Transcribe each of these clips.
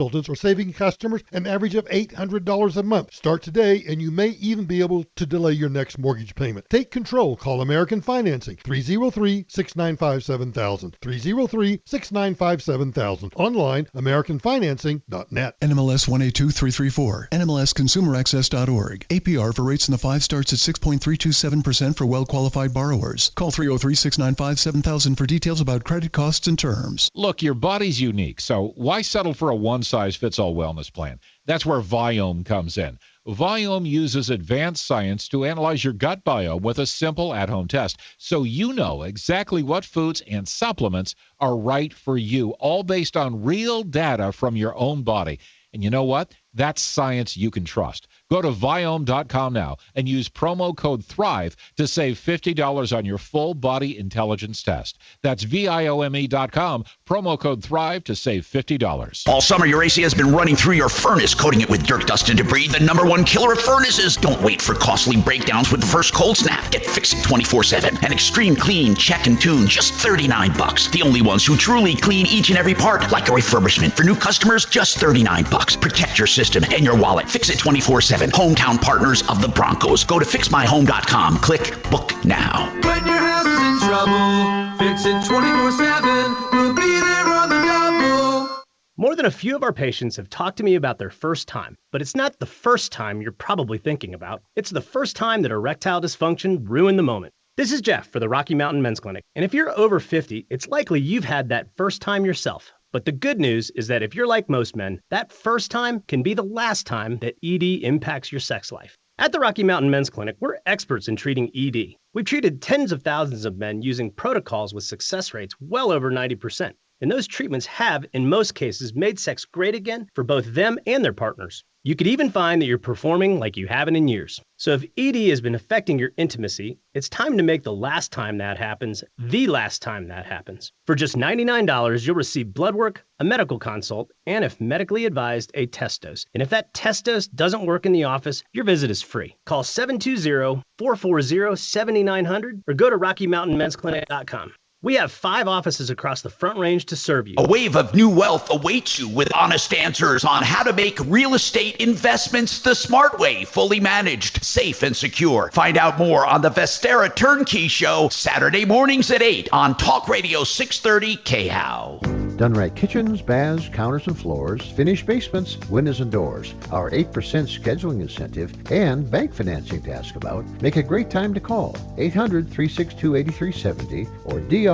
Consultants are saving customers an average of $800 a month. Start today, and you may even be able to delay your next mortgage payment. Take control. Call American Financing, 303-695-7000, 303-695-7000. Online, AmericanFinancing.net. NMLS 182334, NMLSConsumerAccess.org. APR for rates in the 5 starts at 6.327% for well-qualified borrowers. Call 303-695-7000 for details about credit costs and terms. Look, your body's unique, so why settle for a one-size-fits-all wellness plan? That's where Viome comes in. Viome uses advanced science to analyze your gut biome with a simple at-home test, so you know exactly what foods and supplements are right for you, all based on real data from your own body. And you know what? That's science you can trust. Go to Viome.com now and use promo code THRIVE to save $50 on your full body intelligence test. That's Viome.com, promo code THRIVE to save $50. All summer, your AC has been running through your furnace, coating it with dirt, dust, and debris. The #1 killer of furnaces. Don't wait for costly breakdowns with the first cold snap. Get Fix It 24/7. An extreme clean, check, and tune, just $39. The only ones who truly clean each and every part, like a refurbishment. For new customers, just $39. Protect your system and your wallet. Fix It 24/7. Hometown partners of the Broncos. Go to fixmyhome.com. Click book now. When your house is in trouble, Fix It 24/7. We'll be there on the double. More than a few of our patients have talked to me about their first time, but it's not the first time you're probably thinking about. It's the first time that erectile dysfunction ruined the moment. This is Jeff for the Rocky Mountain Men's Clinic, and if you're over 50, it's likely you've had that first time yourself. But the good news is that if you're like most men, that first time can be the last time that ED impacts your sex life. At the Rocky Mountain Men's Clinic, we're experts in treating ED. We've treated tens of thousands of men using protocols with success rates well over 90%. And those treatments have, in most cases, made sex great again for both them and their partners. You could even find that you're performing like you haven't in years. So if ED has been affecting your intimacy, it's time to make the last time that happens the last time that happens. For just $99, you'll receive blood work, a medical consult, and if medically advised, a test dose. And if that test dose doesn't work in the office, your visit is free. Call 720-440-7900 or go to RockyMountainMen'sClinic.com. We have 5 offices across the Front Range to serve you. A wave of new wealth awaits you with honest answers on how to make real estate investments the smart way, fully managed, safe, and secure. Find out more on the Vestera Turnkey Show, Saturday mornings at 8 on Talk Radio 630 KHOW. Done right kitchens, baths, counters and floors, finished basements, windows and doors. Our 8% scheduling incentive and bank financing to ask about make a great time to call. 800-362-8370 or drhi.com.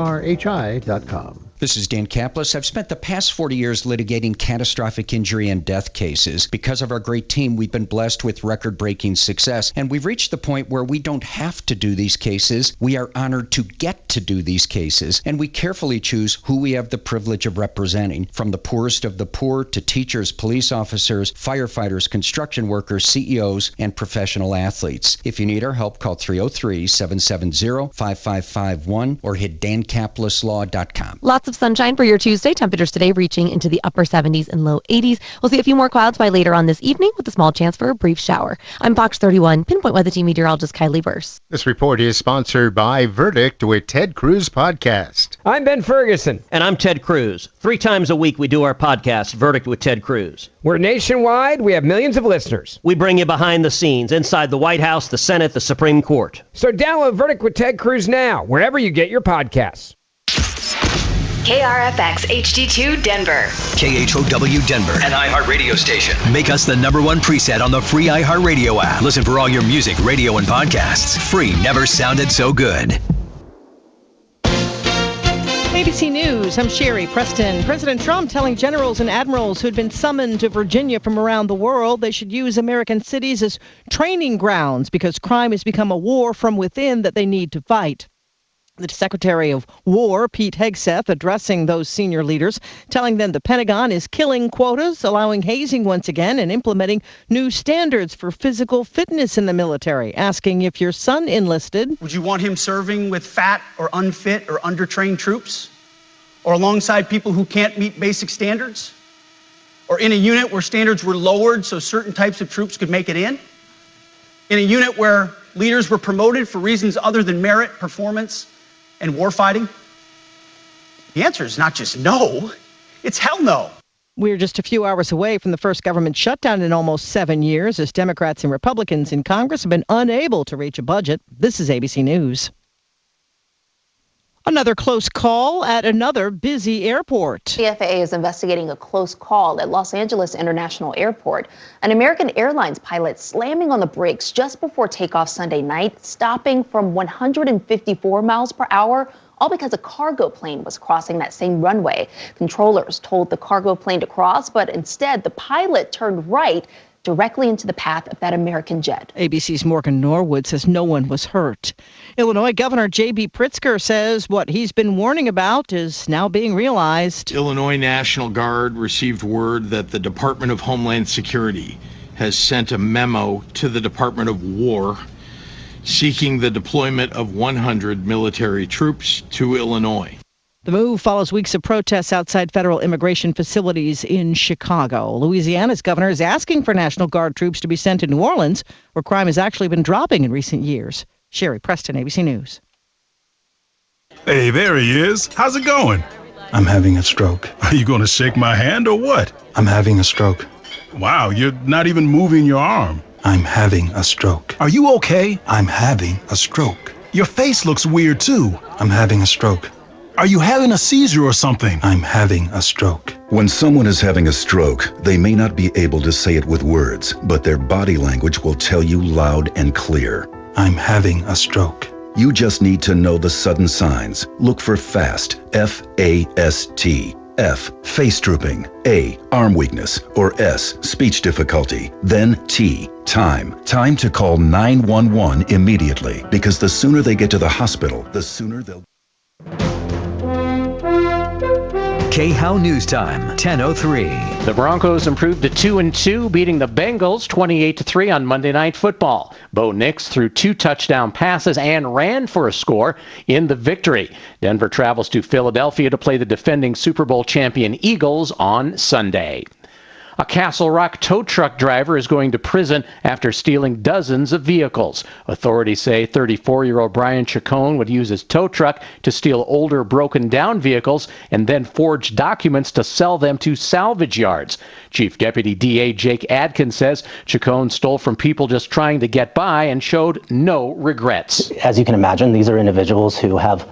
This is Dan Kaplis. I've spent the past 40 years litigating catastrophic injury and death cases. Because of our great team, we've been blessed with record-breaking success, and we've reached the point where we don't have to do these cases. We are honored to get to do these cases, and we carefully choose who we have the privilege of representing, from the poorest of the poor to teachers, police officers, firefighters, construction workers, CEOs, and professional athletes. If you need our help, call 303-770-5551 or hit dankapleslaw.com. Lots of sunshine for your Tuesday. Temperatures today reaching into the upper 70s and low 80s. We'll see a few more clouds by later on this evening with a small chance for a brief shower. I'm Fox 31 Pinpoint Weather Team meteorologist Kylie Burse. This report is sponsored by Verdict with Ted Cruz Podcast. I'm Ben Ferguson. And I'm Ted Cruz. 3 times a week we do our podcast, Verdict with Ted Cruz. We're nationwide. We have millions of listeners. We bring you behind the scenes, inside the White House, the Senate, the Supreme Court. So download Verdict with Ted Cruz now, wherever you get your podcasts. KRFX HD2 Denver. KHOW Denver, an iHeartRadio station. Make us the #1 preset on the free iHeartRadio app. Listen for all your music, radio, and podcasts. Free never sounded so good. ABC News, I'm Sherry Preston. President Trump telling generals and admirals who had been summoned to Virginia from around the world they should use American cities as training grounds because crime has become a war from within that they need to fight. The Secretary of War, Pete Hegseth, addressing those senior leaders, telling them the Pentagon is killing quotas, allowing hazing once again, and implementing new standards for physical fitness in the military, asking if your son enlisted. Would you want him serving with fat or unfit or undertrained troops? Or alongside people who can't meet basic standards? Or in a unit where standards were lowered so certain types of troops could make it in? In a unit where leaders were promoted for reasons other than merit, performance, and warfighting? The answer is not just no, it's hell no. We're just a few hours away from the first government shutdown in almost 7 years as Democrats and Republicans in Congress have been unable to reach a budget. This is ABC News. Another close call at another busy airport. The FAA is investigating a close call at Los Angeles International Airport. An American Airlines pilot slamming on the brakes just before takeoff Sunday night, stopping from 154 miles per hour, all because a cargo plane was crossing that same runway. Controllers told the cargo plane to cross, but instead the pilot turned right directly into the path of that American jet. ABC's Morgan Norwood says no one was hurt. Illinois Governor J.B. Pritzker says what he's been warning about is now being realized. Illinois National Guard received word that the Department of Homeland Security has sent a memo to the Department of War seeking the deployment of 100 military troops to Illinois. The move follows weeks of protests outside federal immigration facilities in Chicago. Louisiana's governor is asking for National Guard troops to be sent to New Orleans, where crime has actually been dropping in recent years. Sherry Preston, ABC News. Hey, there he is. How's it going? I'm having a stroke. Are you going to shake my hand or what? I'm having a stroke. Wow, you're not even moving your arm. I'm having a stroke. Are you okay? I'm having a stroke. Your face looks weird too. I'm having a stroke. Are you having a seizure or something? I'm having a stroke. When someone is having a stroke, they may not be able to say it with words, but their body language will tell you loud and clear. I'm having a stroke. You just need to know the sudden signs. Look for FAST, F-A-S-T. F, face drooping. A, arm weakness. Or S, speech difficulty. Then T, time. Time to call 911 immediately, because the sooner they get to the hospital, the sooner they'll... K-How News Time, 10:03. The Broncos improved to 2-2, beating the Bengals 28-3 on Monday Night Football. Bo Nix threw 2 touchdown passes and ran for a score in the victory. Denver travels to Philadelphia to play the defending Super Bowl champion Eagles on Sunday. A Castle Rock tow truck driver is going to prison after stealing dozens of vehicles. Authorities say 34-year-old Brian Chacon would use his tow truck to steal older, broken-down vehicles and then forge documents to sell them to salvage yards. Chief Deputy DA Jake Adkins says Chacon stole from people just trying to get by and showed no regrets. As you can imagine, these are individuals who have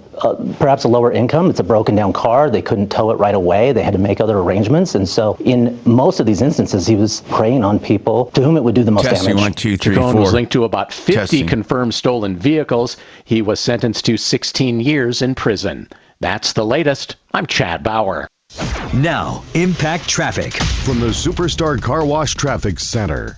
perhaps a lower income. It's a broken down car. They couldn't tow it right away. They had to make other arrangements. And so in most of these instances, he was preying on people to whom it would do the most damage. 1, 2, 3, Chacon 4. Was linked to about 50 confirmed stolen vehicles. He was sentenced to 16 years in prison. That's the latest. I'm Chad Bauer. Now, Impact Traffic. From the Superstar Car Wash Traffic Center.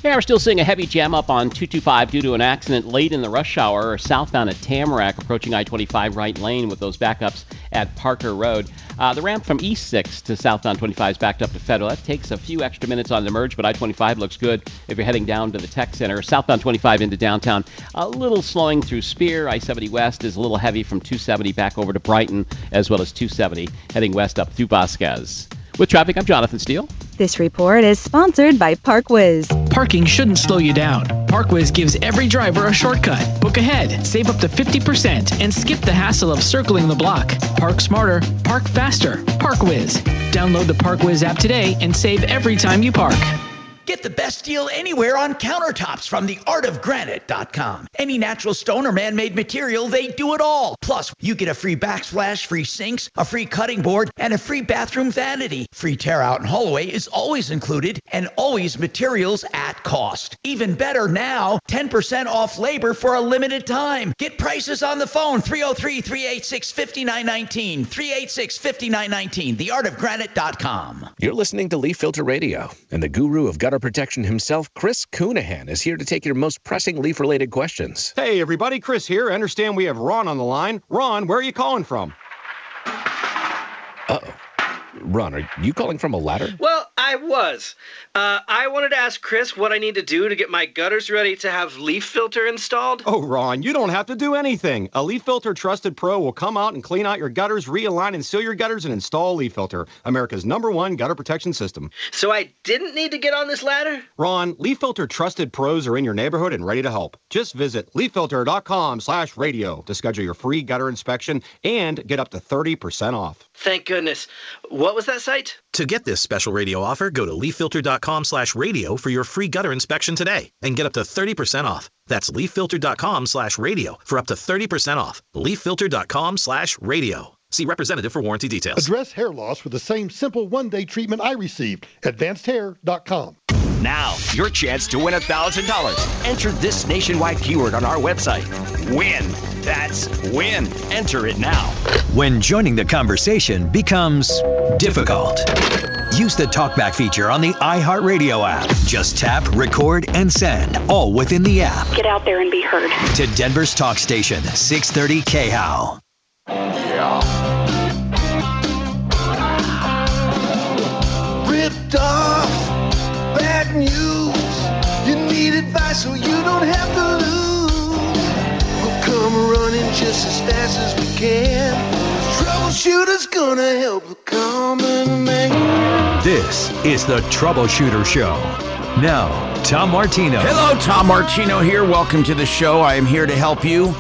Yeah, we're still seeing a heavy jam up on 225 due to an accident late in the rush hour southbound at Tamarack, approaching I-25 right lane with those backups at Parker Road. The ramp from East 6 to southbound 25 is backed up to Federal. That takes a few extra minutes on the merge, but I-25 looks good if you're heading down to the Tech Center. Southbound 25 into downtown, a little slowing through Spear. I-70 West is a little heavy from 270 back over to Brighton, as well as 270 heading west up through Vasquez. With traffic, I'm Jonathan Steele. This report is sponsored by ParkWiz. Parking shouldn't slow you down. ParkWiz gives every driver a shortcut. Book ahead, save up to 50%, and skip the hassle of circling the block. Park smarter, park faster. ParkWiz. Download the ParkWiz app today and save every time you park. Get the best deal anywhere on countertops from theartofgranite.com. Any natural stone or man-made material, they do it all. Plus, you get a free backsplash, free sinks, a free cutting board, and a free bathroom vanity. Free tear-out and haul-away is always included, and always materials at cost. Even better now, 10% off labor for a limited time. Get prices on the phone, 303-386-5919, 386-5919, theartofgranite.com. You're listening to Leaf Filter Radio, and the guru of gutter protection himself, Chris Coonahan, is here to take your most pressing leaf-related questions. Hey, everybody, Chris here. I understand we have Ron on the line. Ron, where are you calling from? Uh-oh. Ron, are you calling from a ladder? Well, I was. I wanted to ask Chris what I need to do to get my gutters ready to have leaf filter installed. Oh, Ron, you don't have to do anything. A Leaf Filter Trusted Pro will come out and clean out your gutters, realign and seal your gutters, and install Leaf Filter, America's #1 gutter protection system. So I didn't need to get on this ladder? Ron, Leaf Filter Trusted Pros are in your neighborhood and ready to help. Just visit leaffilter.com/radio to schedule your free gutter inspection and get up to 30% off. Thank goodness. What was that site? To get this special radio offer, go to leaffilter.com/radio for your free gutter inspection today and get up to 30% off. That's leaffilter.com/radio for up to 30% off. leaffilter.com/radio. See representative for warranty details. Address hair loss with the same simple one-day treatment I received. AdvancedHair.com. Now, your chance to win $1,000. Enter this nationwide keyword on our website. WIN. That's WIN. Enter it now. When joining the conversation becomes difficult, use the talkback feature on the iHeartRadio app. Just tap, record, and send, all within the app. Get out there and be heard. To Denver's talk station, 630 KHOW. Ripped off, bad news. You need advice so you don't have to lose. We'll come running just as fast as we can. Troubleshooter's gonna help the common man. This is the Troubleshooter Show. Now, Tom Martino. Hello, Tom Martino here. Welcome to the show. I am here to help you.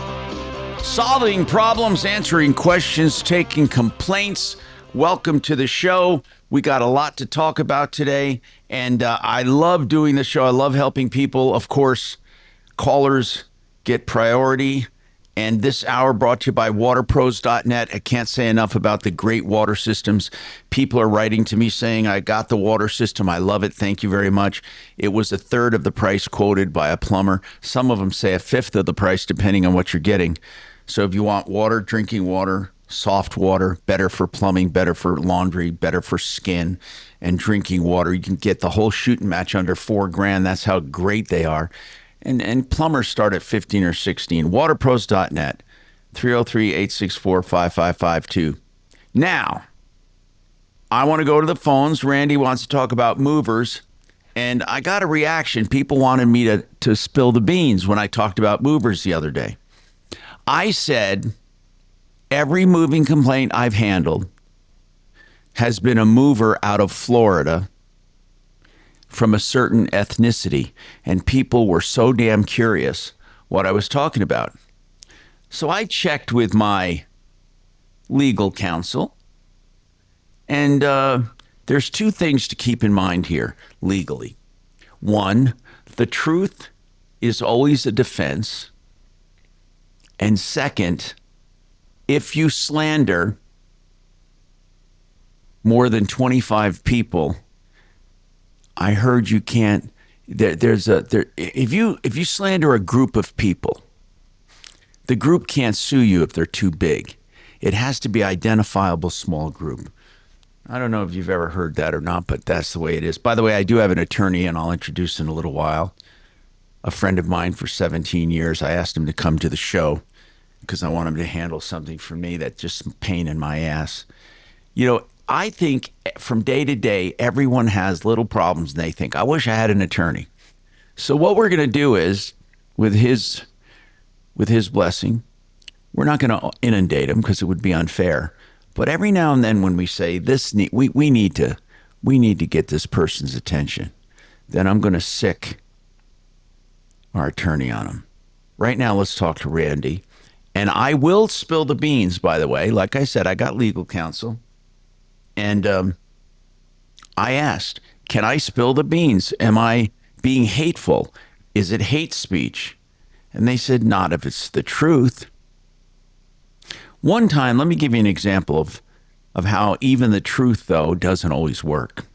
Solving problems, answering questions, taking complaints. Welcome to the show. We got a lot to talk about today, and I love doing the show. I love helping people. Of course, callers get priority, and this hour brought to you by waterpros.net. I can't say enough about the great water systems. People are writing to me saying, I got the water system. I love it. Thank you very much. It was a third of the price quoted by a plumber. Some of them say a fifth of the price, depending on what you're getting. So if you want water, drinking water, soft water, better for plumbing, better for laundry, better for skin, and drinking water, you can get the whole shooting match under $4,000. That's how great they are. And plumbers start at 15 or 16. Waterpros.net, 303-864-5552. Now, I want to go to the phones. Randy wants to talk about movers. And I got a reaction. People wanted me to spill the beans when I talked about movers the other day. I said every moving complaint I've handled has been a mover out of Florida from a certain ethnicity, and people were so damn curious what I was talking about. So I checked with my legal counsel, and there's two things to keep in mind here legally. One, the truth is always a defense. And second, if you slander more than 25 people, I heard you can't. If you slander a group of people, the group can't sue you if they're too big. It has to be identifiable small group. I don't know if you've ever heard that or not, but that's the way it is. By the way, I do have an attorney, and I'll introduce in a little while. A friend of mine for 17 years. I asked him to come to the show because I want him to handle something for me that's just a pain in my ass. You know, I think from day to day, everyone has little problems, and they think, I wish I had an attorney. So what we're going to do is, with his blessing, we're not going to inundate him because it would be unfair. But every now and then when we say we need to get this person's attention, then I'm going to sick our attorney on him. Right now, let's talk to Randy. And I will spill the beans, by the way. Like I said, I got legal counsel. And I asked, can I spill the beans? Am I being hateful? Is it hate speech? And they said, not if it's the truth. One time, let me give you an example of how even the truth, though, doesn't always work.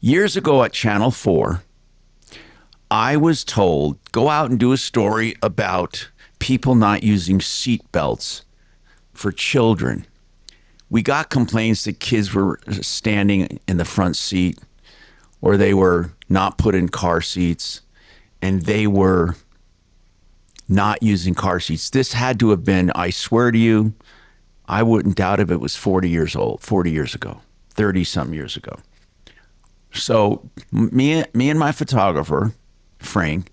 Years ago at Channel 4, I was told, go out and do a story about people not using seat belts for children. We got complaints that kids were standing in the front seat, or they were not put in car seats, and they were not using car seats. This had to have been, I swear to you, I wouldn't doubt if it was 40 years ago, 30-something years ago. So me and my photographer, Frank,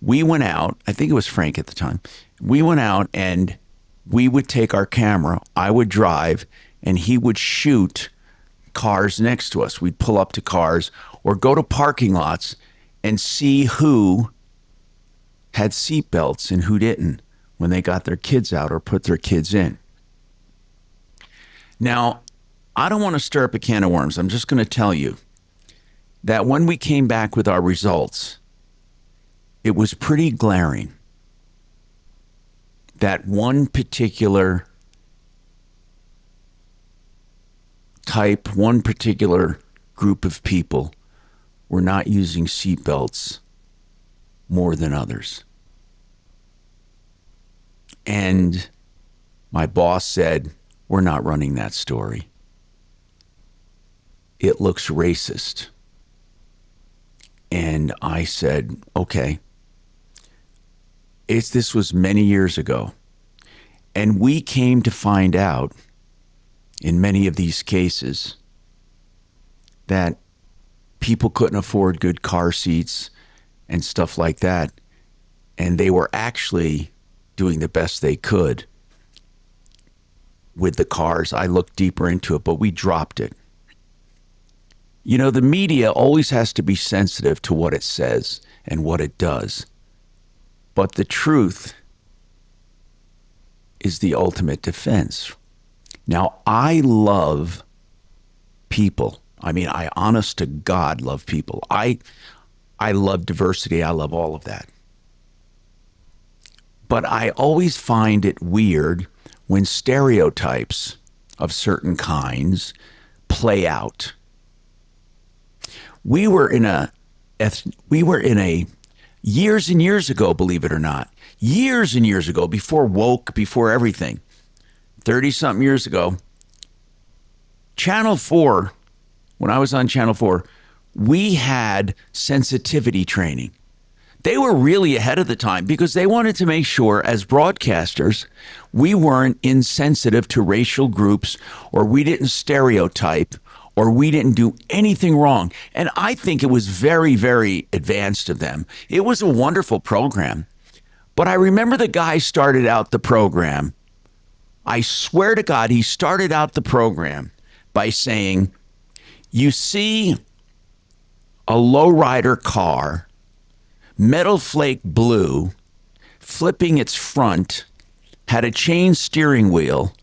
we went out. I think it was Frank at the time. We went out and we would take our camera. I would drive and he would shoot cars next to us. We'd pull up to cars or go to parking lots and see who had seatbelts and who didn't when they got their kids out or put their kids in. Now, I don't want to stir up a can of worms. I'm just going to tell you that when we came back with our results, it was pretty glaring that one particular type, one particular group of people were not using seatbelts more than others. And my boss said, we're not running that story. It looks racist. And I said, okay. This was many years ago. And we came to find out in many of these cases that people couldn't afford good car seats and stuff like that. And they were actually doing the best they could with the cars. I looked deeper into it, but we dropped it. You know, the media always has to be sensitive to what it says and what it does. But the truth is the ultimate defense. Now, I love people. I mean, I honest to God love people. I love diversity. I love all of that. But I always find it weird when stereotypes of certain kinds play out. We were in a years and years ago, believe it or not, years and years ago, before woke, before everything, 30-something years ago, Channel 4, when I was on Channel 4, we had sensitivity training. They were really ahead of the time because they wanted to make sure as broadcasters, we weren't insensitive to racial groups or we didn't stereotype or we didn't do anything wrong. And I think it was very, very advanced of them. It was a wonderful program. But I remember the guy started out the program. I swear to God, he started out the program by saying, you see a lowrider car, metal flake blue, flipping its front, had a chain steering wheel,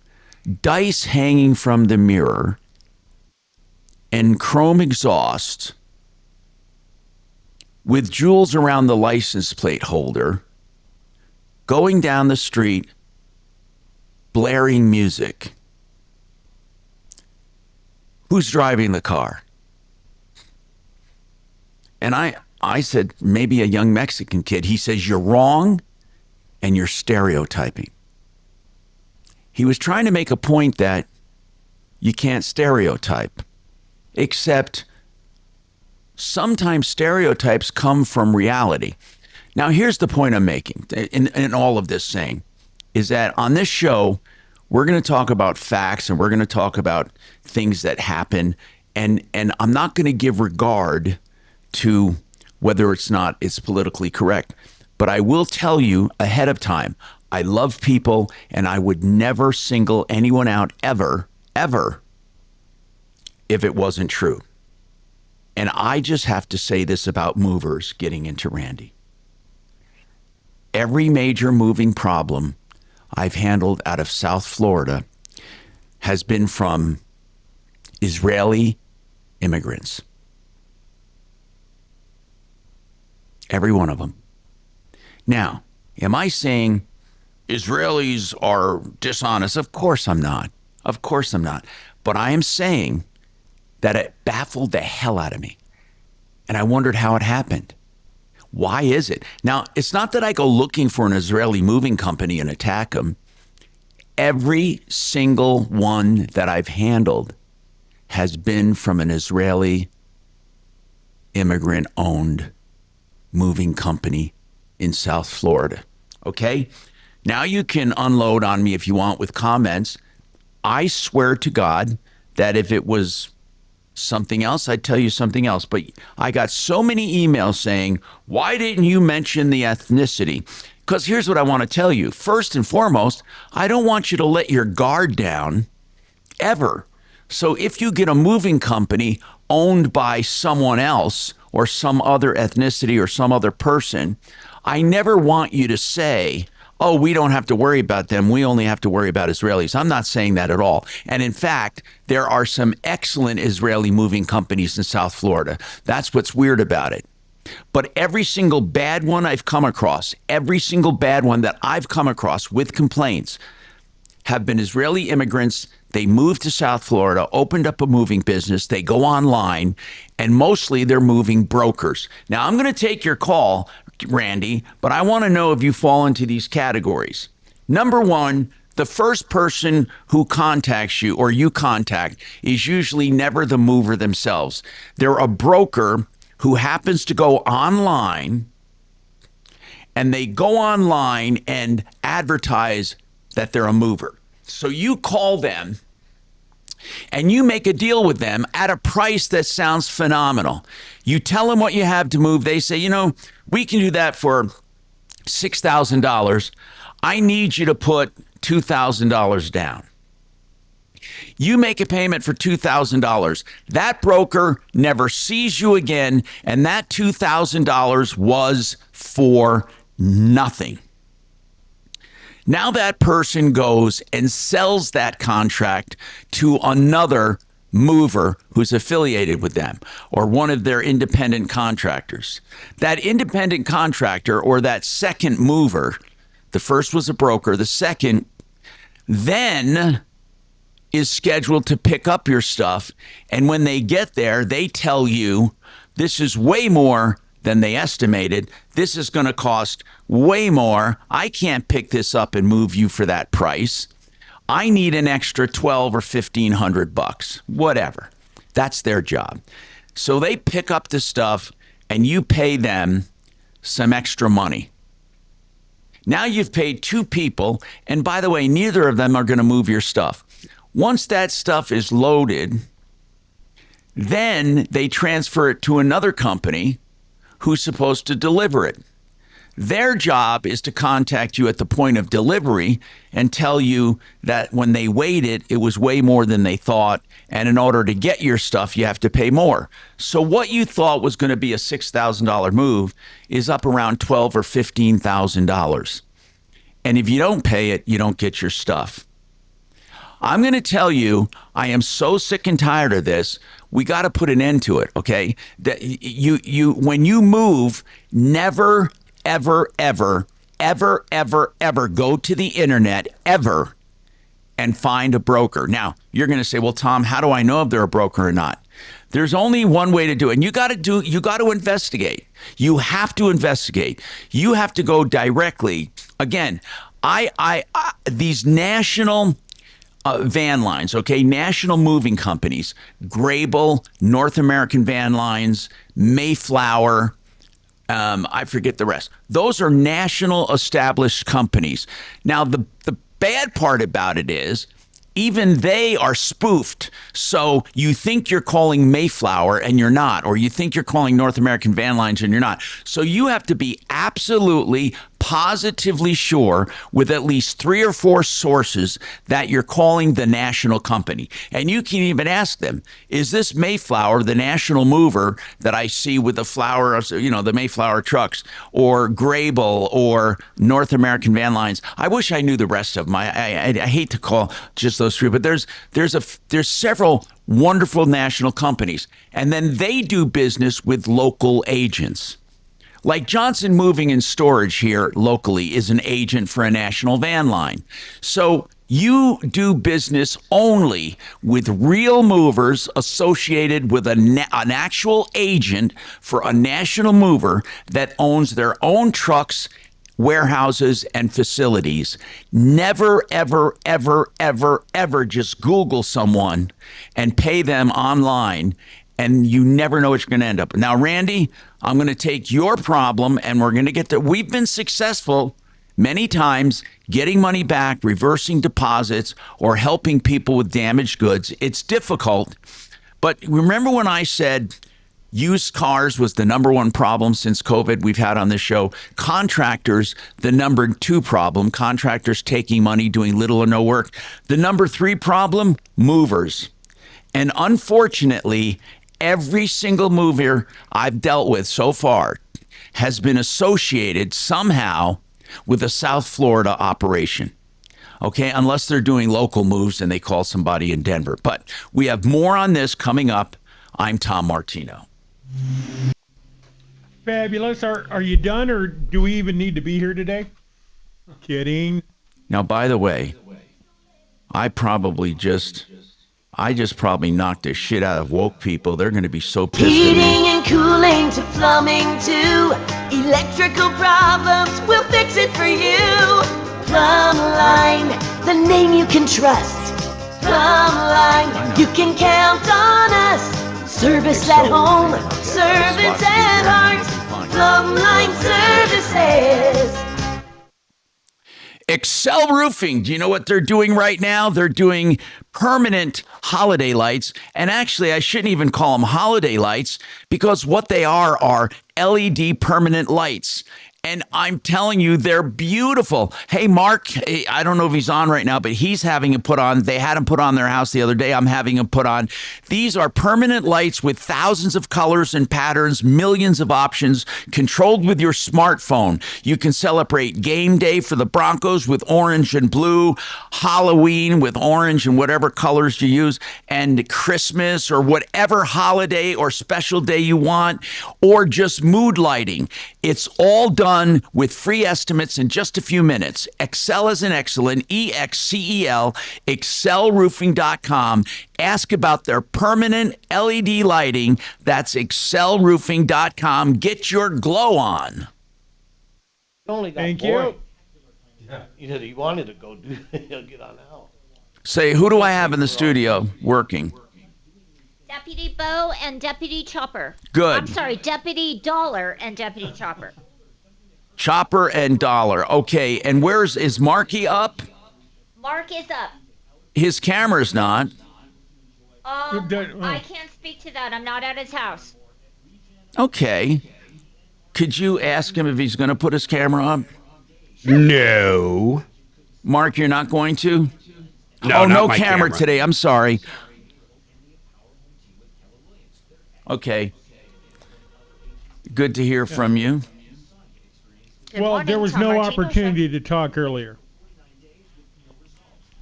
dice hanging from the mirror, and chrome exhaust with jewels around the license plate holder, going down the street, blaring music. Who's driving the car? And I said, maybe a young Mexican kid. He says, you're wrong and you're stereotyping. He was trying to make a point that you can't stereotype. Except sometimes stereotypes come from reality. Now, here's the point I'm making in all of this saying, is that on this show, we're going to talk about facts and we're going to talk about things that happen. And I'm not going to give regard to whether it's politically correct. But I will tell you ahead of time, I love people and I would never single anyone out ever, if it wasn't true. And I just have to say this about movers getting into Randy. Every major moving problem I've handled out of South Florida has been from Israeli immigrants. Every one of them. Now, am I saying Israelis are dishonest? Of course I'm not. Of course I'm not. But I am saying that it baffled the hell out of me. And I wondered how it happened. Why is it? Now, it's not that I go looking for an Israeli moving company and attack them. Every single one that I've handled has been from an Israeli immigrant-owned moving company in South Florida. Okay? Now you can unload on me if you want with comments. I swear to God that if it was something else, I'd tell you something else. But I got so many emails saying, why didn't you mention the ethnicity? Because here's what I want to tell you. First and foremost, I don't want you to let your guard down ever. So if you get a moving company owned by someone else or some other ethnicity or some other person, I never want you to say, oh, we don't have to worry about them. We only have to worry about Israelis. I'm not saying that at all. And in fact, there are some excellent Israeli moving companies in South Florida. That's what's weird about it. But every single bad one I've come across, every single bad one that I've come across with complaints have been Israeli immigrants. They moved to South Florida, opened up a moving business. They go online, and mostly they're moving brokers. Now, I'm going to take your call, Randy, but I want to know if you fall into these categories. Number one, the first person who contacts you or you contact is usually never the mover themselves. They're a broker who happens to go online, and they go online and advertise that they're a mover. So you call them and you make a deal with them at a price that sounds phenomenal. You tell them what you have to move. They say, you know, we can do that for $6,000. I need you to put $2,000 down. You make a payment for $2,000. That broker never sees you again, and that $2,000 was for nothing. Now that person goes and sells that contract to another mover who's affiliated with them or one of their independent contractors. That independent contractor or that second mover, the first was a broker, the second then is scheduled to pick up your stuff. And when they get there, they tell you this is way more than they estimated. This is going to cost way more. I can't pick this up and move you for that price. I need an extra $1,200 or $1,500, whatever. That's their job. So they pick up the stuff and you pay them some extra money. Now you've paid two people, and by the way, neither of them are going to move your stuff. Once that stuff is loaded, then they transfer it to another company who's supposed to deliver it. Their job is to contact you at the point of delivery and tell you that when they weighed it, it was way more than they thought. And in order to get your stuff, you have to pay more. So what you thought was going to be a $6,000 move is up around $12,000 or $15,000. And if you don't pay it, you don't get your stuff. I'm going to tell you, I am so sick and tired of this. We got to put an end to it, okay? That you when you move, never, ever, ever, ever, ever, ever go to the internet ever and find a broker. Now, you're going to say, well, Tom, how do I know if they're a broker or not? There's only one way to do it. And you got to investigate. You have to investigate. You have to go directly. Again, these national van lines, okay, national moving companies, Grable, North American Van Lines, Mayflower, I forget the rest. Those are national established companies. Now, the bad part about it is even they are spoofed. So you think you're calling Mayflower and you're not, or you think you're calling North American Van Lines and you're not. So you have to be absolutely positively sure with at least 3 or 4 sources that you're calling the national company. And you can even ask them, is this Mayflower, the national mover that I see with the flowers, you know, the Mayflower trucks, or Grable or North American Van Lines? I wish I knew the rest of them. I hate to call just those 3, but there's several wonderful national companies, and then they do business with local agents. Like Johnson Moving and Storage here locally is an agent for a national van line. So you do business only with real movers associated with an actual agent for a national mover that owns their own trucks, warehouses, and facilities. Never, ever, ever, ever, ever just Google someone and pay them online, and you never know what you're going to end up. Now, Randy, I'm going to take your problem and we're going to get there. We've been successful many times getting money back, reversing deposits, or helping people with damaged goods. It's difficult, But remember when I said used cars was the number one problem since COVID we've had on this show? Contractors, the number 2 problem. Contractors taking money, doing little or no work. The number 3 problem, movers. And unfortunately, every single mover I've dealt with so far has been associated somehow with a South Florida operation. Okay, unless they're doing local moves and they call somebody in Denver. But we have more on this coming up. I'm Tom Martino. Fabulous. Are you done, or do we even need to be here today? Kidding. Now, by the way, I just probably knocked the shit out of woke people. They're going to be so pissed at Heating me. and cooling to plumbing to electrical problems, we'll fix it for you. Plumline, the name you can trust. Plumline, you can count on us. Service at home, service at heart. Plumline Services. Excel Roofing, do you know what they're doing right now? They're doing permanent holiday lights. And actually, I shouldn't even call them holiday lights, because what they are LED permanent lights. And I'm telling you, they're beautiful. Hey, Mark, I don't know if he's on right now, but he's having it put on. They had him put on their house the other day. I'm having him put on. These are permanent lights with thousands of colors and patterns, millions of options, controlled with your smartphone. You can celebrate game day for the Broncos with orange and blue, Halloween with orange and whatever colors you use, and Christmas or whatever holiday or special day you want, or just mood lighting. It's all done with free estimates in just a few minutes. Excel is an excellent, EXCEL, excelroofing.com. Ask about their permanent LED lighting. That's excelroofing.com. Get your glow on. Only got Thank boring. you. Yeah. He said he wanted to go do get on out. Say, who do I have in the studio working? Deputy Bo and Deputy Chopper. Good. I'm sorry, Deputy Dollar and Deputy Chopper. Chopper and Dollar. Okay, and is Marky up? Mark is up. His camera's not. I can't speak to that. I'm not at his house. Okay. Could you ask him if he's going to put his camera up? No. Mark, you're not going to? No, no my camera camera today. I'm sorry. Okay. Good to hear from you. Well, there was no opportunity to talk earlier.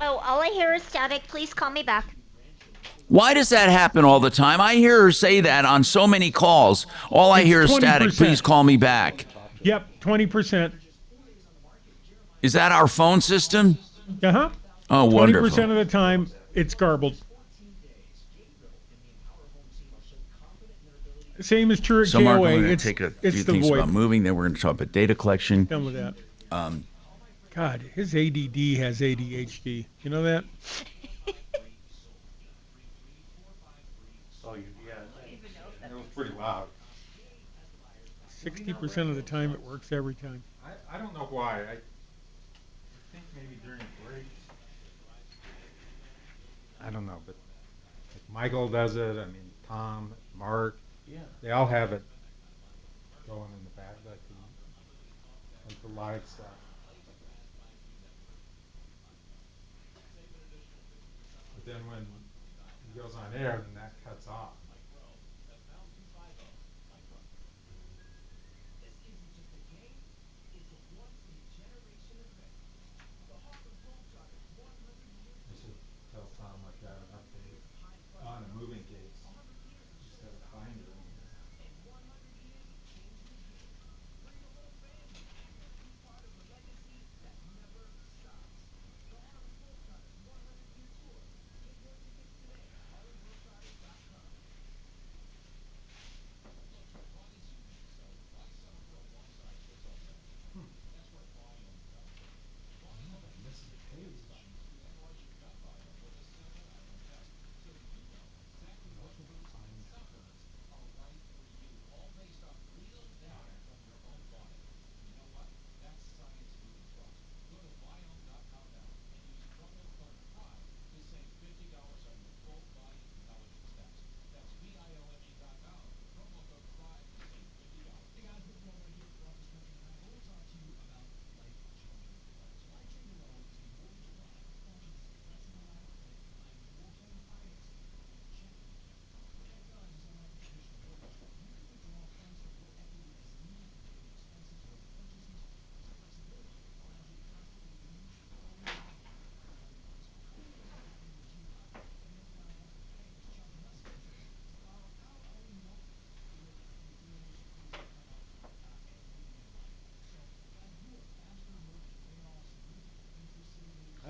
Oh, all I hear is static. Please call me back. Why does that happen all the time? I hear her say that on so many calls. All I hear is static. 20%. Please call me back. Yep, 20%. Is that our phone system? Uh-huh. Oh, wonderful. 20% of the time, it's garbled. Same is true at So, Mark, KOA. we're going to take a few It's the things void. about moving. Then we're going to talk about data collection. Done with that. God, his ADD has ADHD. You know that? Oh, yeah. It was pretty loud. 60% of the time, it works every time. I don't know why. I think maybe during breaks. I don't know, but like Michael does it. I mean, Tom, Mark. Yeah. They all have it going in the back, like the live stuff. But then when he goes on air, then that cuts off. I should tell Tom I've got an update on a moving case. Just have a binder in here.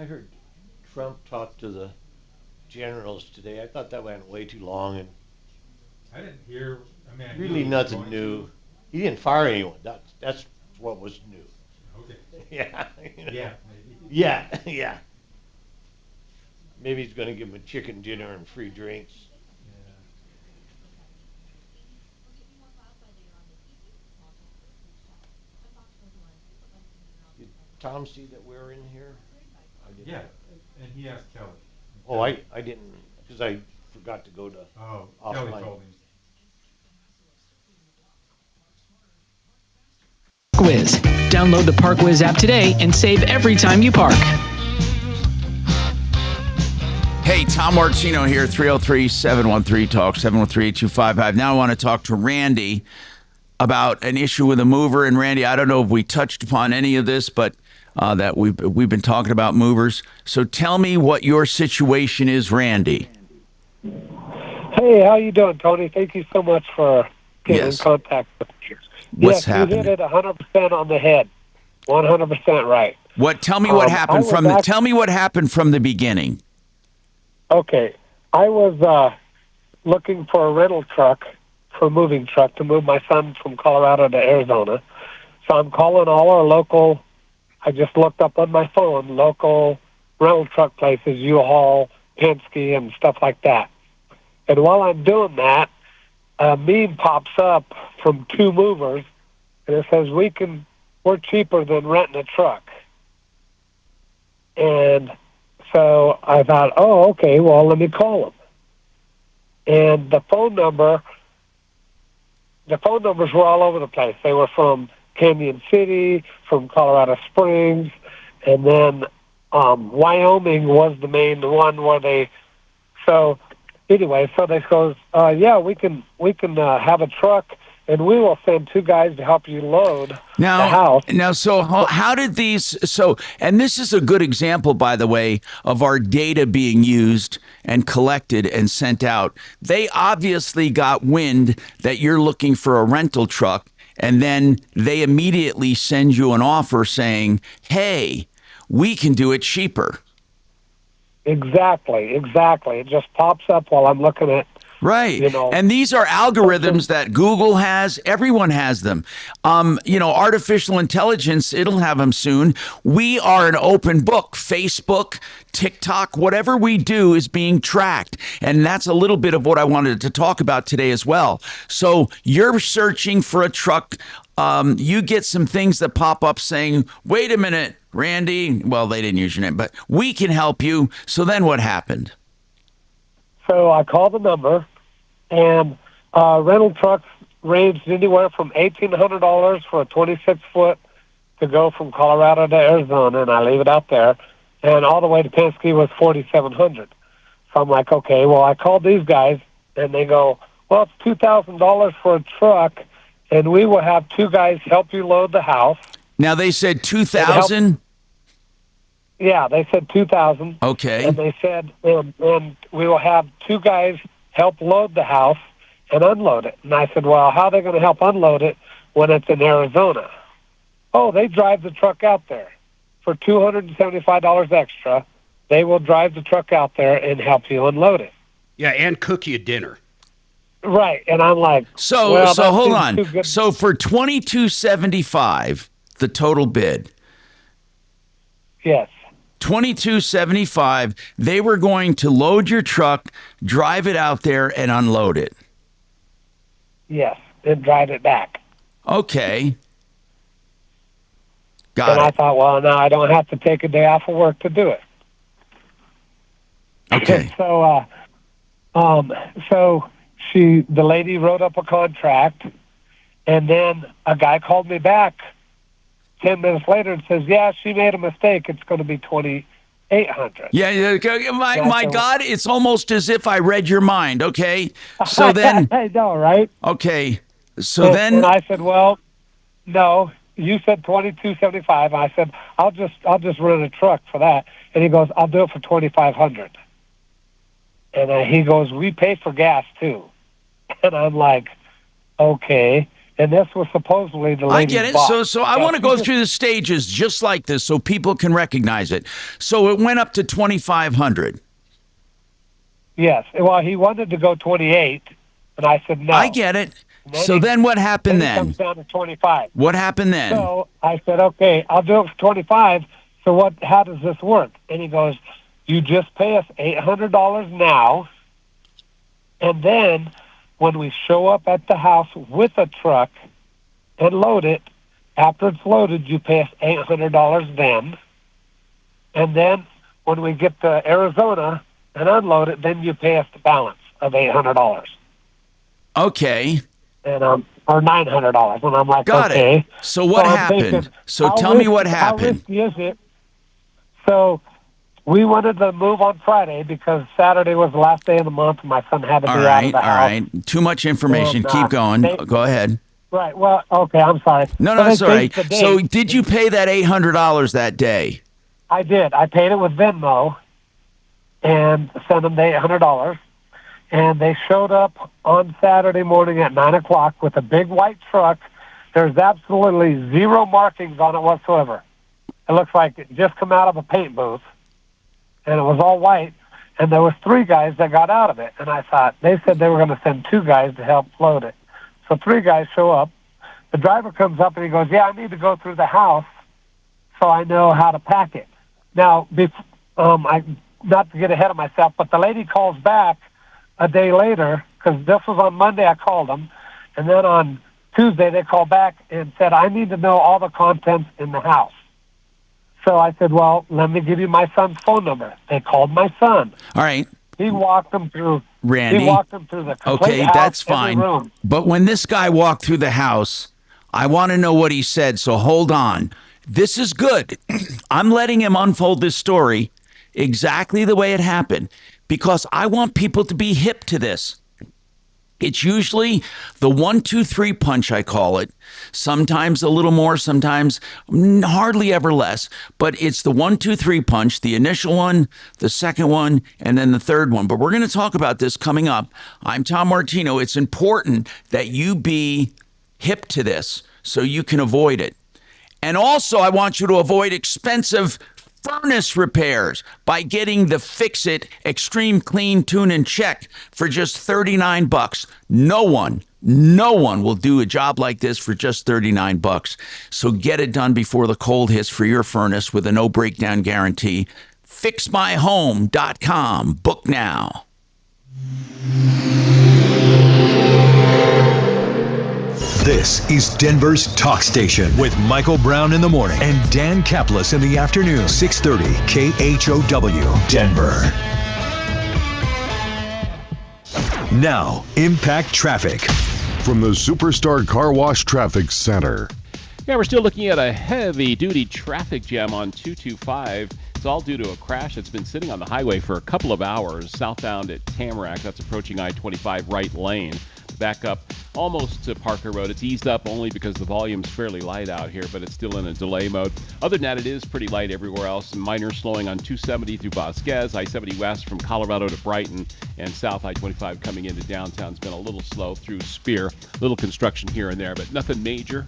I heard Trump talk to the generals today. I thought that went way too long, and I didn't hear. I mean, I knew really he was nothing going new. to. He didn't fire anyone. That's what was new. Okay. Yeah. You know. Yeah, maybe. Yeah, yeah. Maybe he's going to give him a chicken dinner and free drinks. Did Tom see that we're in here? I didn't. Yeah, and he asked Kelly. Oh, I didn't, because I forgot to go to Oh, offline. Kelly told him. ParkWiz. Download the ParkWiz app today and save every time you park. Hey, Tom Martino here, 303-713-TALK, 713-8255. Now I want to talk to Randy about an issue with a mover. And Randy, I don't know if we touched upon any of this, but that we've been talking about movers. So tell me what your situation is, Randy. Hey, how you doing, Tony? Thank you so much for getting in contact with me. What's yes, happening? You hit it 100% on the head. 100% right. What? Tell me what happened from the. Tell me what happened from the beginning. Okay, I was looking for a rental truck, for a moving truck, to move my son from Colorado to Arizona. So I'm calling all our local. I just looked up on my phone local rental truck places, U-Haul, Penske, and stuff like that. And while I'm doing that, a meme pops up from two movers, and it says we're cheaper than renting a truck. And so I thought, oh, okay, well, let me call them. And the phone numbers were all over the place. They were from Canyon City, from Colorado Springs, and then Wyoming was the main one where they. So anyway, so they goes, yeah, we can have a truck, and we will send two guys to help you load the house. Now, so how did these? So, and this is a good example, by the way, of our data being used and collected and sent out. They obviously got wind that you're looking for a rental truck, and then they immediately send you an offer saying, "Hey, we can do it cheaper." Exactly. It just pops up while I'm looking at. Right. You know, and these are algorithms that Google has. Everyone has them. Artificial intelligence, it'll have them soon. We are an open book. Facebook, TikTok, whatever we do is being tracked. And that's a little bit of what I wanted to talk about today as well. So you're searching for a truck. You get some things that pop up saying, wait a minute, Randy. Well, they didn't use your name, but we can help you. So then what happened? So I called the number, and rental trucks ranged anywhere from $1,800 for a 26-foot to go from Colorado to Arizona, and I leave it out there, and all the way to Penske was $4,700. So I'm like, okay, well, I called these guys, and they go, well, it's $2,000 for a truck, and we will have two guys help you load the house. Now they said 2,000. Yeah, they said 2,000. Okay. And they said, and we will have two guys help load the house and unload it. And I said, well, how are they going to help unload it when it's in Arizona? Oh, they drive the truck out there for $275 extra. They will drive the truck out there and help you unload it. Yeah, and cook you dinner. Right, and I'm like, so well, so hold on. too good. So for $2,275, the total bid. Yes. $2,275, they were going to load your truck, drive it out there, and unload it. Yes, and drive it back. Okay. Got and it. I thought, well, now I don't have to take a day off of work to do it. Okay. So, the lady wrote up a contract, and then a guy called me back 10 minutes later and says, yeah, she made a mistake. It's going to be $2,800. Yeah, my God, it's almost as if I read your mind, okay? So then... I know, right? Okay, so then... And I said, well, no, you said $2,275. I said, I'll just rent a truck for that. And he goes, I'll do it for $2,500. And he goes, we pay for gas, too. And I'm like, okay. And this was supposedly the I lady's get it. box. So I Now, want to she go just- through the stages just like this so people can recognize it. So it went up to 2,500. Yes. Well, he wanted to go 28, and I said no. I get it. So then what happened then? It comes down to 25. What happened then? So I said, okay, I'll do it for 25. So how does this work? And he goes, you just pay us $800 now, and then when we show up at the house with a truck and load it, after it's loaded, you pay us $800 then. And then when we get to Arizona and unload it, then you pay us the balance of $800. Okay. And or $900. And I'm like, Got okay. it. So what I'm happened? thinking, So tell me what How happened. risky is it? So we wanted to move on Friday because Saturday was the last day of the month, and my son had to be All out of right, the all house. right. Too much information. And, Keep going. they- Go ahead. Right. Well, okay. I'm sorry. No, So they that's all right. changed the So date. did you pay that $800 that day? I did. I paid it with Venmo and sent them the $800. And they showed up on Saturday morning at 9 o'clock with a big white truck. There's absolutely zero markings on it whatsoever. It looks like it just come out of a paint booth, and it was all white. And there was 3 guys that got out of it. And I thought, they said they were going to send 2 guys to help load it. So 3 guys show up. The driver comes up and he goes, yeah, I need to go through the house so I know how to pack it. Now, not to get ahead of myself, but the lady calls back a day later, because this was on Monday I called them, and then on Tuesday they called back and said, I need to know all the contents in the house. So I said, well, let me give you my son's phone number. They called my son. All right. He walked them through. Randy. He walked them through the complete Okay, house, that's every fine. room. But when this guy walked through the house, I want to know what he said. So hold on. This is good. I'm letting him unfold this story exactly the way it happened because I want people to be hip to this. It's usually the 1, 2, 3 punch, I call it. Sometimes a little more, sometimes hardly ever less. But it's the 1, 2, 3 punch, the initial one, the second one, and then the third one. But we're going to talk about this coming up. I'm Tom Martino. It's important that you be hip to this so you can avoid it. And also, I want you to avoid expensive furnace repairs by getting the Fix-It Extreme Clean Tune and Check for just $39. No one will do a job like this for just $39. So get it done before the cold hits for your furnace with a no breakdown guarantee. FixMyHome.com. Book now. This is Denver's Talk Station with Michael Brown in the morning and Dan Kaplis in the afternoon. 630 KHOW, Denver. Now, Impact Traffic. From the Superstar Car Wash Traffic Center. Yeah, we're still looking at a heavy-duty traffic jam on 225. It's all due to a crash that's been sitting on the highway for a couple of hours, southbound at Tamarack. That's approaching I-25 right lane. Back up almost to Parker Road. It's eased up only because the volume's fairly light out here, but it's still in a delay mode. Other than that, it is pretty light everywhere else. Minor slowing on 270 through Vasquez, I-70 west from Colorado to Brighton, and south I-25 coming into downtown's been a little slow through Spear. Little construction here and there, but nothing major.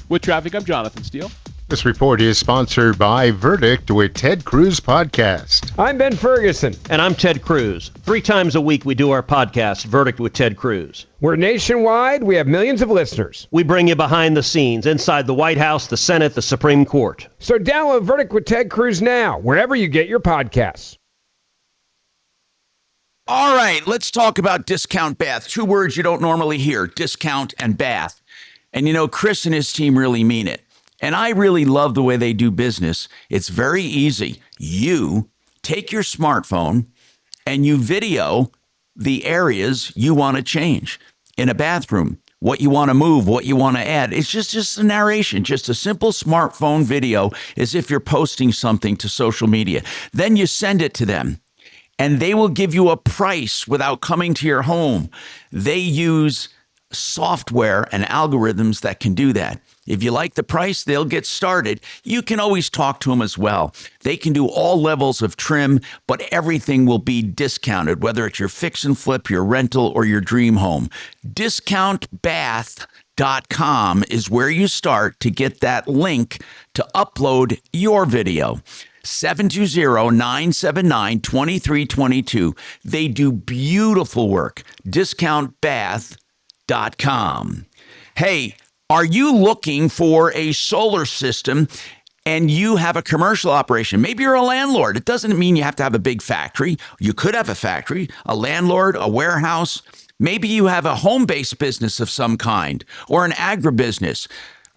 With traffic, I'm Jonathan Steele. This report is sponsored by Verdict with Ted Cruz Podcast. I'm Ben Ferguson. And I'm Ted Cruz. 3 times a week we do our podcast, Verdict with Ted Cruz. We're nationwide. We have millions of listeners. We bring you behind the scenes, inside the White House, the Senate, the Supreme Court. So download Verdict with Ted Cruz now, wherever you get your podcasts. All right, let's talk about Discount Bath. 2 words you don't normally hear, discount and bath. And you know, Chris and his team really mean it. And I really love the way they do business. It's very easy. You take your smartphone and you video the areas you want to change in a bathroom, what you want to move, what you want to add. It's just a narration, just a simple smartphone video as if you're posting something to social media. Then you send it to them and they will give you a price without coming to your home. They use software and algorithms that can do that. If you like the price, they'll get started. You can always talk to them as well. They can do all levels of trim, but everything will be discounted, whether it's your fix and flip, your rental, or your dream home. Discountbath.com. ReadRocks.com is where you start to get that link to upload your video. 720-979-2322. They do beautiful work. DiscountBath.com. Hey, are you looking for a solar system and you have a commercial operation? Maybe you're a landlord. It doesn't mean you have to have a big factory. You could have a factory, a landlord, a warehouse. Maybe you have a home-based business of some kind or an agribusiness.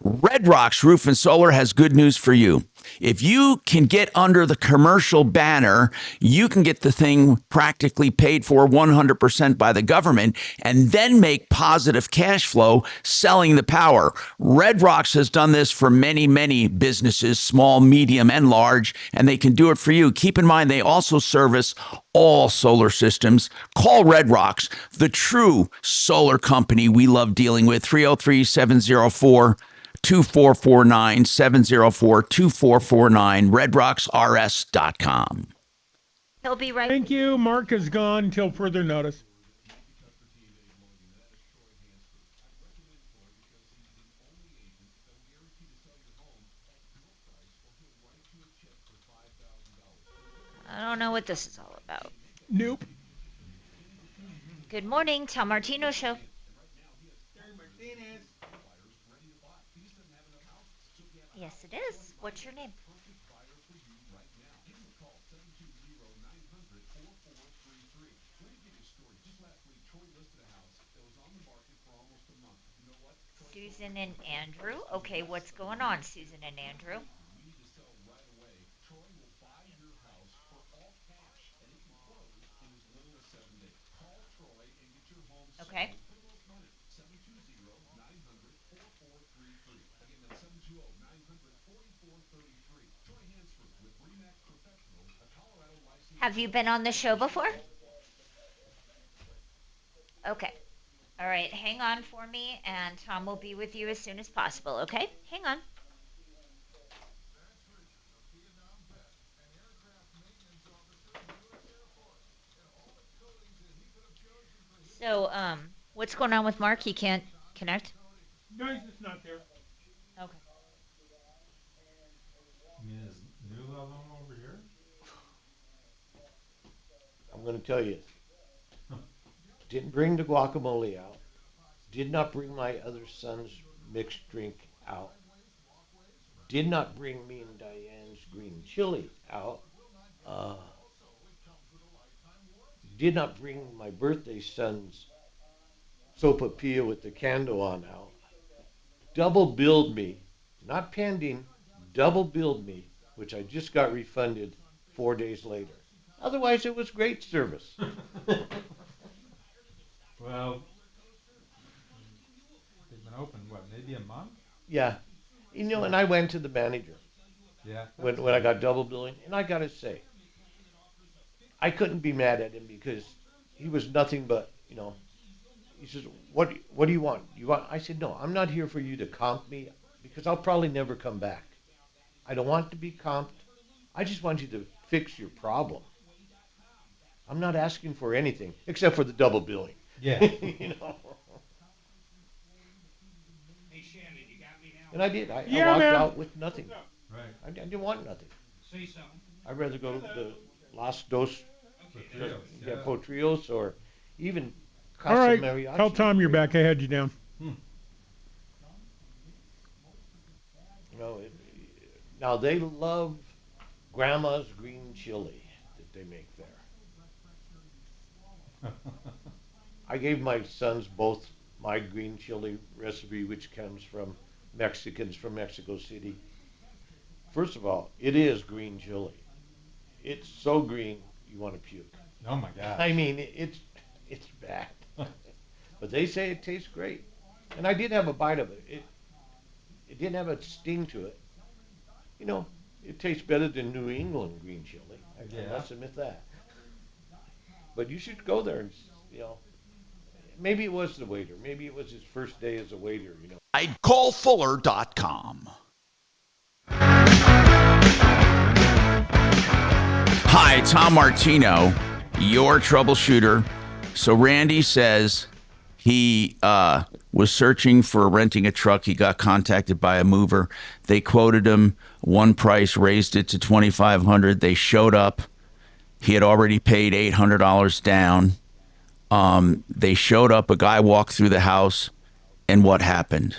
Red Rocks Roof and Solar has good news for you. If you can get under the commercial banner, you can get the thing practically paid for 100% by the government and then make positive cash flow selling the power. Red Rocks has done this for many, many businesses, small, medium, and large, and they can do it for you. Keep in mind, they also service all solar systems. Call Red Rocks, the true solar company we love dealing with, 303-704-2449, 704-2449, redrocksrs.com. He'll be right. Thank you. Mark is gone until further notice. I don't know what this is all about. Nope. Good morning, Tom Martino Show. Yes, it is. What's your name? Susan and Andrew. Okay, what's going on, Susan and Andrew? Okay. Have you been on the show before? Okay. All right, hang on for me, and Tom will be with you as soon as possible, okay? Hang on. So, what's going on with Mark? He can't connect? No, he's just not there. Okay. You mean his new level over here? I'm going to tell you. Didn't bring the guacamole out. Did not bring my other son's mixed drink out. Did not bring me and Diane's green chili out. Did not bring my birthday son's sopapilla with the candle on out. Double billed me, not pending, double billed me, which I just got refunded 4 days later. Otherwise, it was great service. Well, they've been open, what, maybe a month? Yeah. You know, and I went to the manager. Yeah. When I got double billing, and I got to say, I couldn't be mad at him because he was nothing but, you know, he says, what do you want? I said, no, I'm not here for you to comp me because I'll probably never come back. I don't want to be comped. I just want you to fix your problem. I'm not asking for anything except for the double billing. Yeah. You know. Hey, Shannon, you got me now? And I did. I Yeah, walked man. out with nothing. Right. I didn't want nothing. Say something. I'd rather go to the Las Dos Potrillos, yeah, yeah. Potrillos or even All Casa right. Mariachi. Tell Tom you're back. I had you down. You know, now they love Grandma's green chili that they make there. I gave my sons both my green chili recipe, which comes from Mexicans from Mexico City. First of all, it is green chili. It's so green you want to puke. Oh my God. I mean, it's bad. But they say it tastes great. And I did have a bite of it. It didn't have a sting to it. You know, it tastes better than New England green chili. I must admit that. But you should go there and, you know, maybe it was the waiter. Maybe it was his first day as a waiter, you know. I'd call Fuller.com. Hi, Tom Martino, your troubleshooter. So Randy says he was searching for renting a truck. He got contacted by a mover. They quoted him one price, raised it to $2,500. They showed up. He had already paid $800 down. They showed up. A guy walked through the house, and what happened?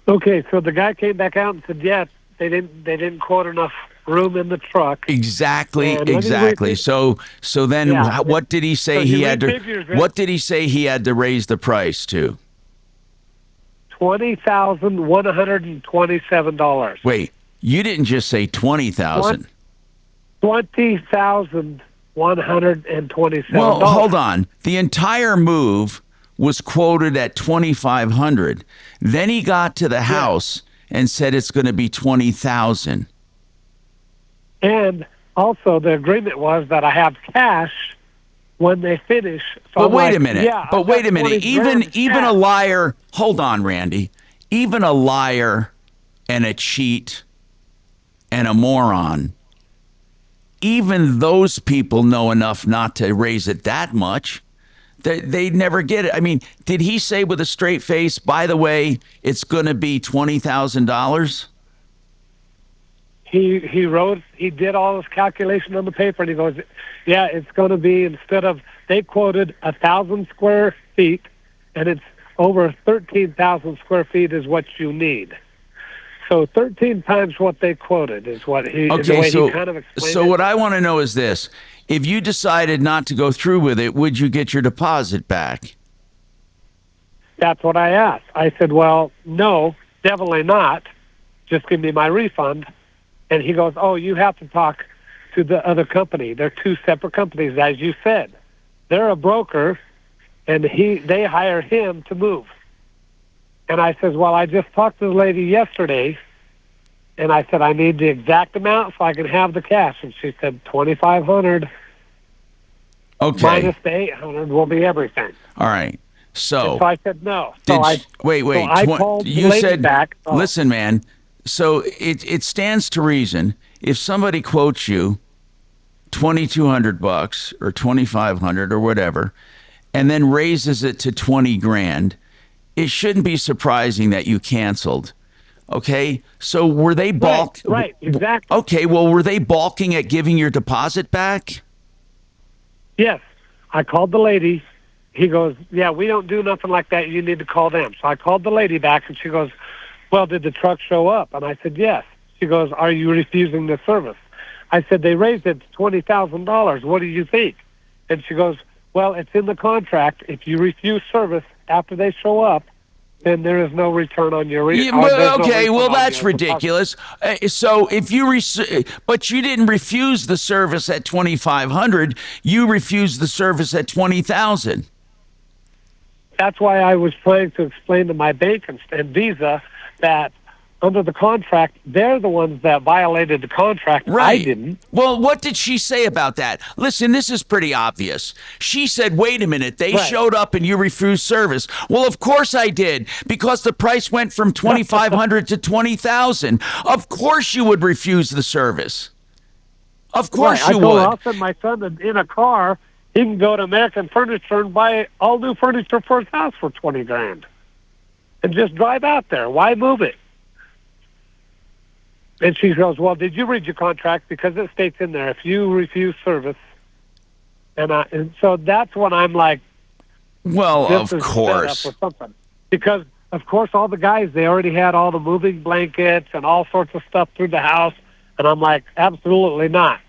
Okay, so the guy came back out and said, "Yeah, they didn't quote enough room in the truck." Exactly. And So then, Yeah. what did he say So he he had to? refigures it. What did he say he had to raise the price to? $20,127. Wait, you didn't just say 20,000. $20,127. Well, hold on. The entire move was quoted at 2,500. Then he got to the house and said it's going to be 20,000. And also, the agreement was that I have cash when they finish. So But I'm wait like, a minute. Yeah, but I've wait got a minute. 20 grand Even a cash. liar. Hold on, Randy. Even a liar and a cheat and a moron. Even those people know enough not to raise it that much. They'd never get it. I mean, did he say with a straight face, by the way, it's going to be $20,000? He did all his calculation on the paper, and he goes, "Yeah, it's going to be, instead of, they quoted 1,000 square feet, and it's over 13,000 square feet is what you need." So 13 times what they quoted is what he. the Okay, way so he kind of explained so it. what I want to know is this: if you decided not to go through with it, would you get your deposit back? That's what I asked. I said, "Well, no, definitely not. Just give me my refund." And he goes, "Oh, you have to talk to the other company. They're two separate companies, as you said. They're a broker, and they hire him to move." And I says, "Well, I just talked to the lady yesterday, and I said I need the exact amount so I can have the cash." And she said, $2,500 Okay. minus the $800 will be everything. All right. So, And so I said no. wait. So I called the you lady said, back. Oh. listen, man. So it stands to reason if somebody quotes you $2,200 or $2,500 or whatever, and then raises it to 20 grand, it shouldn't be surprising that you canceled. Okay, so were they Right, exactly. Okay, well, were they balking at giving your deposit back? Yes. I called the lady. He goes, "Yeah, we don't do nothing like that. You need to call them." So I called the lady back, and she goes, "Well, did the truck show up?" And I said, "Yes." She goes, "Are you refusing the service?" I said, "They raised it to $20,000. What do you think?" And she goes, "Well, it's in the contract. If you refuse service after they show up, then there is no return on your Yeah, there's no okay, refund well, on that's your deposit." ridiculous. So if you but you didn't refuse the service at 2,500, you refused the service at 20,000. That's why I was trying to explain to my bank and Visa that under the contract, they're the ones that violated the contract. Right. I didn't. Well, what did she say about that? Listen, this is pretty obvious. She said, wait a minute, they Right. showed up and you refused service. Well, of course I did, because the price went from 2,500 to 20,000. Of course you would refuse the service. Of course Right. you I told her, would. I'll send my son in a car. He can go to American Furniture and buy all new furniture for his house for 20 grand. And just drive out there. Why move it? And she goes, "Well, did you read your contract? Because it states in there, if you refuse service." And so that's when I'm like, Well, this of is course. set up or something. Because, of course, all the guys, they already had all the moving blankets and all sorts of stuff through the house. And I'm like, absolutely not.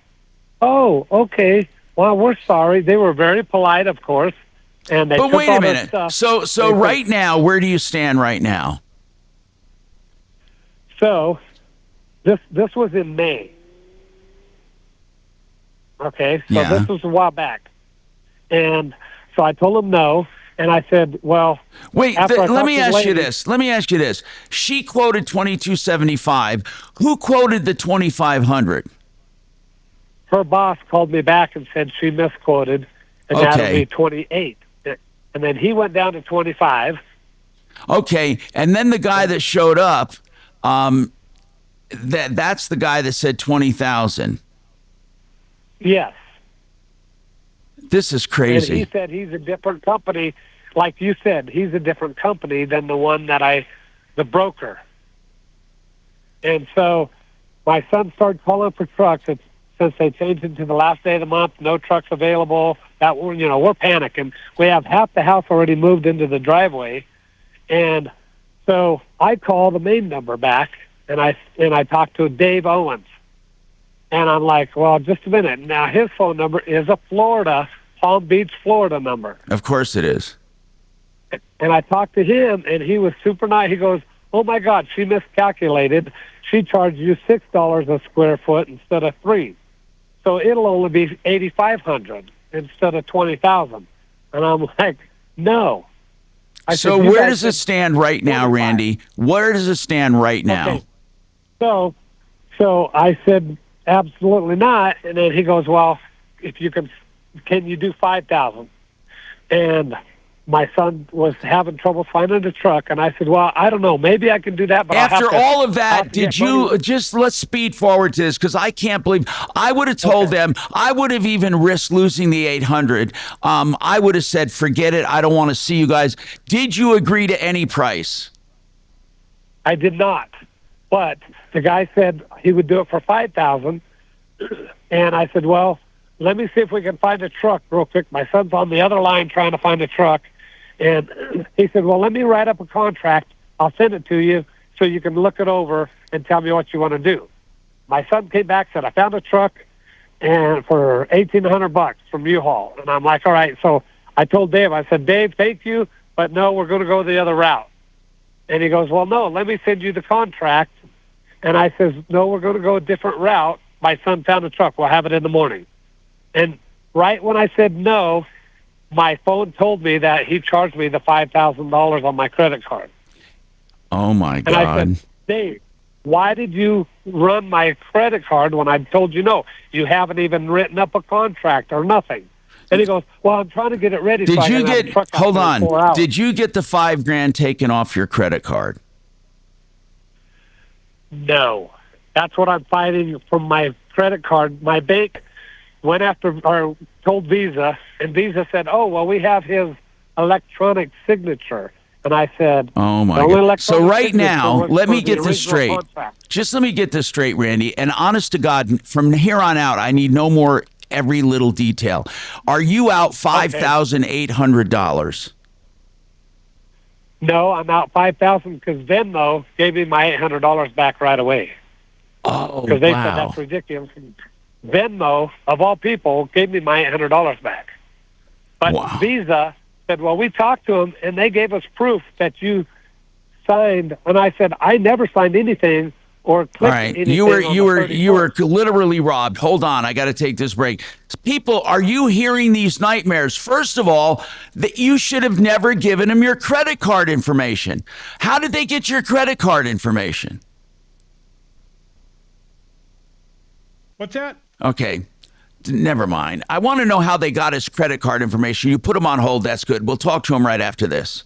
"Oh, okay. Well, we're sorry." They were very polite, of course. And they But took wait all a their minute. stuff. So They took- right now, where do you stand right now? So this was in May. Okay, so Yeah. this was a while back. And so I told him no, and I said, "Well, Wait, after I let talked me to the ask you lady- this. Let me ask you this. She quoted 2275. Who quoted the 2500? Her boss called me back and said she misquoted, and that'll Okay. be 28. And then he went down to 25. Okay, and then the guy that showed up, that's the guy that said 20,000. Yes. This is And crazy. he said he's a different company. like you said, he's a different company than the broker. And so my son started calling for trucks. Since they changed it to the last day of the month, no trucks available. We're panicking. We have half the house already moved into the driveway, and so I call the main number back, and I talked to Dave Owens, and I'm like, well, just a minute. Now his phone number is a Palm Beach, Florida number. Of course it is. And I talked to him, and he was super nice. He goes, oh my God, she miscalculated. She charged you $6 a square foot instead of $3. So it'll only be $8,500 instead of $20,000. And I'm like, no. So where does it stand right now, Randy? Where does it stand right now? Okay. So I said, absolutely not. And then he goes, well, if you can you do $5,000? And my son was having trouble finding a truck, and I said, well, I don't know. Maybe I can do that. But after all of that, did you just let's speed forward to this, because I can't believe I would have told them. I would have even risked losing the 800. I would have said, forget it. I don't want to see you guys. Did you agree to any price? I did not. But the guy said he would do it for $5,000. And I said, well, let me see if we can find a truck real quick. My son's on the other line trying to find a truck. And he said, well, let me write up a contract. I'll send it to you so you can look it over and tell me what you want to do. My son came back, said, I found a truck and for $1,800 from U-Haul. And I'm like, all right. So I told Dave, I said, Dave, thank you, but no, we're going to go the other route. And he goes, well, no, let me send you the contract. And I says, no, we're going to go a different route. My son found a truck. We'll have it in the morning. And right when I said no, my phone told me that he charged me the $5,000 on my credit card. Oh, my God. And I said, Dave, why did you run my credit card when I told you no? You haven't even written up a contract or nothing. And he goes, well, I'm trying to get it ready. Did you get, hold on, did you get the $5,000 taken off your credit card? No. That's what I'm fighting from my credit card. My bank went after or told Visa, and Visa said, oh, well, we have his electronic signature. And I said, oh, my God. So right now, let me get this straight. Just let me get this straight, Randy. And honest to God, from here on out, I need no more every little detail. Are you out $5,800? No, I'm out $5,000 because Venmo gave me my $800 back right away. Oh, because they said that's ridiculous. Venmo, of all people, gave me my $800 back. But Visa said, well, we talked to them, and they gave us proof that you signed. And I said, I never signed anything or clicked anything. You were literally robbed. Hold on, I got to take this break. People, are you hearing these nightmares? First of all, that you should have never given them your credit card information. How did they get your credit card information? What's that? Okay, never mind. I want to know how they got his credit card information. You put him on hold. That's good. We'll talk to him right after this.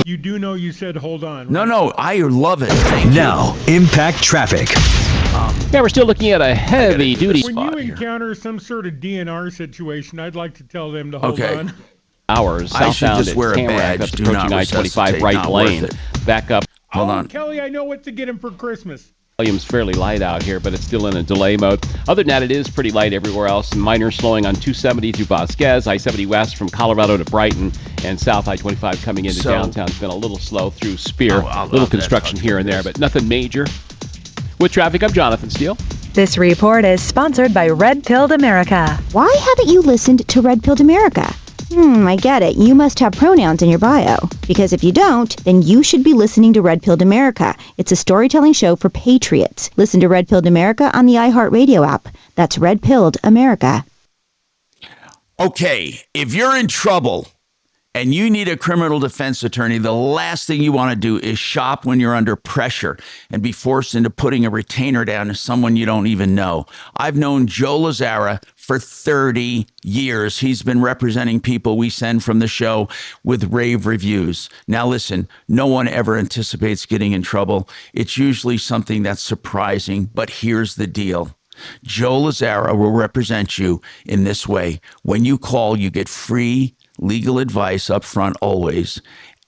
You do know you said hold on. Right? No, I love it. Thank now, Impact Traffic. Yeah, we're still looking at a heavy-duty When spot you here. encounter some sort of DNR situation, I'd like to tell them to hold on. Hours I should southbound just at wear a Tamarack, badge. up Do approaching not I-25 resuscitate. right Not worth lane. it. Back up. Hold on. Kelly, I know what to get him for Christmas. Volume's fairly light out here, but it's still in a delay mode. Other than that, it is pretty light everywhere else. Minor slowing on 270 through Vasquez, I-70 west from Colorado to Brighton, and South I-25 coming into downtown. It's been a little slow through Spear. Little construction here and there, but nothing major. With traffic, I'm Jonathan Steele. This report is sponsored by Red Pilled America. Why haven't you listened to Red Pilled America? I get it. You must have pronouns in your bio. Because if you don't, then you should be listening to Red Pilled America. It's a storytelling show for patriots. Listen to Red Pilled America on the iHeartRadio app. That's Red Pilled America. Okay, if you're in trouble and you need a criminal defense attorney, the last thing you want to do is shop when you're under pressure and be forced into putting a retainer down to someone you don't even know. I've known Joe Lazzara for 30 years. He's been representing people we send from the show with rave reviews. Now listen, no one ever anticipates getting in trouble. It's usually something that's surprising, but here's the deal. Joe Lazzara will represent you in this way. When you call, you get free legal advice up front always.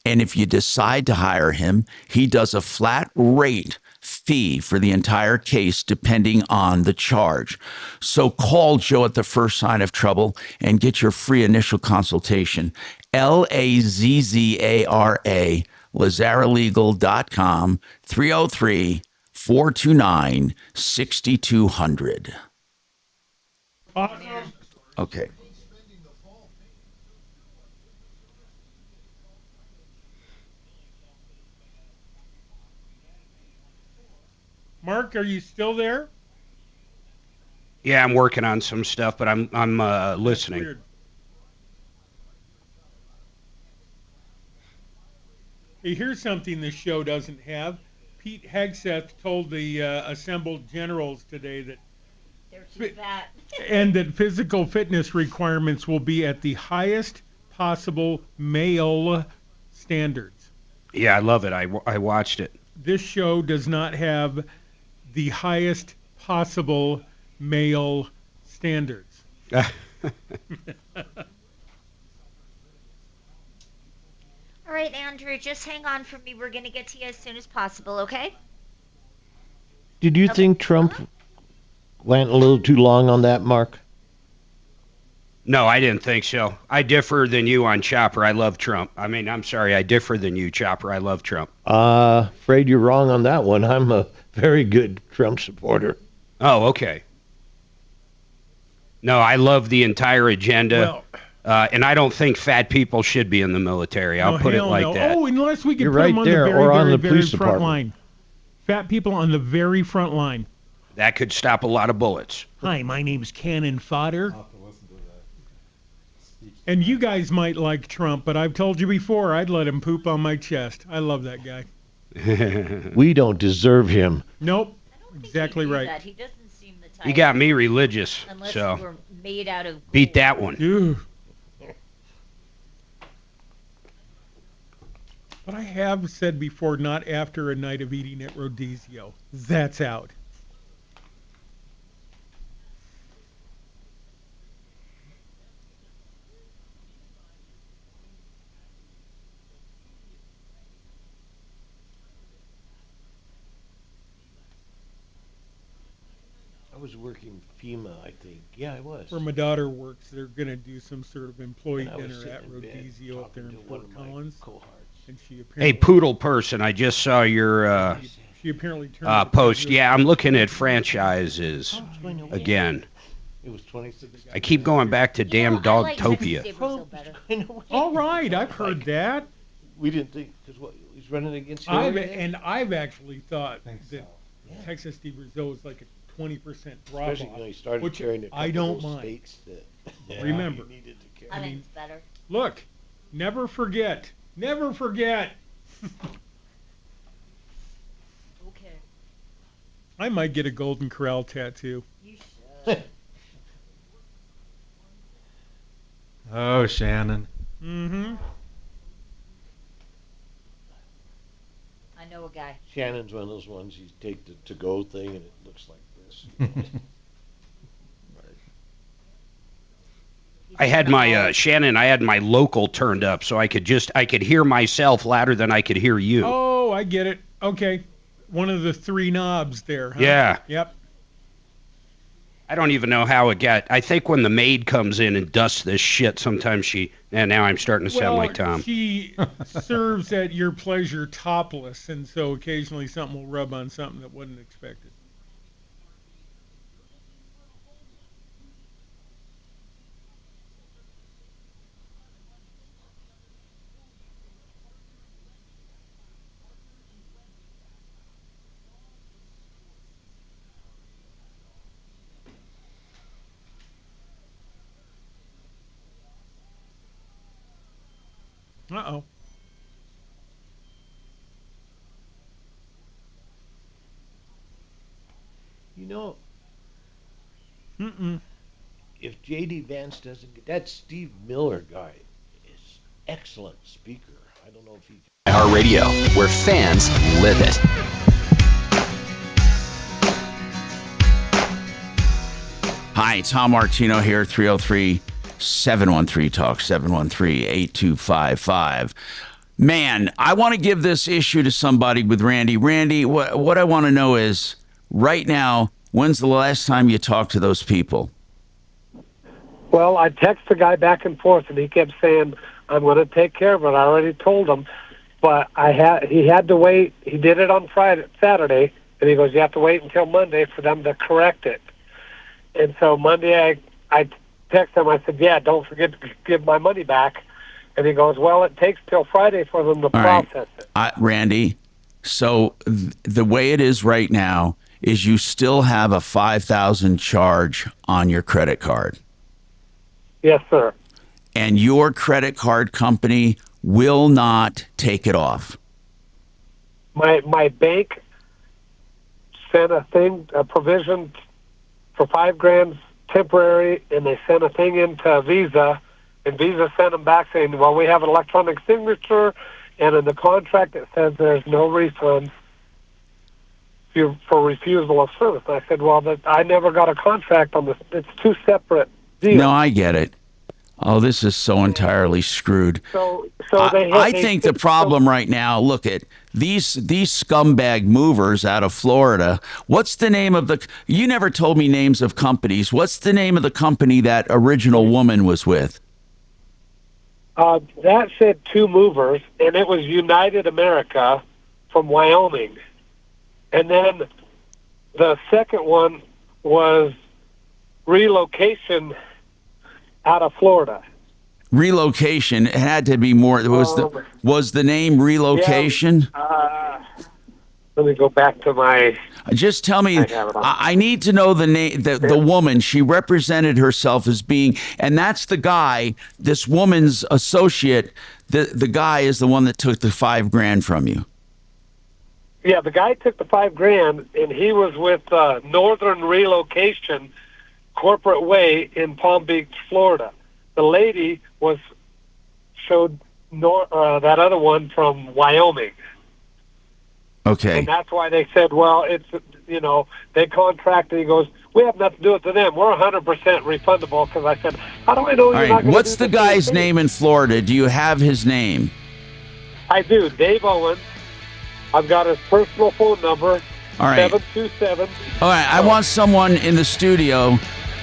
And if you decide to hire him, he does a flat rate fee for the entire case depending on the charge. So call Joe at the first sign of trouble and get your free initial consultation. LAZZARA, LazaraLegal.com, 303-429-6200. Awesome. Okay. Mark, are you still there? Yeah, I'm working on some stuff, but I'm listening. Weird. Hey, here's something this show doesn't have. Pete Hegseth told the assembled generals today that They're too fat. and that physical fitness requirements will be at the highest possible male standards. Yeah, I love it. I watched it. This show does not have the highest possible male standards. All right, Andrew, just hang on for me. We're going to get to you as soon as possible, okay? Did you think Trump went a little too long on that, Mark? No, I didn't think so. I differ than you on Chopper. I love Trump. I mean, I'm sorry. I differ than you, Chopper. I love Trump. Afraid you're wrong on that one. I'm a very good Trump supporter. Oh, okay. No, I love the entire agenda. And I don't think fat people should be in the military. I'll put it like that. Oh, unless we can You're put right them on there, the very, or on very, the very police front department. line. Fat people on the very front line. That could stop a lot of bullets. Hi, my name's Cannon Fodder. And you guys might like Trump, but I've told you before, I'd let him poop on my chest. I love that guy. We don't deserve him. Nope. Exactly right. That. He doesn't seem the type. You got me religious, Unless so you were made out of beat that one. Ew. But I have said before, not after a night of eating at Rodizio. That's out. I was working FEMA, I think. Yeah, I was. Where my daughter works, they're going to do some sort of employee And I was dinner sitting at in bed Rodizio up there in talking to one Fort of my Collins. cohorts. And she Hey, apparently, poodle person, I just saw your she apparently turned the post. president- Yeah, I'm looking at franchises again. It was 26. I keep going back to damn Dogtopia. All right, I've heard that. We didn't think, because what, he's running against I've actually thought that Texas de Brazil was like a 20% drop Especially off, when he started which carrying a I couple don't of those mind. states that Remember, he needed to carry. I think it's better. look, never forget. Never forget. Okay. I might get a Golden Corral tattoo. You should. Oh, Shannon. Mm-hmm. I know a guy. Shannon's one of those ones, you take the to-go thing and it looks like this. I had my Shannon. I had my local turned up, so I could hear myself louder than I could hear you. Oh, I get it. Okay. One of the three knobs there, huh? Yeah. Yep. I don't even know how it got. I think when the maid comes in and dusts this shit, sometimes she. And now I'm starting to sound like Tom. She serves at your pleasure topless, and so occasionally something will rub on something that wasn't expected. Uh-oh. You know, Mm-mm. if J.D. Vance doesn't get that Steve Miller guy is excellent speaker. I don't know if he Our radio, where fans live it. Hi, Tom Martino here, 713-TALK, 713-825-55. Man, I want to give this issue to somebody with Randy. Randy, what I want to know is, right now, when's the last time you talked to those people? Well, I text the guy back and forth, and he kept saying, I'm going to take care of it. I already told him. But he had to wait. He did it on Saturday, and he goes, you have to wait until Monday for them to correct it. And so Monday I texted him. I said, yeah, don't forget to give my money back. And he goes, well, it takes till Friday for them to process it. Randy, so the way it is right now is you still have a $5,000 charge on your credit card. Yes, sir. And your credit card company will not take it off. My bank sent a provision for $5,000 temporary, and they sent a thing into Visa, and Visa sent them back saying, well, we have an electronic signature, and in the contract it says there's no refund for refusal of service. And I said, well, I never got a contract on this. It's two separate deals. No, I get it. Oh, this is so entirely screwed. I think the problem right now, look at these scumbag movers out of Florida. What's the name of you never told me names of companies. What's the name of the company that original woman was with? That said two movers, and it was United America from Wyoming. And then the second one was Relocation out of Florida. Relocation, it had to be more. Was the name Relocation? Yeah, let me go back to my. Just tell me. I need to know the name. The woman. She represented herself as being, and that's the guy. This woman's associate. The guy is the one that took the $5,000 from you. Yeah, the guy took the $5,000, and he was with Northern Relocation Corporate Way in Palm Beach, Florida. The lady showed that other one from Wyoming. Okay. And that's why they said, well, it's, they contracted. He goes, we have nothing to do with them. We're 100% refundable. Because I said, how do I know you're not going to What's the guy's name in Florida? Do you have his name? I do. Dave Owens. I've got his personal phone number. All right. 727. All right. I want someone in the studio,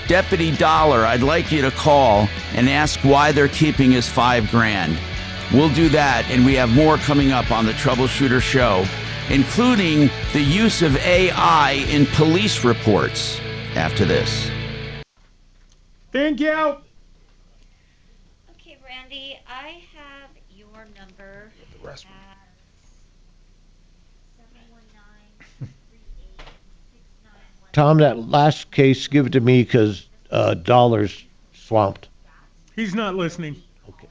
Deputy Dollar. I'd like you to call and ask why they're keeping his $5,000. We'll do that, and we have more coming up on the Troubleshooter Show, including the use of AI in police reports after this. Thank you. Okay, Randy, I have your number. The rest. Tom, that last case, give it to me because Dollar's swamped. He's not listening. Okay.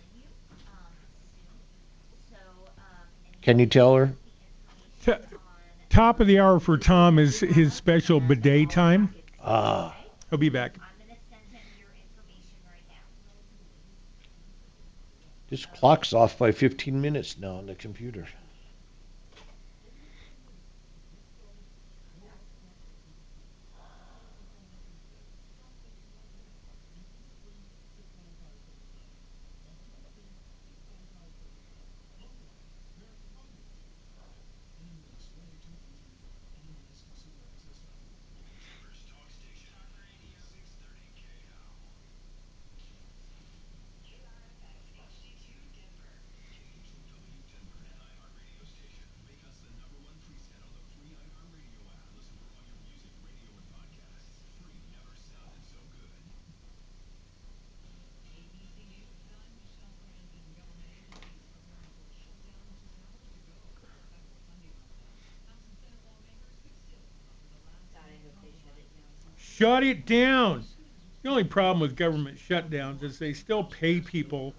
Can you tell her? Top of the hour for Tom is his special bidet time. He'll be back. This clock's off by 15 minutes now on the computer. Shut it down. The only problem with government shutdowns is they still pay people.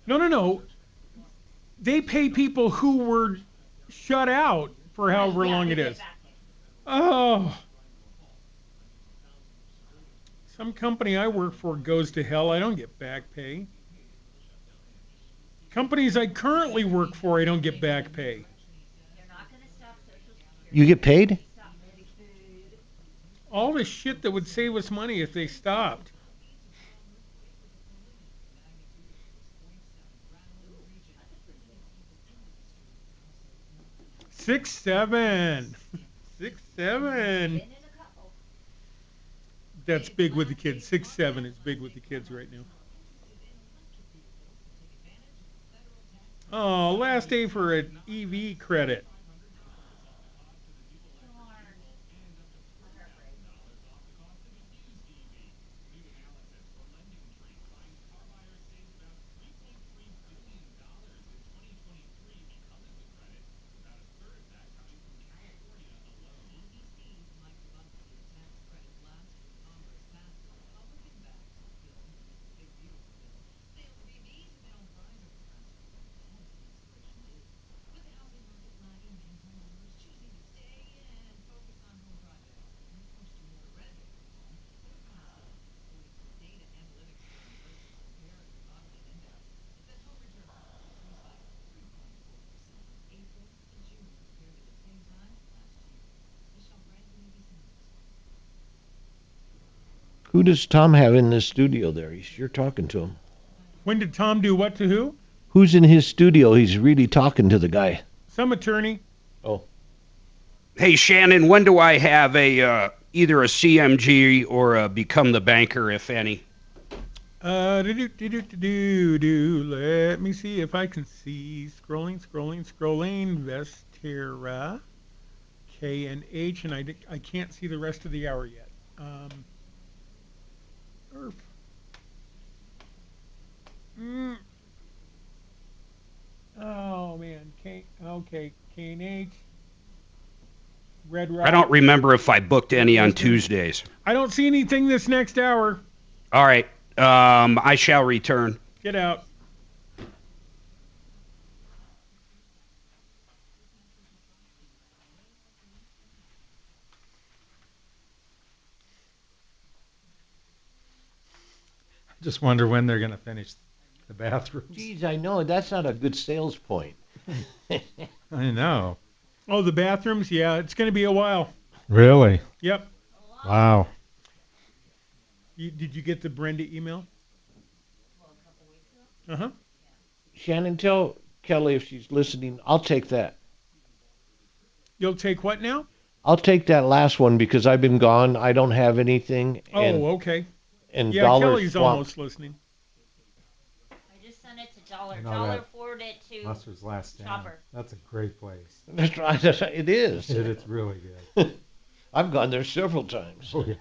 No. They pay people who were shut out for however long it is. Oh. Some company I work for goes to hell. I don't get back pay. Companies I currently work for, I don't get back pay. You get paid? All the shit that would save us money if they stopped. Six, seven. 6'7". That's big with the kids. 6'7" is big with the kids right now. Oh, last day for an EV credit. Who does Tom have in this studio there? He's sure talking to him. When did Tom do what to who? Who's in his studio? He's really talking to the guy. Some attorney. Oh. Hey, Shannon, when do I have a either a CMG or a Become the Banker, if any? Let me see if I can see. Scrolling. Vestera, K and H, and I can't see the rest of the hour yet. Oh man, K and H. Red Rock. I don't remember if I booked any on Tuesdays. I don't see anything this next hour. All right. I shall return. Get out. Just wonder when they're going to finish the bathrooms. Geez, I know. That's not a good sales point. I know. Oh, the bathrooms? Yeah, it's going to be a while. Really? Yep. Wow. Did you get the Brenda email? Uh-huh. Shannon, tell Kelly if she's listening, I'll take that. You'll take what now? I'll take that last one because I've been gone. I don't have anything. Oh, okay. And yeah, Kelly's almost listening. I just sent it to Dollar. You know Dollar that forwarded it to Buster's Last Stand. Chopper. That's a great place. That's right. It is. It's really good. I've gone there several times. Oh, yeah.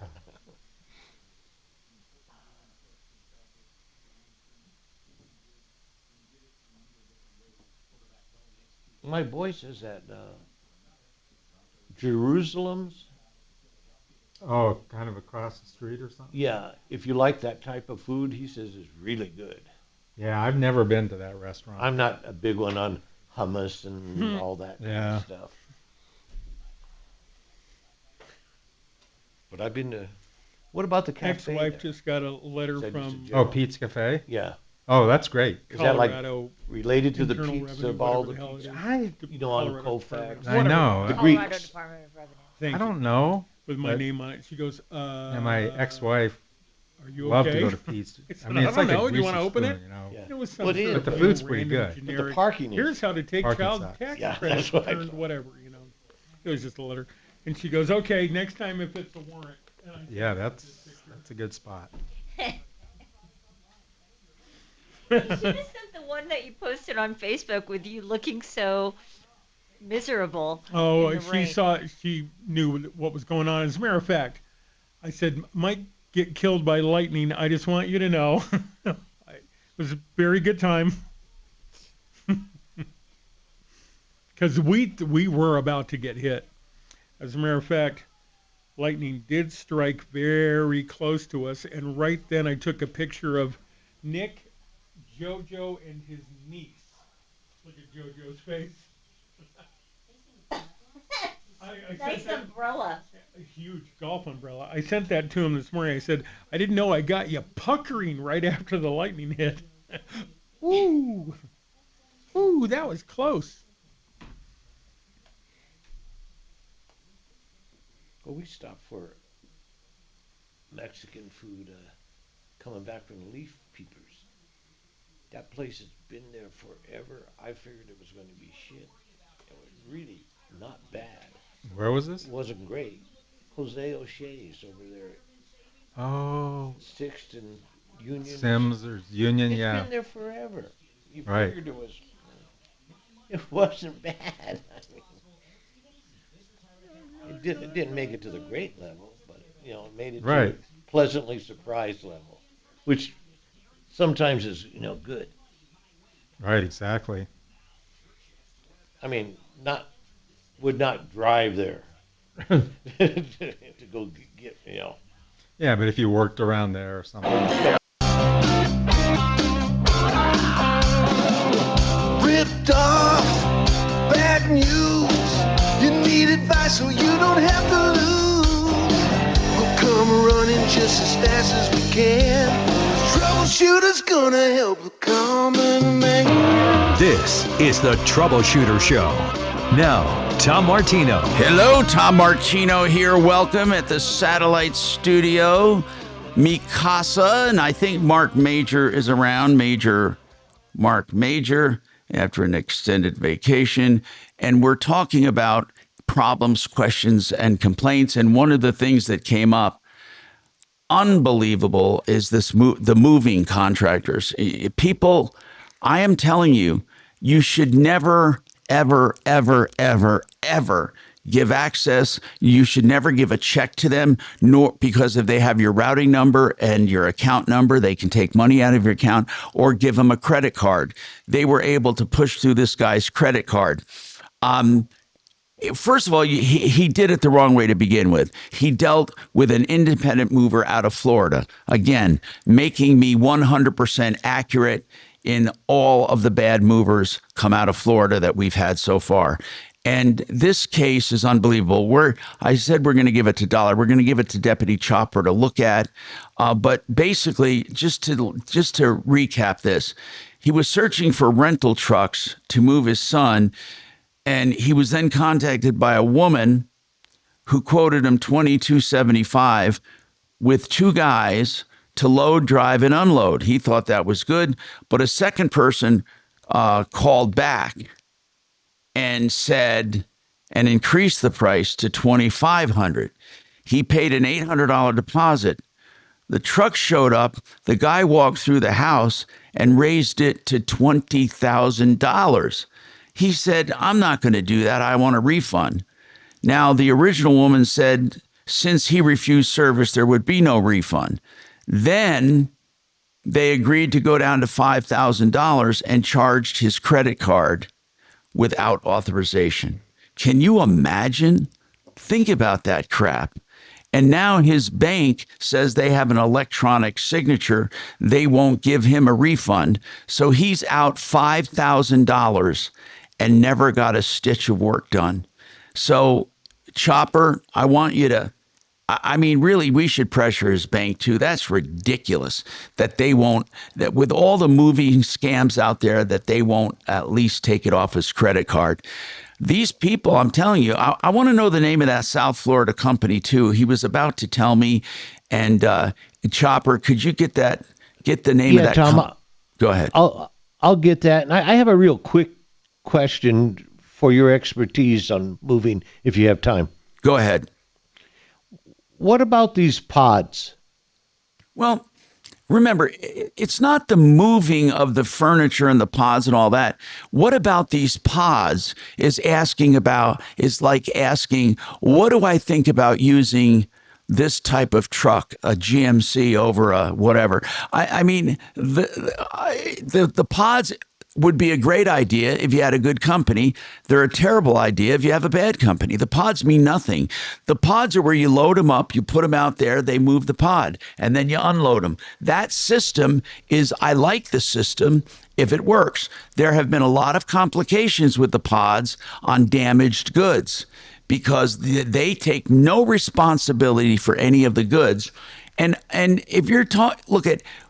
My boy says that Jerusalem's. Oh, kind of across the street or something? Yeah, if you like that type of food, he says is really good. Yeah, I've never been to that restaurant. I'm not a big one on hummus and all that kind of stuff. But I've been to. What about the cafe? Ex-wife just got a letter from. Oh, Pete's Cafe? Yeah. Oh, that's great. Is that like Colorado related to the Internal pizza Revenue, of all the whatever the pizza? hell it is. You know, on Colorado Colfax. I know. The Colorado Greeks. Department of Revenue. Thank I you. don't know. With my but- name on it. She goes, And my ex-wife are you loved okay? to go to Pete's. I, said, I mean, it's I don't like know. a Do you want to greasy open spoon, it? you know. Yeah. It was some Well, it sort is. of But the food's pretty random good. generic, But the parking is. Here's how to take Parking child sucks. tax Yeah, credit that's what I returned, thought. whatever, you know. It was just a letter. And she goes, okay, next time if it's a warrant. And I Yeah, that's a good spot. You should have sent the one that you posted on Facebook with you looking so miserable. Oh, in the she rain. saw. She knew what was going on. As a matter of fact, I said, "Might get killed by lightning. I just want you to know." It was a very good time because we were about to get hit. As a matter of fact, lightning did strike very close to us, and right then I took a picture of Nick, JoJo, and his niece. Look at JoJo's face. I Nice sent that- umbrella. A huge golf umbrella. I sent that to him this morning. I said, I didn't know I got you puckering right after the lightning hit. Ooh. Ooh, that was close. Well, we stopped for Mexican food coming back from the Leaf Peepers. That place has been there forever. I figured it was going to be shit. It was really not bad. Where was this? It wasn't great. Jose O'Shea's over there. Oh. Sixth and Union. Sims or Union, It's yeah. been there forever. You Right. figured it wasn't bad. I mean, it didn't make it to the great level, but it made it to Right. a pleasantly surprised level, which sometimes is good. Right, exactly. I mean, would not drive there to go get. Yeah, but if you worked around there or something. Ripped off, bad news. You need advice so you don't have to lose. We'll come running just as fast as we can. Troubleshooter's gonna help the common man. This is the Troubleshooter Show. Now, Tom Martino. Hello, Tom Martino here. Welcome at the satellite studio, Mikasa, and I think Marc Mager is around. Marc Mager, after an extended vacation, and we're talking about problems, questions, and complaints. And one of the things that came up, unbelievable, is the moving contractors. People, I am telling you, you should never, ever, ever, ever, ever give access. You should never give a check to them, nor because if they have your routing number and your account number, they can take money out of your account, or give them a credit card. They were able to push through this guy's credit card. First of all, he did it the wrong way to begin with. He dealt with an independent mover out of Florida. Again, making me 100% accurate in all of the bad movers come out of Florida that we've had so far. And this case is unbelievable. I said we're going to give it to Dollar. We're going to give it to Deputy Chopper to look at. But basically, just to recap this, he was searching for rental trucks to move his son, and he was then contacted by a woman who quoted him $22.75 with two guys to load, drive, and unload. He thought that was good, but a second person called back and said, and increased the price to $2,500. He paid an $800 deposit. The truck showed up. The guy walked through the house and raised it to $20,000. He said, I'm not going to do that. I want a refund. Now, the original woman said, since he refused service, there would be no refund. Then they agreed to go down to $5,000 and charged his credit card without authorization. Can you imagine? Think about that crap. And now his bank says they have an electronic signature. They won't give him a refund. So he's out $5,000 and never got a stitch of work done. So, Chopper, I want you to, I mean, really, we should pressure his bank too. That's ridiculous that they won't, that with all the moving scams out there, that they won't at least take it off his credit card. These people, I'm telling you, I want to know the name of that South Florida company too. He was about to tell me. And Chopper, could you get the name of that Tom, Go ahead. I'll get that. And I have a real quick question for your expertise on moving, if you have time. Go ahead. What about these pods? Well, remember, it's not the moving of the furniture and the pods and all that. What about these pods is like asking, what do I think about using this type of truck, a GMC over a whatever? I mean, the pods would be a great idea if you had a good company. They're a terrible idea if you have a bad company. The pods mean nothing. The pods are where you load them up, you put them out there, they move the pod, and then you unload them. That system I like the system if it works. There have been a lot of complications with the pods on damaged goods because they take no responsibility for any of the goods. And if you're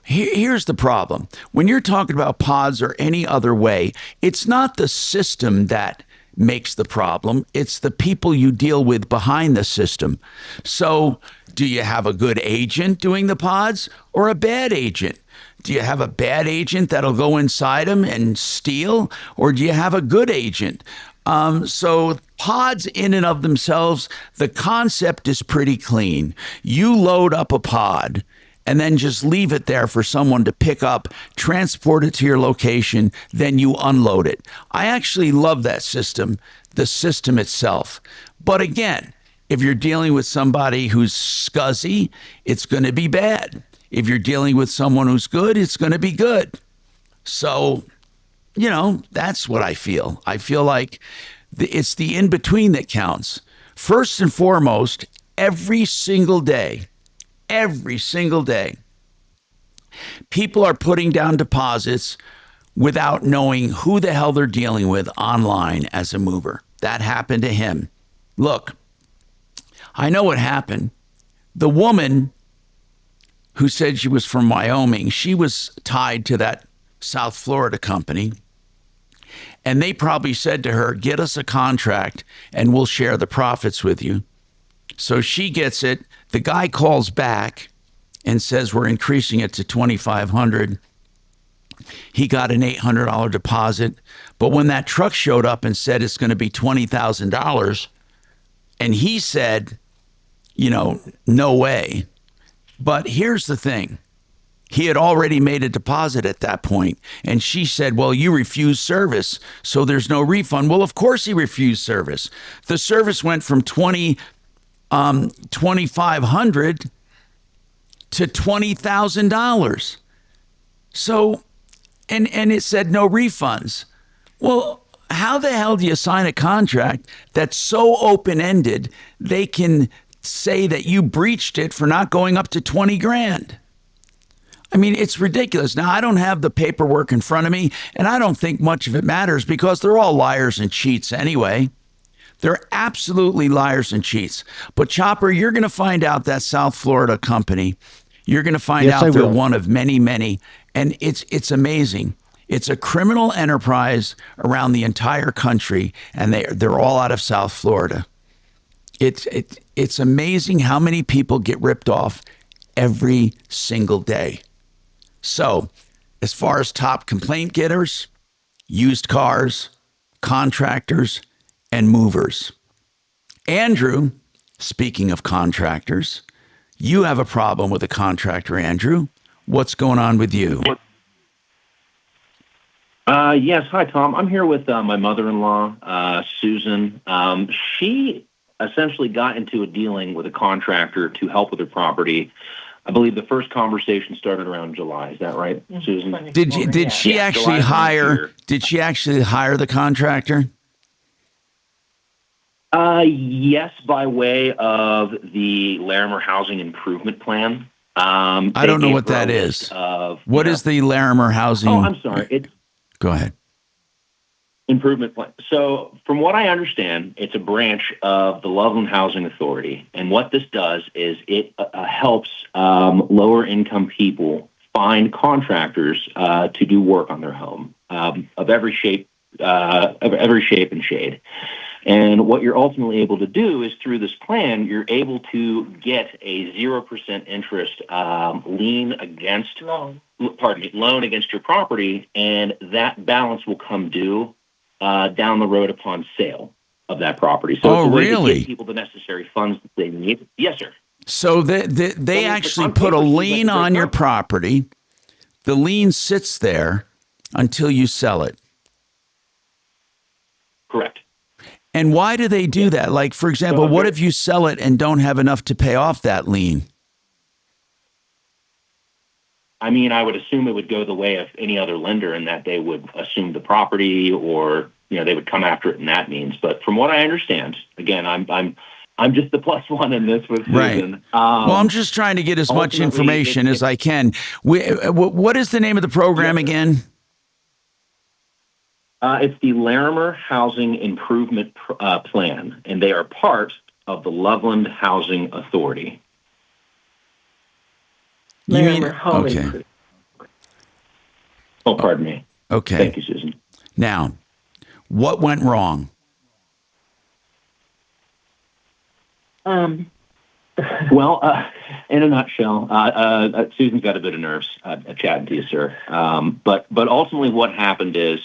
here's the problem. When you're talking about pods or any other way, it's not the system that makes the problem. It's the people you deal with behind the system. So do you have a good agent doing the pods or a bad agent? Do you have a bad agent that'll go inside them and steal, or do you have a good agent? So pods in and of themselves, the concept is pretty clean. You load up a pod and then just leave it there for someone to pick up, transport it to your location, then you unload it. I actually love that system, the system itself. But again, if you're dealing with somebody who's scuzzy, it's going to be bad. If you're dealing with someone who's good, it's going to be good. So, you know, that's what I feel. I feel like it's the in-between that counts. First and foremost, every single day, people are putting down deposits without knowing who the hell they're dealing with online as a mover. That happened to him. Look, I know what happened. The woman who said she was from Wyoming, she was tied to that South Florida company. And they probably said to her, get us a contract and we'll share the profits with you. So she gets it. The guy calls back and says, we're increasing it to $2,500. He got an $800 deposit. But when that truck showed up and said it's going to be $20,000, and he said, you know, no way. But here's the thing. He had already made a deposit at that point. And she said, well, you refused service, so there's no refund. Well, of course he refused service. The service went from $2,500 to $20,000. So, and it said no refunds. Well, how the hell do you sign a contract that's so open-ended they can say that you breached it for not going up to 20 grand? I mean, it's ridiculous. Now, I don't have the paperwork in front of me, and I don't think much of it matters because they're all liars and cheats anyway. They're absolutely liars and cheats. But Chopper, you're going to find out that South Florida company. You're going to find out they're one of many, many. And it's amazing. It's a criminal enterprise around the entire country, and they're all out of South Florida. It's amazing how many people get ripped off every single day. So, as far as top complaint getters, used cars, contractors, and movers. Andrew, speaking of contractors, you have a problem with a contractor, Andrew. What's going on with you? Yes. Hi, Tom. I'm here with my mother-in-law, Susan. She essentially got into a dealing with a contractor to help with her property. I believe the first conversation started around July. Is that right, Susan? Did she actually hire the contractor? Yes, by way of the Larimer Housing Improvement Plan. I don't know what that is. What is the Larimer Housing? Oh, I'm sorry. Go ahead. Improvement Plan. So, from what I understand, it's a branch of the Loveland Housing Authority, and what this does is it helps lower-income people find contractors to do work on their home of every shape and shade. And what you're ultimately able to do is through this plan, you're able to get a 0% interest loan against your property, and that balance will come due down the road upon sale of that property. So it's a way to give people the necessary funds that they need. Yes, sir. So they actually put a lien on your property. The lien sits there until you sell it. Correct. And why do they do that? Like, for example, what if you sell it and don't have enough to pay off that lien? I mean, I would assume it would go the way of any other lender in that they would assume the property, or they would come after it in that means. But from what I understand, again, I'm just the plus one in this with Susan. Right. Well, I'm just trying to get as much information as I can. What is the name of the program again? It's the Larimer Housing Improvement Plan, and they are part of the Loveland Housing Authority. Okay. Oh, pardon me. Okay. Thank you, Susan. Now, what went wrong? Well, in a nutshell, Susan's got a bit of nerves chatting to you, sir. But ultimately what happened is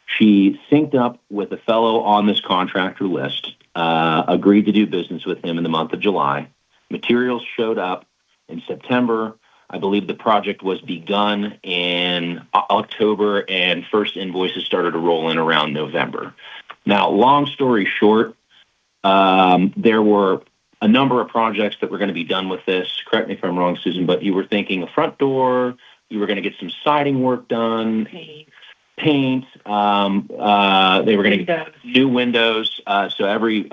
she synced up with a fellow on this contractor list, agreed to do business with him in the month of July. Materials showed up in September. I believe the project was begun in October, and first invoices started to roll in around November. Now, long story short, there were a number of projects that were going to be done with this. Correct me if I'm wrong, Susan, but you were thinking a front door, you were going to get some siding work done, paint. They were going to get new windows. So every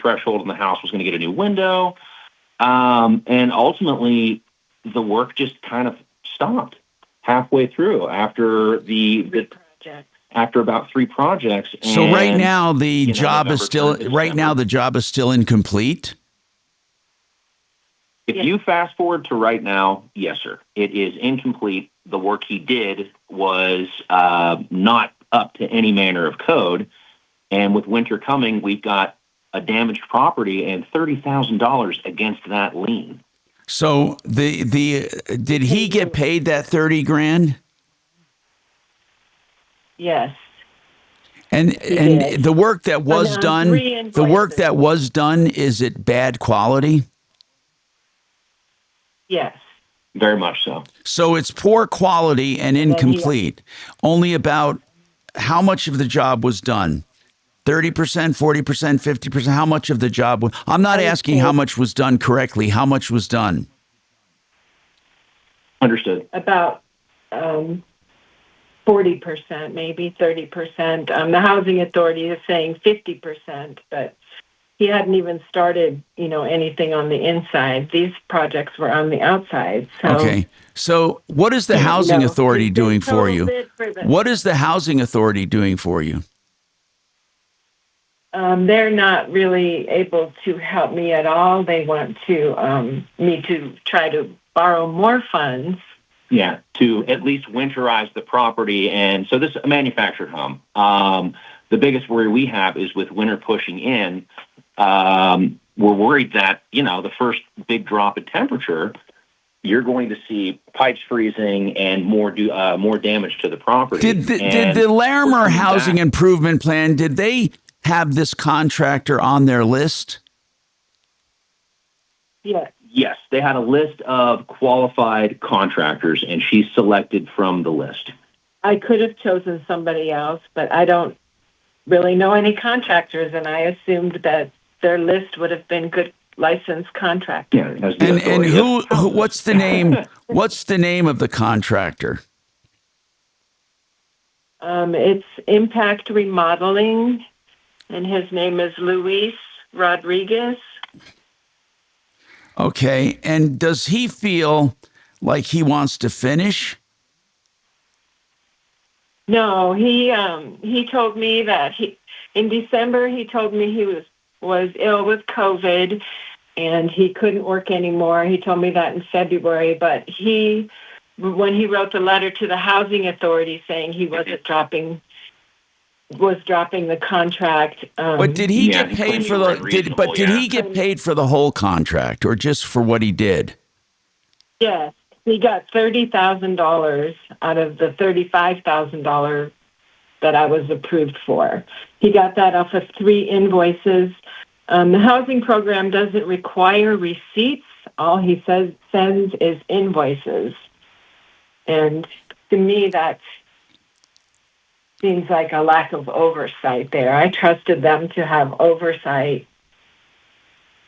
threshold in the house was going to get a new window. And ultimately, the work just kind of stopped halfway through after after about 3 projects. So right now the job is still incomplete. If you fast forward to right now, yes, sir, it is incomplete. The work he did was not up to any manner of code. And with winter coming, we've got a damaged property and $30,000 against that lien. So did he get paid that 30 grand? Yes. And the work that was done, is it bad quality? Yes. Very much so. So it's poor quality and incomplete. Only about how much of the job was done? 30%, 40%, 50%? How much of the job was... I'm not asking how much was done correctly. How much was done? Understood. About 40%, maybe 30%. The housing authority is saying 50%, but he hadn't even started, anything on the inside. These projects were on the outside. So, okay. So what is the housing authority doing for you? What is the housing authority doing for you? They're not really able to help me at all. They want to me to try to borrow more funds. Yeah, to at least winterize the property. And so this is a manufactured home. The biggest worry we have is with winter pushing in, we're worried that, the first big drop in temperature, you're going to see pipes freezing and more damage to the property. Did the Larimer Housing Improvement Plan, did they have this contractor on their list? Yes. Yes, they had a list of qualified contractors, and she selected from the list. I could have chosen somebody else, but I don't really know any contractors, and I assumed that their list would have been good licensed contractors. Yeah, and who? What's the name? What's the name of the contractor? It's Impact Remodeling, and his name is Luis Rodriguez. Okay, and does he feel like he wants to finish? No, he told me that in December he told me he was ill with COVID and he couldn't work anymore. He told me that in February, but when he wrote the letter to the housing authority saying he wasn't dropping the contract. But did he get paid for did he get paid for the whole contract or just for what he did? Yes, he got $30,000 out of the $35,000 that I was approved for. He got that off of 3 invoices. The housing program doesn't require receipts. All he sends is invoices. And to me, that seems like a lack of oversight there. I trusted them to have oversight.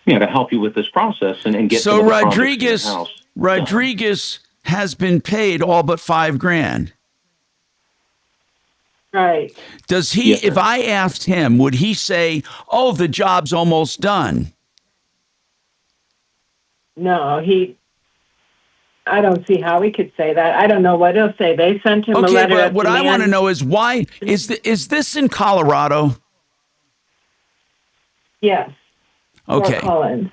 Yeah, to help you with this process and get so some of the projects in the house. Rodriguez has been paid all but $5,000. Right. Does he? Yes, if I asked him, would he say, "Oh, the job's almost done"? No, I don't see how he could say that. I don't know what he'll say. They sent him a letter. Okay, but what I want to know is why is this in Colorado? Yes. Okay. Fort Collins.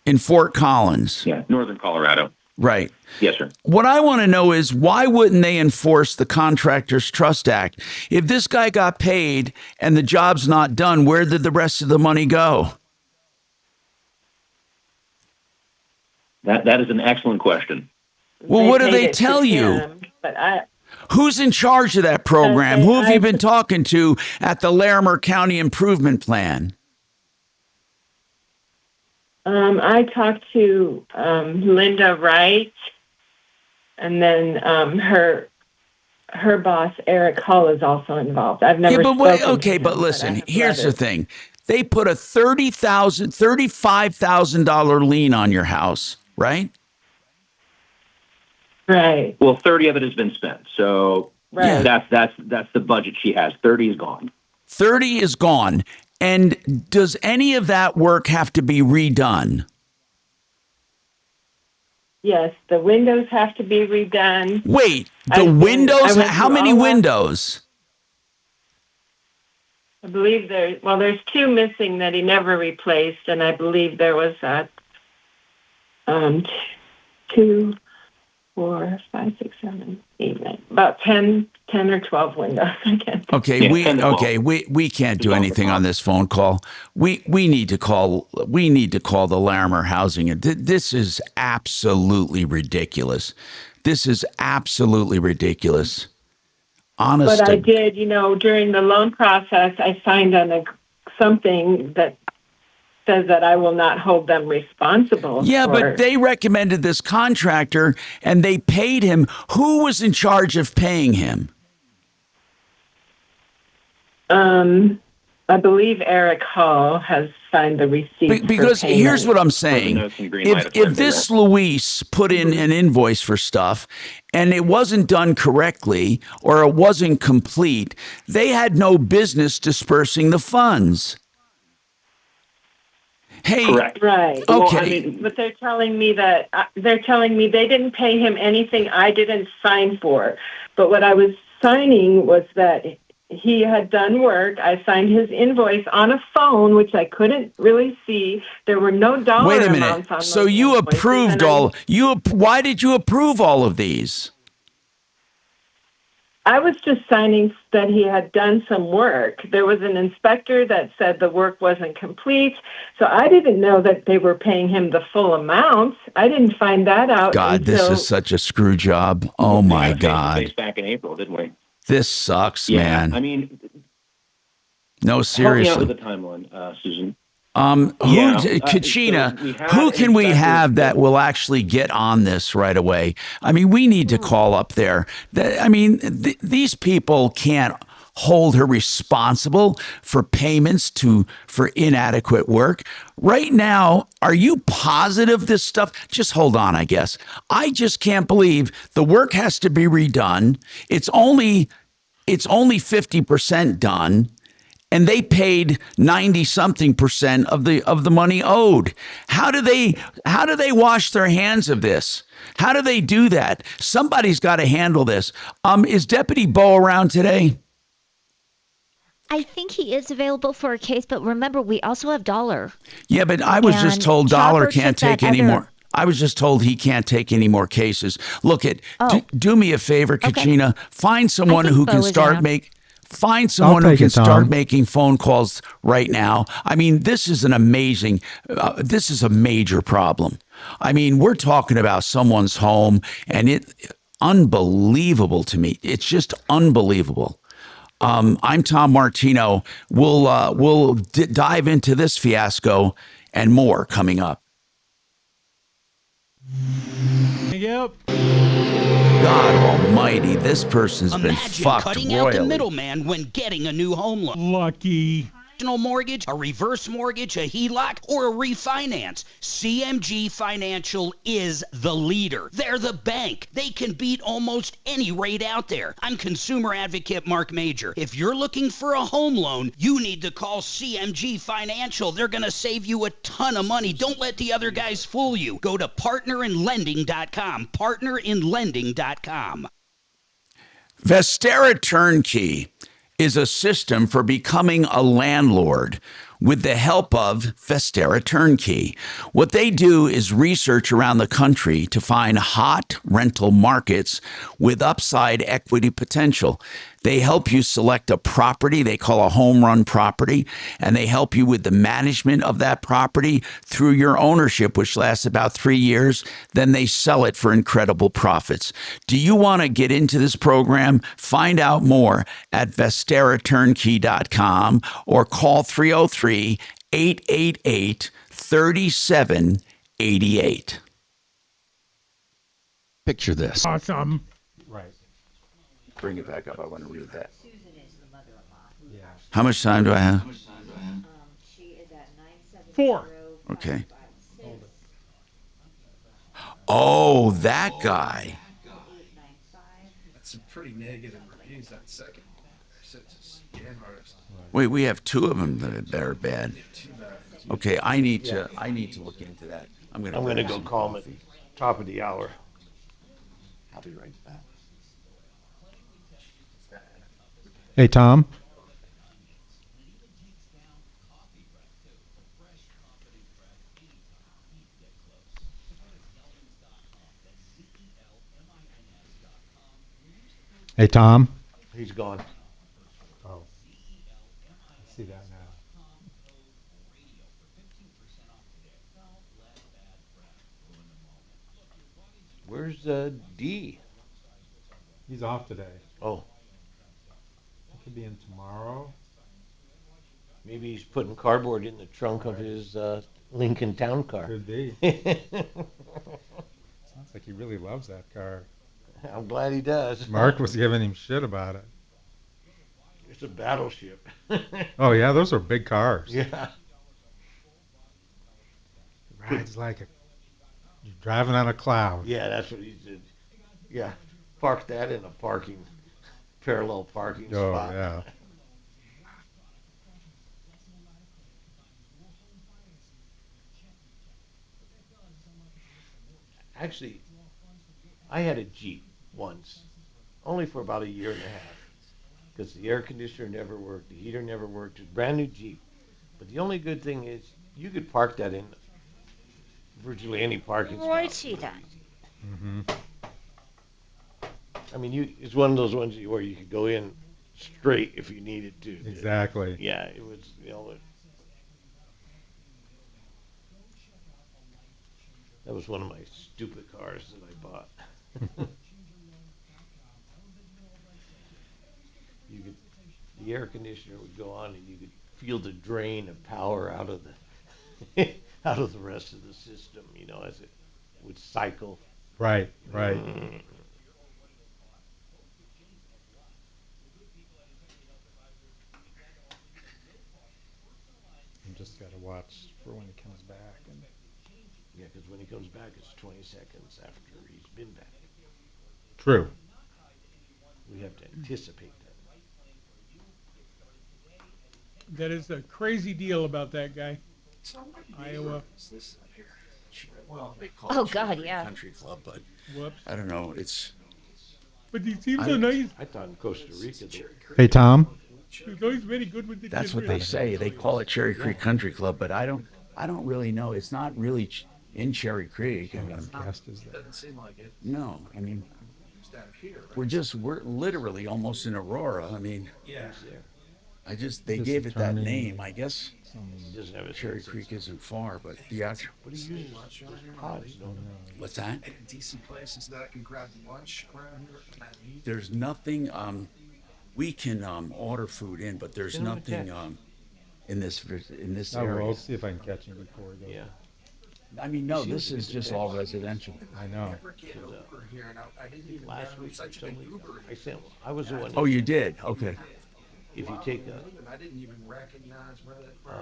In Fort Collins. Yeah, northern Colorado. Right. Yes, sir. What I want to know is why wouldn't they enforce the Contractors Trust Act? If this guy got paid and the job's not done, where did the rest of the money go? That is an excellent question. Well, what do paid they it to tell you? him, but Who's in charge of that program? Who have you been talking to at the Larimer County Improvement Plan? I talked to Linda Wright, and then her boss Eric Hall is also involved. I've never spoken to him, but listen, I have here's the letters. thing. They put a $35,000 lien on your house, right? Right. Well, 30 of it has been spent. So Right. that's the budget she has. 30 is gone. 30 is gone. And does any of that work have to be redone? Yes, the windows have to be redone. Wait, I windows? went How through many all that. windows? I believe there's two missing that he never replaced, and I believe there was 2, 4, 5, 6, 7, 8, 9, about 10 or 12 windows. I can't. Okay, we can't do anything on this phone call. We need to call the Larimer Housing. This is absolutely ridiculous. This is absolutely ridiculous. Honest. But I did, during the loan process, I signed on something that says that I will not hold them responsible. Yeah, for, but they recommended this contractor and they paid him. Who was in charge of paying him? I believe Eric Hall has signed the receipt. Because for here's payment. what I'm saying. If this Luis put in an invoice for stuff and it wasn't done correctly or it wasn't complete, they had no business dispersing the funds. Hey, correct. Right. Okay. But they're telling me they didn't pay him anything I didn't sign for. But what I was signing was that he had done work. I signed his invoice on a phone, which I couldn't really see. There were no dollar Wait a amounts minute. on So those you invoices, approved why did you approve all of these? I was just signing that he had done some work. There was an inspector that said the work wasn't complete. So I didn't know that they were paying him the full amount. I didn't find that out. God, this is such a screw job. Oh my God. Back in April, didn't we? This sucks, Yeah, man. I mean, No, seriously. help me out with the timeline, Susan. Kachina, who can we have that will actually get on this right away? I mean, we need to call up there. These people can't hold her responsible for payments for inadequate work. Right now, are you positive this stuff? Just hold on, I guess. I just can't believe the work has to be redone. It's only 50% done. And they paid 90-something% of the money owed. How do they wash their hands of this? How do they do that? Somebody's got to handle this. Is Deputy Bo around today? I think he is available for a case, but remember, we also have Dollar. Yeah, but I was just told Dollar can't take any more. I was just told he can't take any more cases. Look, do me a favor, Kachina. Find someone who can start making. Find someone who can start making phone calls right now. I mean, this is a major problem. I mean, we're talking about someone's home, and it's unbelievable to me. It's just unbelievable. I'm Tom Martino. We'll dive into this fiasco and more coming up. Yep. God almighty, this person's been fucked cutting royally. out the middleman when getting a new home loan. Lucky. Mortgage, a reverse mortgage, a HELOC, or a refinance. CMG Financial is the leader. They're the bank. They can beat almost any rate out there. I'm consumer advocate Marc Mager. If you're looking for a home loan, you need to call CMG Financial. They're going to save you a ton of money. Don't let the other guys fool you. Go to partnerinlending.com. Partnerinlending.com. Vestera Turnkey is a system for becoming a landlord. with the help of Vestera Turnkey. What they do is research around the country to find hot rental markets with upside equity potential. They help you select a property they call a home run property, and they help you with the management of that property through your ownership, which lasts about 3 years. Then they sell it for incredible profits. Do you want to get into this program? Find out more at VesteraTurnkey.com or call 303-888-3788. Picture this. Awesome. Right. Bring it back up. I want to read that. Yeah. How much time do I have? She is at 4. Okay. Oh, that guy. That's some pretty negative reviews that second. It's a scam artist. Wait, we have 2 of them that are bad. Okay, I need to look into that. I'm gonna go call him at top of the hour. I'll be right back. Hey, Tom. Hey, Tom. He's gone. Oh. I see that now. Where's D? He's off today. Oh, He could be in tomorrow. maybe he's putting cardboard in the trunk of his Lincoln Town Car. Could be. Sounds like he really loves that car. I'm glad he does. Mark was giving him shit about it. It's a battleship. Oh, yeah, those are big cars. Yeah. Rides like you're driving on a cloud. Yeah, that's what he did. Yeah, park that in a parallel parking Oh, spot. yeah. Actually, I had a Jeep once, only for about a year and a half, because the air conditioner never worked, the heater never worked. It was a brand new Jeep. But the only good thing is you could park that in virtually any parking spot. Righty then. Mm-hmm. I mean, it's one of those ones where you could go in straight if you needed to. Exactly. Yeah, it was, that was one of my stupid cars that I bought. The air conditioner would go on, and you could feel the drain of power out of the out of the rest of the system, as it would cycle. Right, right. You just got to watch for when he comes back. Yeah, because when he comes back, it's 20 seconds after he's been back. True. We have to anticipate that. That is a crazy deal about that guy. Iowa. Well, they call Oh, it God, Cherry yeah. Country Club, but Whoops. I don't know. It's But he seems so nice. I thought in Costa Rica, Hey, Tom. He's always very good with the that's what children. they say. They call it Cherry Creek Country Club, but I don't really know. It's not really in Cherry Creek. I mean, Doesn't seem like it. no, I mean, It's down here. Right? we're literally almost in Aurora. I mean, Yeah. they Just gave it that turning. name. I guess he doesn't have a Cherry Creek isn't far, but the actual. What do you use? Pods, don't What's that? Any decent places that I can grab lunch around here? Can I eat? There's nothing. We can order food in, but there's Send him a nothing text. in this I will. area. I'll see if I can catch him before he goes. Yeah. I mean, no, this is just all residential. I know. Never get Uber here, and I didn't even Last know week, such a big somebody, Uber. I was the one. Oh, you did? Okay. If you take a And I didn't even recognize where it was.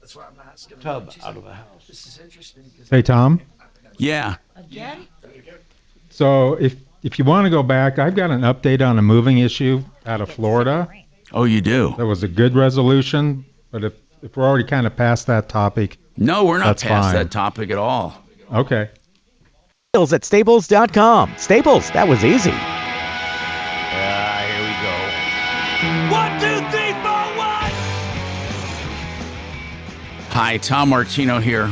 That's why I'm asking. tub She out said, of a house. This is interesting. 'Cause Hey, Tom. Yeah. Again? So if you want to go back, I've got an update on a moving issue out of Florida. Oh, you do? That was a good resolution, but if we're already kind of past that topic, No, we're not that's past fine. that topic at all. Okay. Staples at Staples.com. Staples, that was easy. Here we go. 1, 2, 3, 4, 1. Hi, Tom Martino here.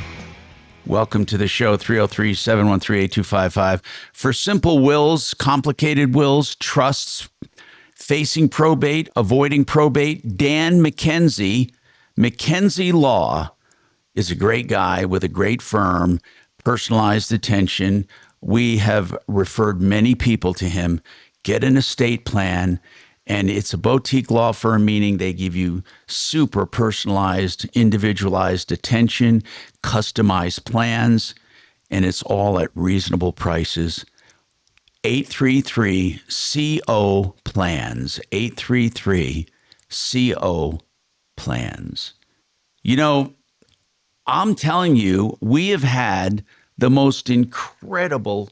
Welcome to the show, 303-713-8255. For simple wills, complicated wills, trusts, facing probate, avoiding probate, Dan McKenzie, McKenzie Law, is a great guy with a great firm, personalized attention. We have referred many people to him. Get an estate plan. And it's a boutique law firm, meaning they give you super personalized, individualized attention, customized plans, and it's all at reasonable prices. 833-CO plans. 833-CO plans. You know, I'm telling you, we have had the most incredible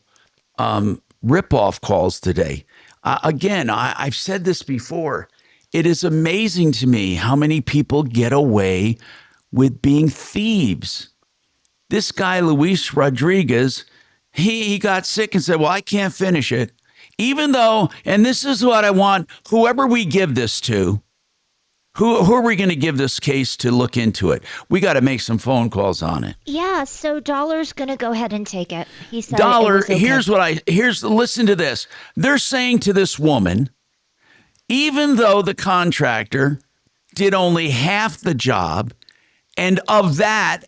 rip-off calls today. Again, I've said this before. It is amazing to me how many people get away with being thieves. This guy, Luis Rodriguez, he got sick and said, well, I can't finish it. Even though, and this is what I want, whoever we give this to, who are we going to give this case to look into it? We got to make some phone calls on it. Yeah, so Dollar's going to go ahead and take it. He said Dollar, it was okay. listen to this. They're saying to this woman, even though the contractor did only half the job, and of that,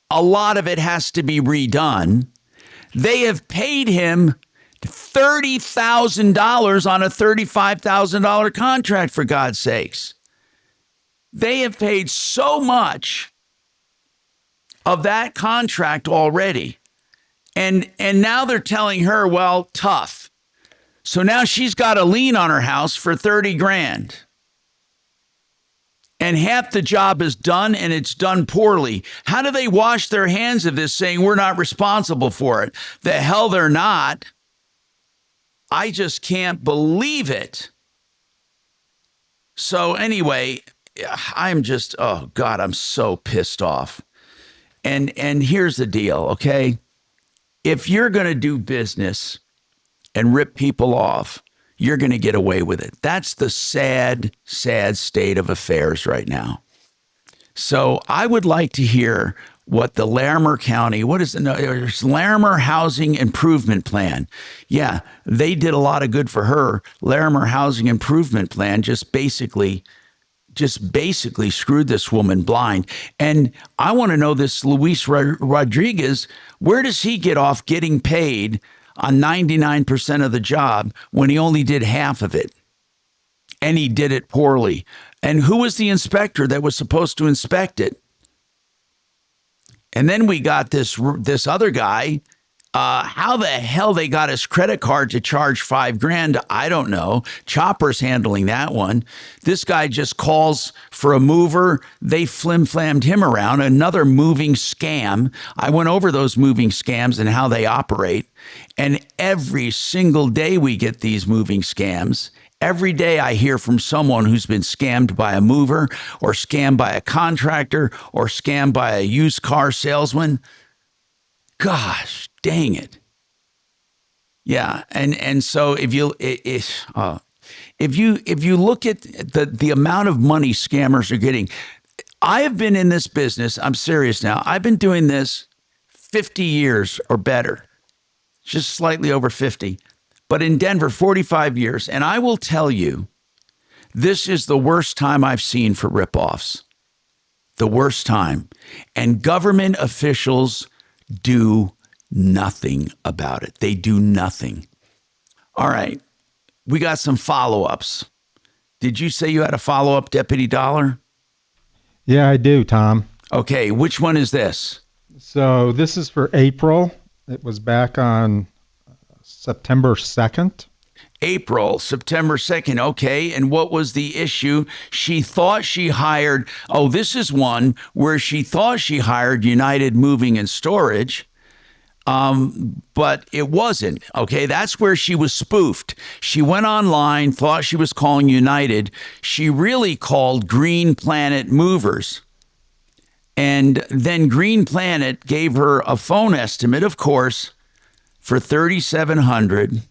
a lot of it has to be redone, they have paid him $30,000 on a $35,000 contract, for God's sakes. They have paid so much of that contract already. And now they're telling her, well, tough. So now she's got a lien on her house for $30,000. And half the job is done, and it's done poorly. How do they wash their hands of this, saying we're not responsible for it? The hell they're not. I just can't believe it. So anyway, I'm just, oh God, I'm so pissed off. And here's the deal, okay? If you're going to do business and rip people off, you're going to get away with it. That's the sad, sad state of affairs right now. So I would like to hear what the Larimer County, Larimer Housing Improvement Plan. Yeah, they did a lot of good for her. Larimer Housing Improvement Plan just basically screwed this woman blind. And I want to know this Luis Rodriguez, where does he get off getting paid on 99% of the job when he only did half of it? And he did it poorly. And who was the inspector that was supposed to inspect it? And then we got this other guy. How the hell they got his credit card to charge $5,000, I don't know. Chopper's handling that one. This guy just calls for a mover. They flim-flammed him around. Another moving scam. I went over those moving scams and how they operate. And every single day we get these moving scams. Every day I hear from someone who's been scammed by a mover or scammed by a contractor or scammed by a used car salesman. Gosh, dang it. Yeah, and so if you look at the amount of money scammers are getting, I have been in this business, I'm serious now, I've been doing this 50 years or better, just slightly over 50, but in Denver, 45 years. And I will tell you, this is the worst time I've seen for ripoffs. The worst time. And government officials do nothing about it. They do nothing. All right. We got some follow-ups. Did you say you had a follow-up, Deputy Dollar? Yeah, I do, Tom. Okay. Which one is this? So this is for April. It was back on September 2nd. September 2nd. Okay. And what was the issue? She thought she hired, this is one where she thought she hired United Moving and Storage, but it wasn't. Okay. That's where she was spoofed. She went online, thought she was calling United. She really called Green Planet Movers. And then Green Planet gave her a phone estimate, of course, for $3,700.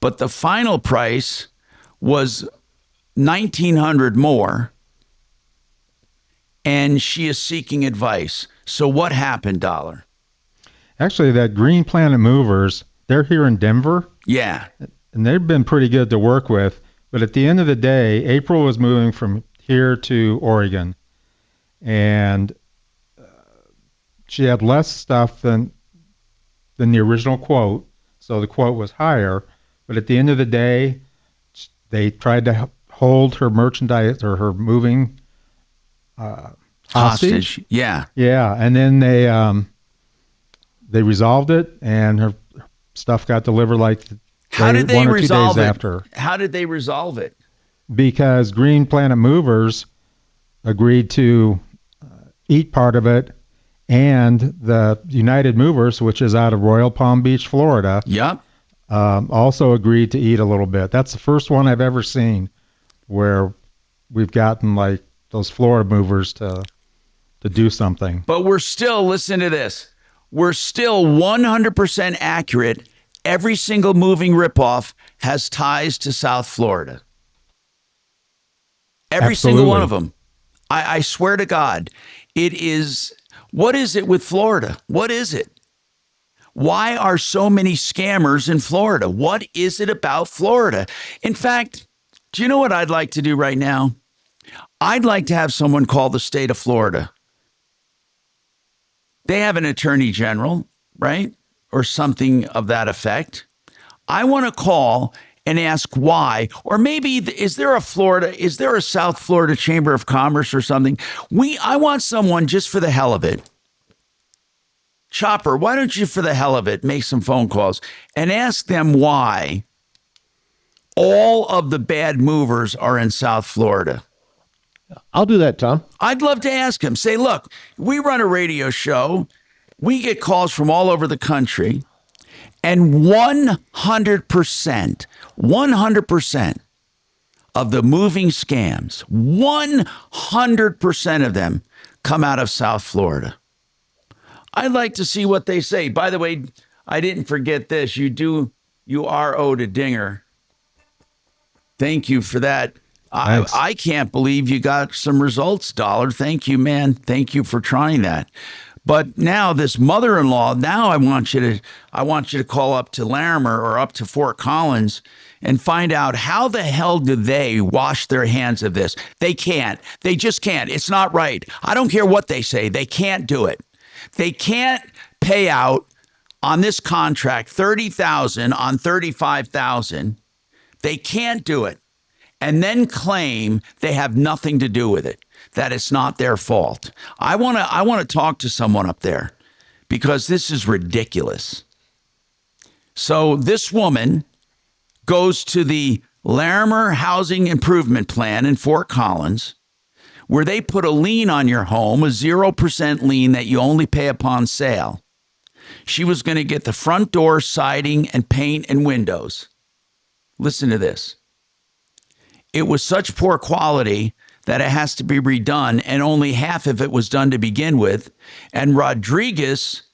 But the final price was $1,900 more. and she is seeking advice. So what happened, Dollar? Actually, that Green Planet Movers, they're here in Denver. Yeah. And they've been pretty good to work with. But at the end of the day, April was moving from here to Oregon. And she had less stuff than the original quote. So the quote was higher. But at the end of the day, they tried to hold her merchandise or her moving hostage. Yeah. Yeah. And then they resolved it, and her stuff got delivered like How did they 1 or 2 resolve days it? after. How did they resolve it? Because Green Planet Movers agreed to eat part of it, and the United Movers, which is out of Royal Palm Beach, Florida, also agreed to eat a little bit. That's the first one I've ever seen where we've gotten like those Florida movers to do something. But we're still, listen to this, we're still 100% accurate. Every single moving ripoff has ties to South Florida. Every single one of them. I swear to God, it is. What is it with Florida? What is it? Why are so many scammers in Florida? What is it about Florida? In fact, do you know what I'd like to do right now? I'd like to have someone call the state of Florida. They have an attorney general, right? Or something of that effect. I want to call and ask why, or maybe is there a South Florida Chamber of Commerce or something? I want someone just for the hell of it. Chopper, why don't you, for the hell of it, make some phone calls and ask them why all of the bad movers are in South Florida. I'll do that, Tom. I'd love to ask him. Say, look, we run a radio show. We get calls from all over the country. And 100% of the moving scams, 100% of them come out of South Florida. I'd like to see what they say. By the way, I didn't forget this. You are owed a dinger. Thank you for that. I can't believe you got some results, Dollar. Thank you, man. Thank you for trying that. But now this mother-in-law, now I want you to call up to Larimer or up to Fort Collins and find out how the hell do they wash their hands of this? They can't. They just can't. It's not right. I don't care what they say. They can't do it. They can't pay out on this contract $30,000 on $35,000. They can't do it. And then claim they have nothing to do with it, that it's not their fault. I want to talk to someone up there because this is ridiculous. So this woman goes to the Larimer Housing Improvement Plan in Fort Collins, where they put a lien on your home, a 0% lien that you only pay upon sale. She was going to get the front door siding and paint and windows. Listen to this. It was such poor quality that it has to be redone, and only half of it was done to begin with. And Rodriguez,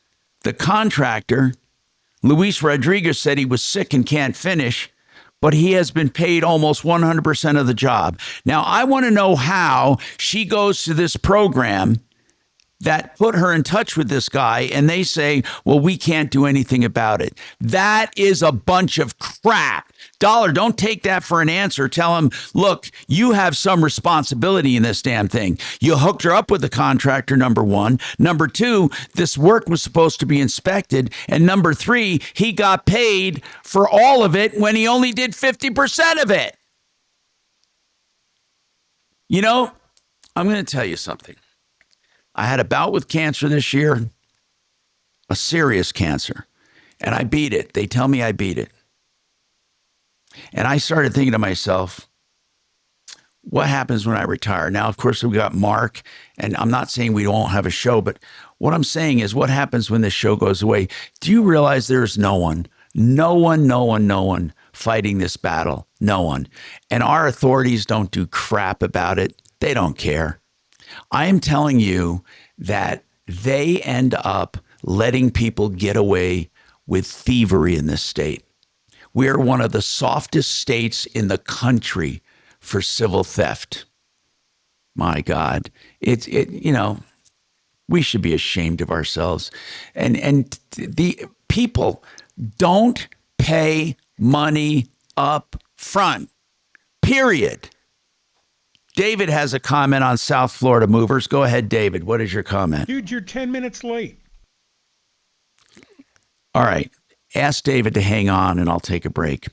the contractor, Luis Rodriguez, said he was sick and can't finish, but he has been paid almost 100% of the job. Now, I want to know how she goes to this program that put her in touch with this guy, and they say, well, we can't do anything about it. That is a bunch of crap. Dollar, don't take that for an answer. Tell him, look, you have some responsibility in this damn thing. You hooked her up with the contractor, number one. Number two, this work was supposed to be inspected. And number three, he got paid for all of it when he only did 50% of it. You know, I'm going to tell you something. I had a bout with cancer this year, a serious cancer, and I beat it. They tell me I beat it. And I started thinking to myself, what happens when I retire? Now, of course, we got Mark, and I'm not saying we won't have a show, but what I'm saying is what happens when this show goes away? Do you realize there's no one fighting this battle? No one. And our authorities don't do crap about it. They don't care. I am telling you that they end up letting people get away with thievery in this state. We are one of the softest states in the country for civil theft. My God, we should be ashamed of ourselves, and the people don't pay money up front. Period. David has a comment on South Florida movers. Go ahead, David. What is your comment? Dude, you're 10 minutes late. All right. Ask David to hang on, and I'll take a break.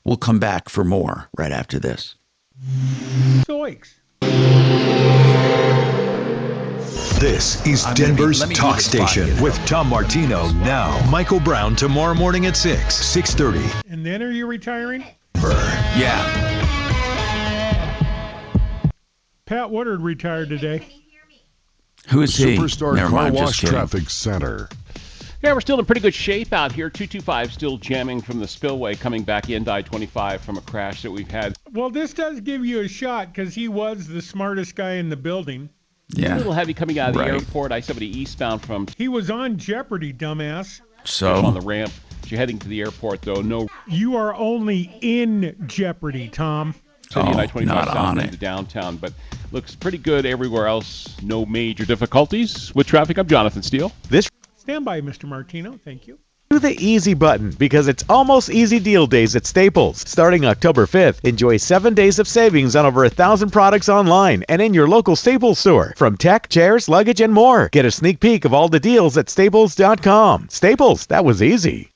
We'll come back for more right after this. Zoinks. This is Denver's talk station with Tom Martino now. Michael Brown tomorrow morning at 6:30. And then are you retiring? Yeah. Pat Woodard retired today. Who is he? Superstar Never Car mind, Wash just kidding. Traffic Center. Yeah, we're still in pretty good shape out here. 225 still jamming from the spillway coming back in I-25 from a crash that we've had. Well, this does give you a shot because he was the smartest guy in the building. Yeah. A little heavy coming out of the airport. I-70 eastbound from... He was on Jeopardy, dumbass. So? On the ramp. You're heading to the airport, though. No. You are only in Jeopardy, Tom. City and I-25 south into downtown, but looks pretty good everywhere else. No major difficulties with traffic. I'm Jonathan Steele. Stand by, Mr. Martino. Thank you. Do the easy button because it's almost easy deal days at Staples. Starting October 5th, enjoy 7 days of savings on over 1,000 products online and in your local Staples store. From tech, chairs, luggage, and more. Get a sneak peek of all the deals at Staples.com. Staples, that was easy.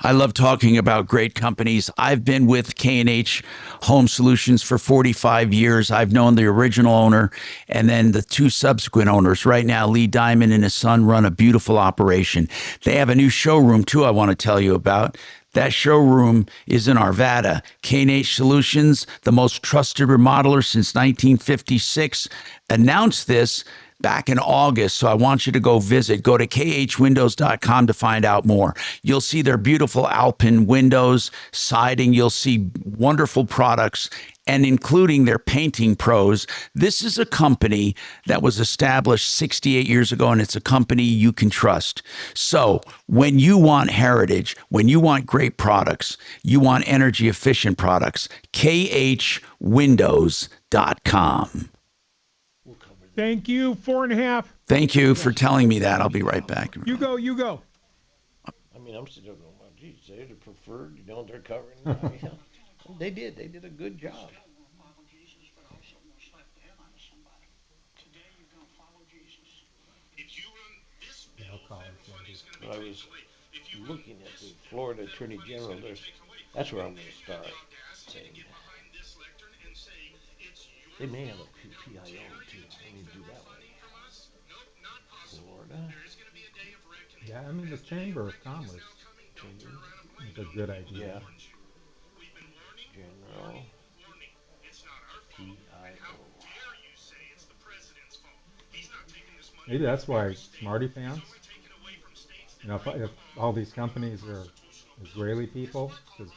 I love talking about great companies. I've been with K&H Home Solutions for 45 years. I've known the original owner and then the two subsequent owners. Right now, Lee Diamond and his son run a beautiful operation. They have a new showroom, too, I want to tell you about. That showroom is in Arvada. K&H Solutions, the most trusted remodeler since 1956, announced this back in August, so I want you to go visit. Go to khwindows.com to find out more. You'll see their beautiful Alpine windows, siding. You'll see wonderful products, and including their painting pros. This is a company that was established 68 years ago, and it's a company you can trust. So when you want heritage, when you want great products, you want energy-efficient products, khwindows.com. Thank you. 4.5. Thank you for telling me that. I'll be right back. You go. I mean, I'm sitting there going, well, geez, they're the preferred, they're covering. They did a good job. I was looking at the Florida Attorney General list. That's where I'm going to start. They may have a PIO too. I need to do that way. Florida. Yeah, I mean the Chamber of Commerce is a good idea. General PIO. Maybe that's why Smarty Pants. If all these companies are Israeli people, because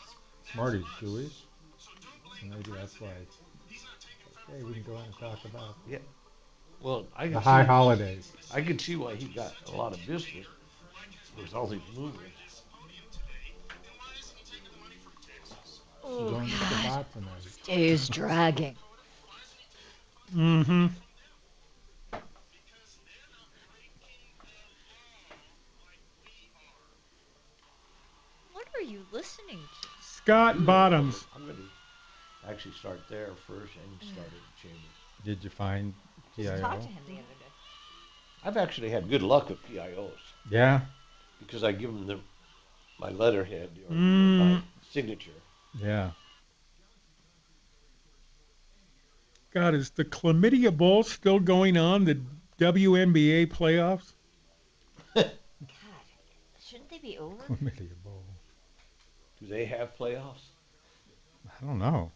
Smarty's Jewish, so maybe that's why. Okay, we can go on and talk about Well, the high holidays. I can see why he got a lot of business with all these movers. Oh, Going to the God. bot tonight. This day is dragging. Mm-hmm. What are you listening to? Scott Bottoms. I'm going to actually start there first and start at the Chamber. Did you find PIO? Talked to him the other day. I've actually had good luck with PIOs. Yeah. Because I give them my letterhead or my signature. Yeah. God, is the Chlamydia Bowl still going on? The WNBA playoffs? Shouldn't they be over? Chlamydia Bowl. Do they have playoffs? I don't know.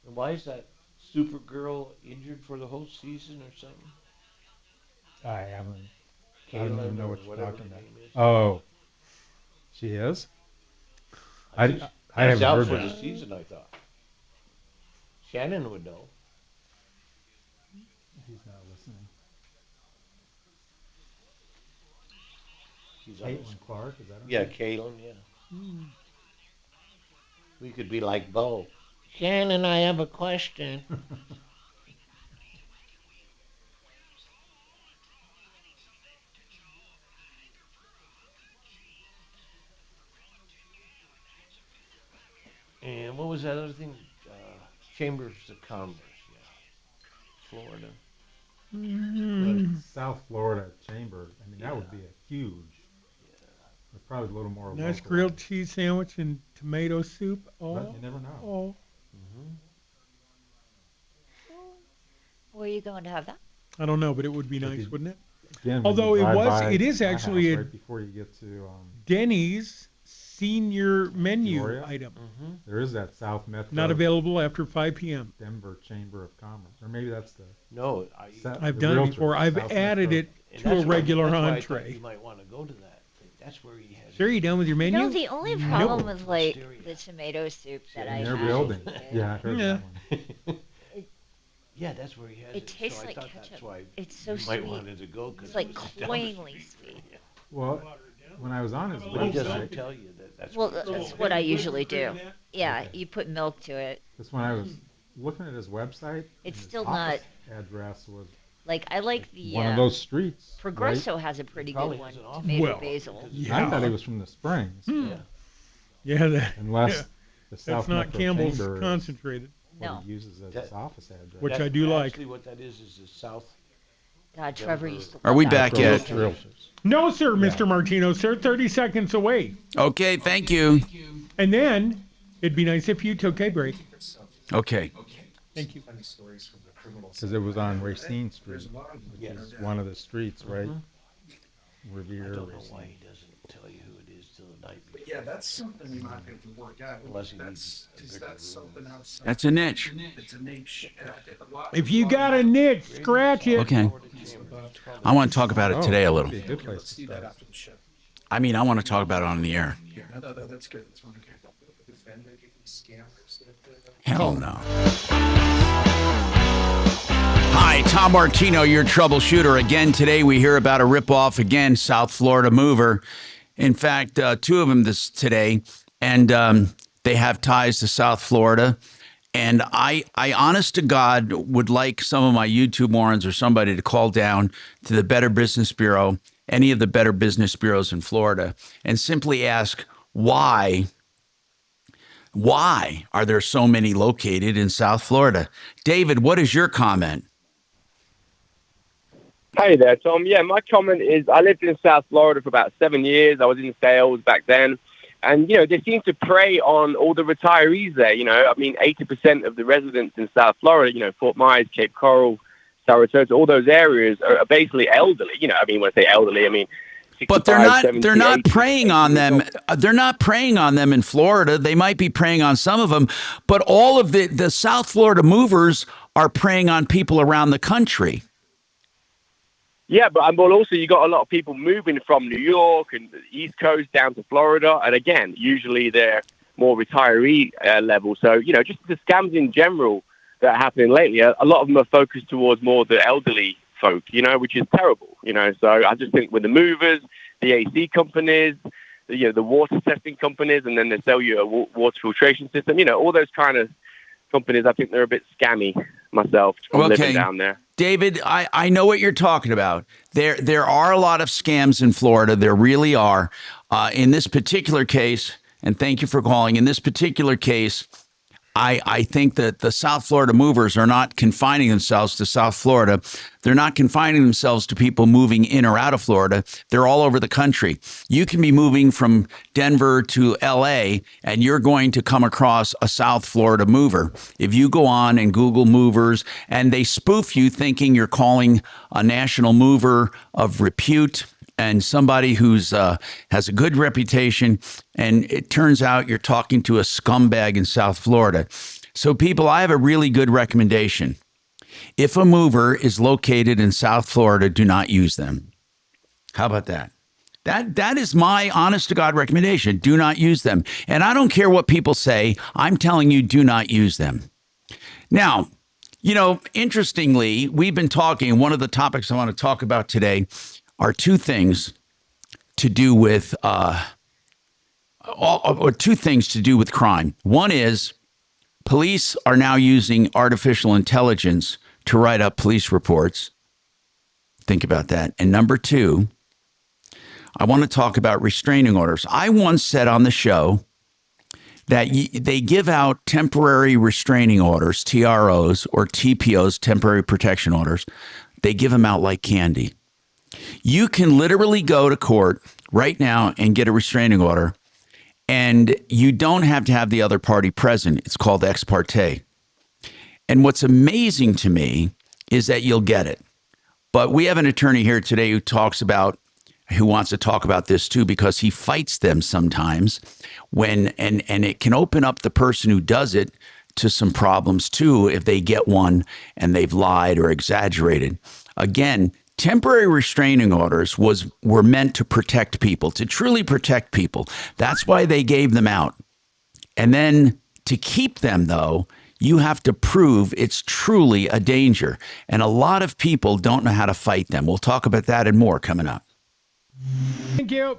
And why is that Supergirl injured for the whole season or something? I don't Caleb even know or what you're whatever talking her about. name is. Oh. She is? I She's haven't out heard for that. the season, I thought. Shannon would know. He's not listening. He's on Caitlin Clark, is that her Yeah, name? Kaylin, yeah. We could be like Bo. Shannon, I have a question. And what was that other thing? Chambers of Commerce, yeah. Florida. But South Florida Chamber, I mean, that would be a huge, probably a little more Nice local. grilled cheese sandwich and tomato soup. Oh, But you never know. Oh. Where are you going to have that? I don't know, but it would be nice, wouldn't it? Again, when Although you it drive by it is my actually house a right before you get to Denny's senior menu Peoria. item. There is that South Metro. Not available after 5 p.m. Denver Chamber of Commerce, or maybe that's the. No, I've done it before. I've added it to a regular that's why I entree. thought you might want to go to that thing. That's where he has. Sure, you done with your menu? No, the only problem with like the tomato soup that I Their had building. is Yeah, I heard that one. Yeah, that's where he has it. It tastes so I like thought ketchup. That's why It's so you sweet. might wanted to go because It's like cloyingly sweet. Well, when I was on his He doesn't website, tell you that. That's Well, what that's what I usually do. Yeah, you put milk to it. because when I was looking at his website, It's his still office address was Like I like the one of those streets. Progresso right? has a pretty Probably good one. has an office. Tomato Well, basil. I thought he was from the Springs. Yeah, that, Unless yeah. the South That's not Metro Campbell's Chamber is concentrated. what No. he uses as his office address. Which I do like. Actually, what that is the South. God, Trevor used to Are love we that. back yet? No, sir, Mr. Martino, sir. 30 seconds away. Okay, thank you. And then it'd be nice if you took a break. Okay. Thank you. Because it was on Racine Street, which is one of the streets, right? Revere. I don't know Racine. why he doesn't tell you who it is till the night before. Yeah, that's something you're not going to work out. Unless he That's needs a bigger that's room. something outside. That's a niche. It's a niche. If you got a niche, scratch it. Okay. I want to talk about it today a little. Be a good place Let's to do that start. after the show. I mean, I want to talk about it on the air. Yeah, that's good. That's wonderful. Defend against scammers. Hell no. Hi, Tom Martino, your troubleshooter. Again, today we hear about a ripoff again, South Florida mover. In fact, two of them today, and they have ties to South Florida. And I honest to God, would like some of my YouTube morons or somebody to call down to the Better Business Bureau, any of the Better Business Bureaus in Florida, and simply ask why are there so many located in South Florida? David, what is your comment? Hey there, Tom. Yeah, my comment is I lived in South Florida for about 7 years. I was in sales back then. And, they seem to prey on all the retirees there. I mean, 80% of the residents in South Florida, Fort Myers, Cape Coral, Sarasota, all those areas are basically elderly. I mean, when I say elderly, I mean, But 65, they're not 70, preying on them. They're not preying on them in Florida. They might be preying on some of them, but all of the South Florida movers are preying on people around the country. Yeah, but also you got a lot of people moving from New York and the East Coast down to Florida. And again, usually they're more retiree level. So, just the scams in general that are happening lately, a lot of them are focused towards more the elderly folk, which is terrible, So I just think with the movers, the AC companies, the water testing companies, and then they sell you a water filtration system, all those kind of companies, I think they're a bit scammy myself from living down there. David, I know what you're talking about. There are a lot of scams in Florida. There really are. In this particular case, and thank you for calling, in this particular case, I think that the South Florida movers are not confining themselves to South Florida. They're not confining themselves to people moving in or out of Florida. They're all over the country. You can be moving from Denver to L.A., and you're going to come across a South Florida mover. If you go on and Google movers, and they spoof you thinking you're calling a national mover of repute, and somebody who's has a good reputation, and it turns out you're talking to a scumbag in South Florida. So people, I have a really good recommendation. If a mover is located in South Florida, do not use them. How about that? That is my honest to God recommendation. Do not use them. And I don't care what people say. I'm telling you, do not use them. Now, interestingly, we've been talking, one of the topics I want to talk about today are two things to do with crime. One is Police are now using artificial intelligence to write up police reports. Think about that. And number two, I want to talk about restraining orders. I once said on the show that they give out temporary restraining orders, TROs, or TPOs, temporary protection orders. They give them out like candy. You can literally go to court right now and get a restraining order, and you don't have to have the other party present. It's called ex parte. And what's amazing to me is that you'll get it. But we have an attorney here today who wants to talk about this too, because he fights them sometimes and it can open up the person who does it to some problems too if they get one and they've lied or exaggerated. Again, temporary restraining orders were meant to protect people, to truly protect people. That's why they gave them out. And then to keep them, though, you have to prove it's truly a danger. And a lot of people don't know how to fight them. We'll talk about that and more coming up. Thank you.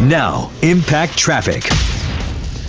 Now, Impact Traffic.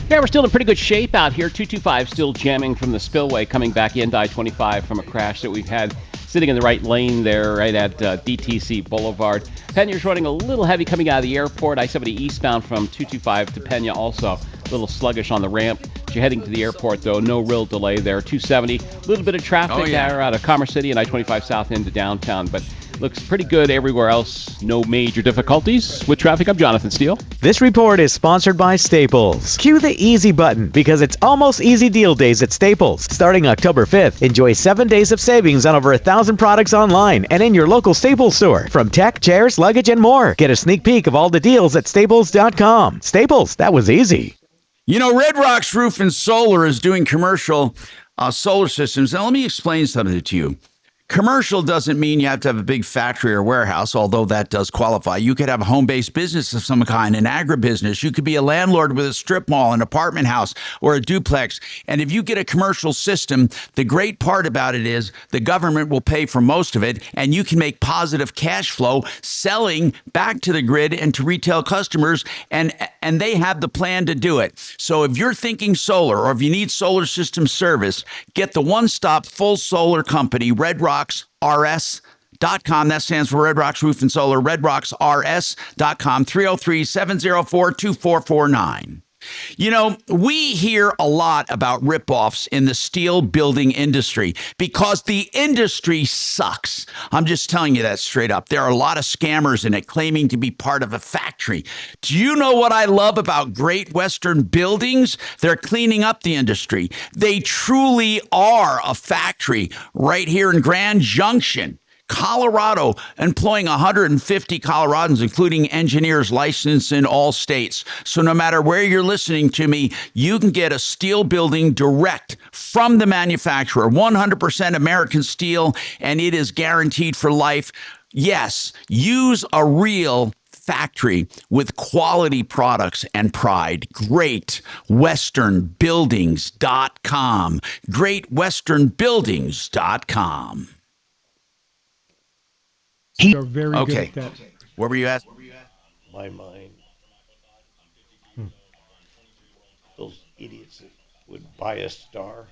Yeah, we're still in pretty good shape out here. 225 still jamming from the spillway coming back into I-25 from a crash that we've had sitting in the right lane there right at DTC Boulevard. Pena's running a little heavy coming out of the airport. I-70 eastbound from 225 to Pena also a little sluggish on the ramp. As you're heading to the airport, though, no real delay there. 270, a little bit of traffic there out of Commerce City and I-25 south into downtown, but looks pretty good everywhere else. No major difficulties with traffic. I'm Jonathan Steele. This report is sponsored by Staples. Cue the easy button because it's almost easy deal days at Staples. Starting October 5th, enjoy 7 days of savings on over 1,000 products online and in your local Staples store. From tech, chairs, luggage, and more. Get a sneak peek of all the deals at staples.com. Staples, that was easy. You know, Red Rocks Roof and Solar is doing commercial solar systems. Now, let me explain something to you. Commercial doesn't mean you have to have a big factory or warehouse, although that does qualify. You could have a home-based business of some kind, an agribusiness. You could be a landlord with a strip mall, an apartment house, or a duplex. And if you get a commercial system, the great part about it is the government will pay for most of it, and you can make positive cash flow selling back to the grid and to retail customers, and they have the plan to do it. So if you're thinking solar, or if you need solar system service, get the one-stop full solar company, Red Rock RS.com. That stands for Red Rocks Roof and Solar. RedRocksRS.com. 303-704-2449. You know, we hear a lot about ripoffs in the steel building industry because the industry sucks. I'm just telling you that straight up. There are a lot of scammers in it claiming to be part of a factory. Do you know what I love about Great Western Buildings? They're cleaning up the industry. They truly are a factory right here in Grand Junction, Colorado, employing 150 Coloradans, including engineers licensed in all states. So no matter where you're listening to me, you can get a steel building direct from the manufacturer, 100% American steel, and it is guaranteed for life. Yes, use a real factory with quality products and pride. GreatWesternBuildings.com. GreatWesternBuildings.com. They're very good at that. What were you at? My mind. Those idiots that would buy a star.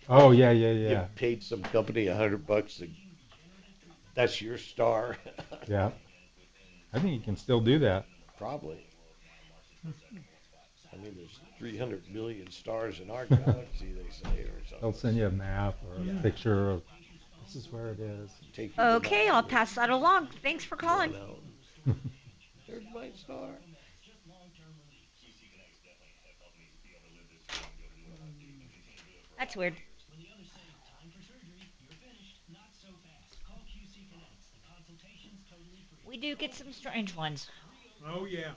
Oh, yeah. You paid some company $100. That's your star. Yeah. I think you can still do that. Probably. I mean, there's 300 million stars in our galaxy, they say, or something. They'll send you a map or a picture of this is where it is. Okay, I'll pass that along. Thanks for calling. There's my star. That's weird. We do get some strange ones. Oh, yeah.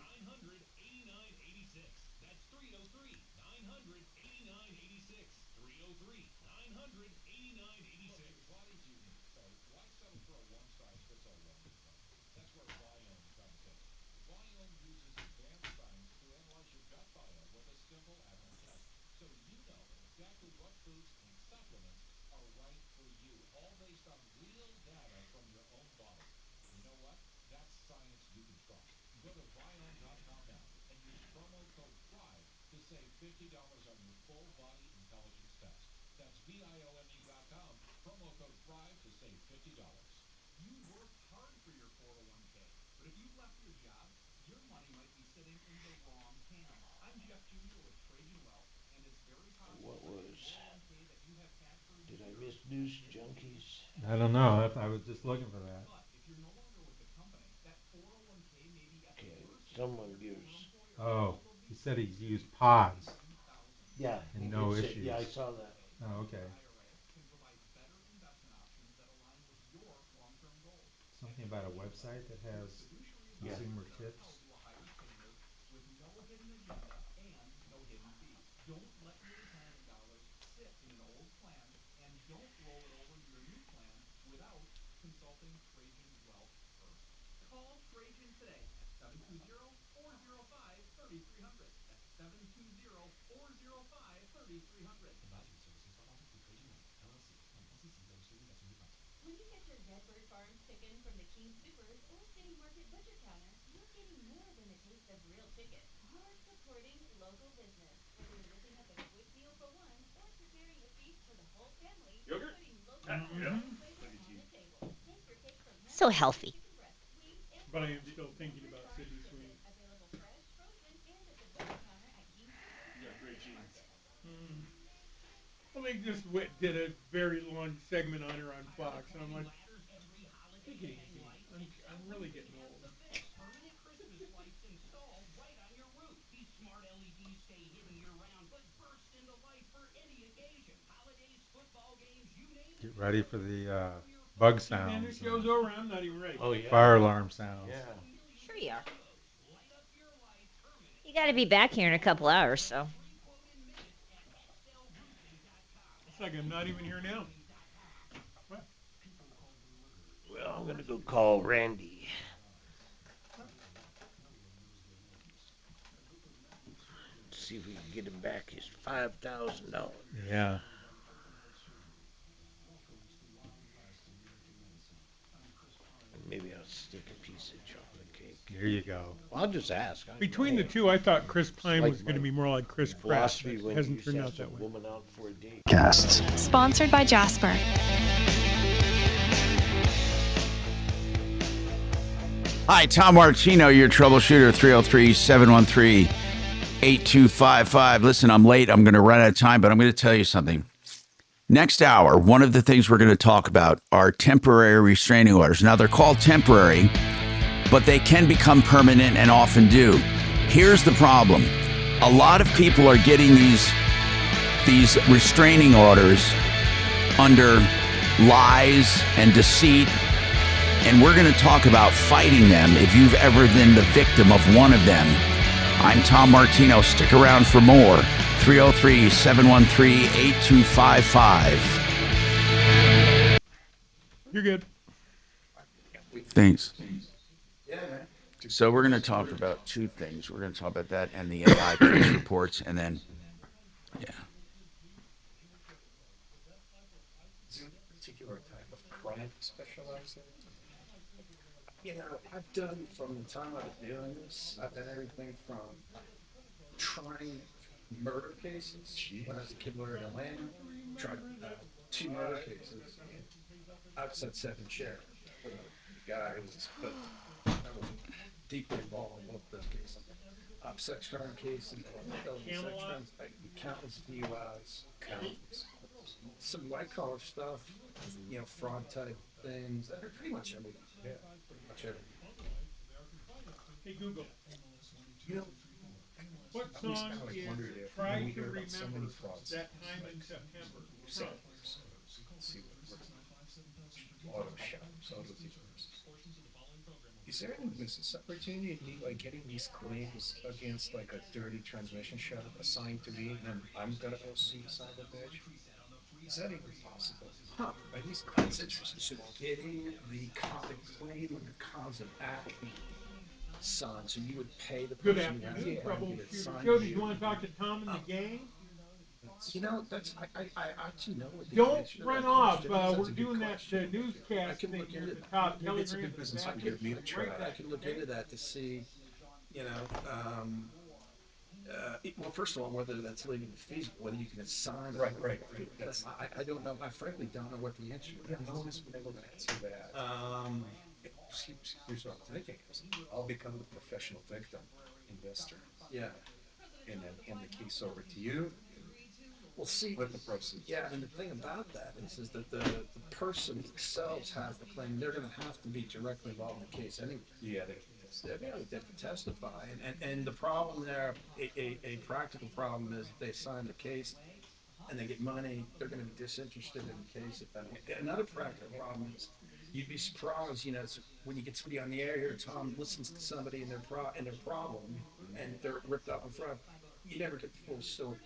What was? Did I miss News Junkies? I don't know. I was just looking for that. Okay, someone gives. Oh, he said he's used pods. Yeah, and he no did say- issues. yeah, I saw that. Oh, okay. Something about a website that has consumer tips. When you get your Redbird Farms chicken from the Keene Supers or City Market Butcher Counter, you're getting more than the taste of real chicken. You're supporting local business. Whether you're whipping up a quick meal for one or preparing a feast for the whole family, you're putting local culinary flavor on the table. Take your cake from So healthy. chicken breast, wings, and But I am still thinking about Sydney Sweeney. available fresh, frozen, and at the butcher counter at Keene Supers and City Market. Well, they just did a very long segment on her on Fox, and I'm like, take it easy. I'm really getting old. Permanent Christmas lights installed right on your roof. These smart LEDs stay hidden year-round, but burst into life for any occasion. Holidays, football games, you name it. Get ready for the bug Man, sounds. this show's over. I'm not even ready. Oh, yeah. Fire alarm sounds. Yeah. Sure you are. You got to be back here in a couple hours, so. It's like I'm not even here now. What? Well, I'm gonna go call Randy. See if we can get him back his $5,000. Yeah. Maybe I'll stick a piece of chocolate cake. There you go. Well, I'll just ask. Between the two, I thought Chris Pine like was going to my be more like Chris Pratt. philosophy But when it you hasn't used to turned ask out that a way. woman out for a date. Casts. Sponsored by Jasper. Hi, Tom Martino, your troubleshooter, 303-713-8255. Listen, I'm late. I'm going to run out of time, but I'm going to tell you something. Next hour, one of the things we're going to talk about are temporary restraining orders. Now, they're called temporary, but they can become permanent and often do. Here's the problem. A lot of people are getting these restraining orders under lies and deceit, and we're going to talk about fighting them if you've ever been the victim of one of them. I'm Tom Martino. Stick around for more. 303-713-8255. You're good. Thanks. So we're going to talk about two things. We're going to talk about that and the AI police reports, and then, yeah. Particular type of crime specialized in. You know, I've done from the time I've been doing this, I've done everything from trying murder cases. When I was a kid in Atlanta, tried 2 murder cases. I was at 7 sheriff for the guy who was, but I was deeply involved in both those cases. Sex crime cases, countless DUIs, some white collar stuff, you know, fraud type things. Pretty much everything. Yeah, pretty much everything. Hey, Google. You know, What I always song like is wondered if Try we to hear about so many Remember frauds. That Time in September? From? Let's see what auto shops, auto dealers. Is there any business opportunity in like getting these claims against like a dirty transmission shop assigned to me, and then I'm gonna go sue the son of a bitch? Is that even possible? Huh? At least that's interesting. So getting the claim and the cause of action signed, so you would pay the Good person who has afternoon, the claim to get it Troubleshooter signed. Show. Did you want to talk to Tom and the gang? You know, that's I actually know what the Don't answer to run that off. question is. That's a We're good doing question. that newscast I can thing look here into at the that. top. Maybe Kelly it's a Green's good business back. idea for me to try. Right I back, can look okay? into that to see You know, well, first of all, whether that's legally feasible, whether you can assign. Right. I don't know. I frankly don't know what the answer is. Yeah, no one's been able to answer that. Here's what I'm thinking is, I'll become the professional victim investor. Yeah. And then hand the case over to you. We'll see. With the proceeds. Yeah, and the thing about that is that the person themselves has the claim. They're going to have to be directly involved in the case anyway. Yeah, they have to testify. And the problem there, a practical problem is they sign the case and they get money, they're going to be disinterested in the case. Another practical problem is you'd be surprised, you know, when you get somebody on the air here, Tom listens to somebody and their problem, and they're ripped off in front. You never get the full story.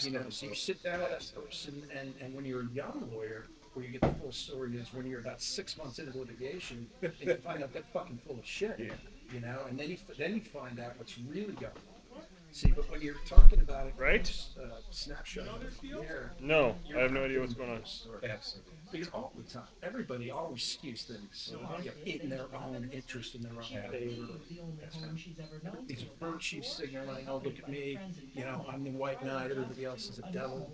You know, so you sit down with that person, and when you're a young lawyer, where you get the full story is when you're about 6 months into litigation, and you find out they're fucking full of shit. Yeah. You know, and then you find out what's really going on. See, but when you're talking about it, right? Snapshot of the air. No, I have no idea what's going on. Absolutely. Because all the time, everybody always skews things in their own interest, in their own favor. These virtue signaling, oh, look at me, you know, I'm the white knight, everybody else is a devil.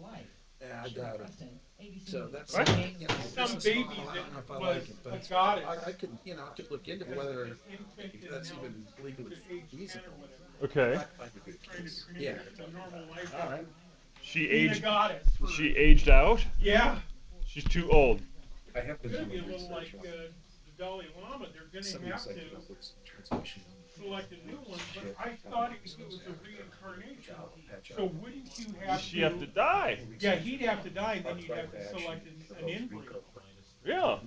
Yeah, I doubt it. So that's What? you know, Some baby I don't know if I that like was it, but a goddess. I could, you know, I could look into whether that's even legally feasible. Okay. Yeah. All right. She Being a aged. goddess. She aged out. Yeah. She's too old. I have to It's do gonna be a my little like research. the Dalai Lama. They're gonna Some have to transmission. select a new one, but I thought it was a reincarnation. So wouldn't you have She have to die. Yeah, he'd have to die, and then you'd have to select an inbreed. Yeah.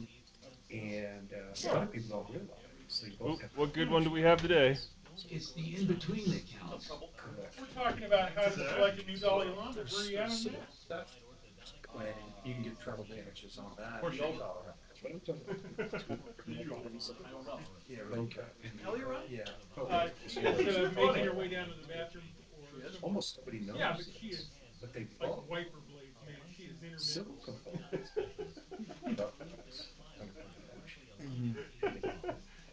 And a lot of people don't realize they both have. What good one do we have today? It's the in-between that counts. We're talking about how to select a new Dalai Lama. Where are you at on that? When you can get treble damages on that. Of course you do. Yeah, okay. Yeah. She's making her way down to the bathroom. Almost nobody knows. Yeah, but she is But they like both wiper blades, man. She is intermittent. civil components.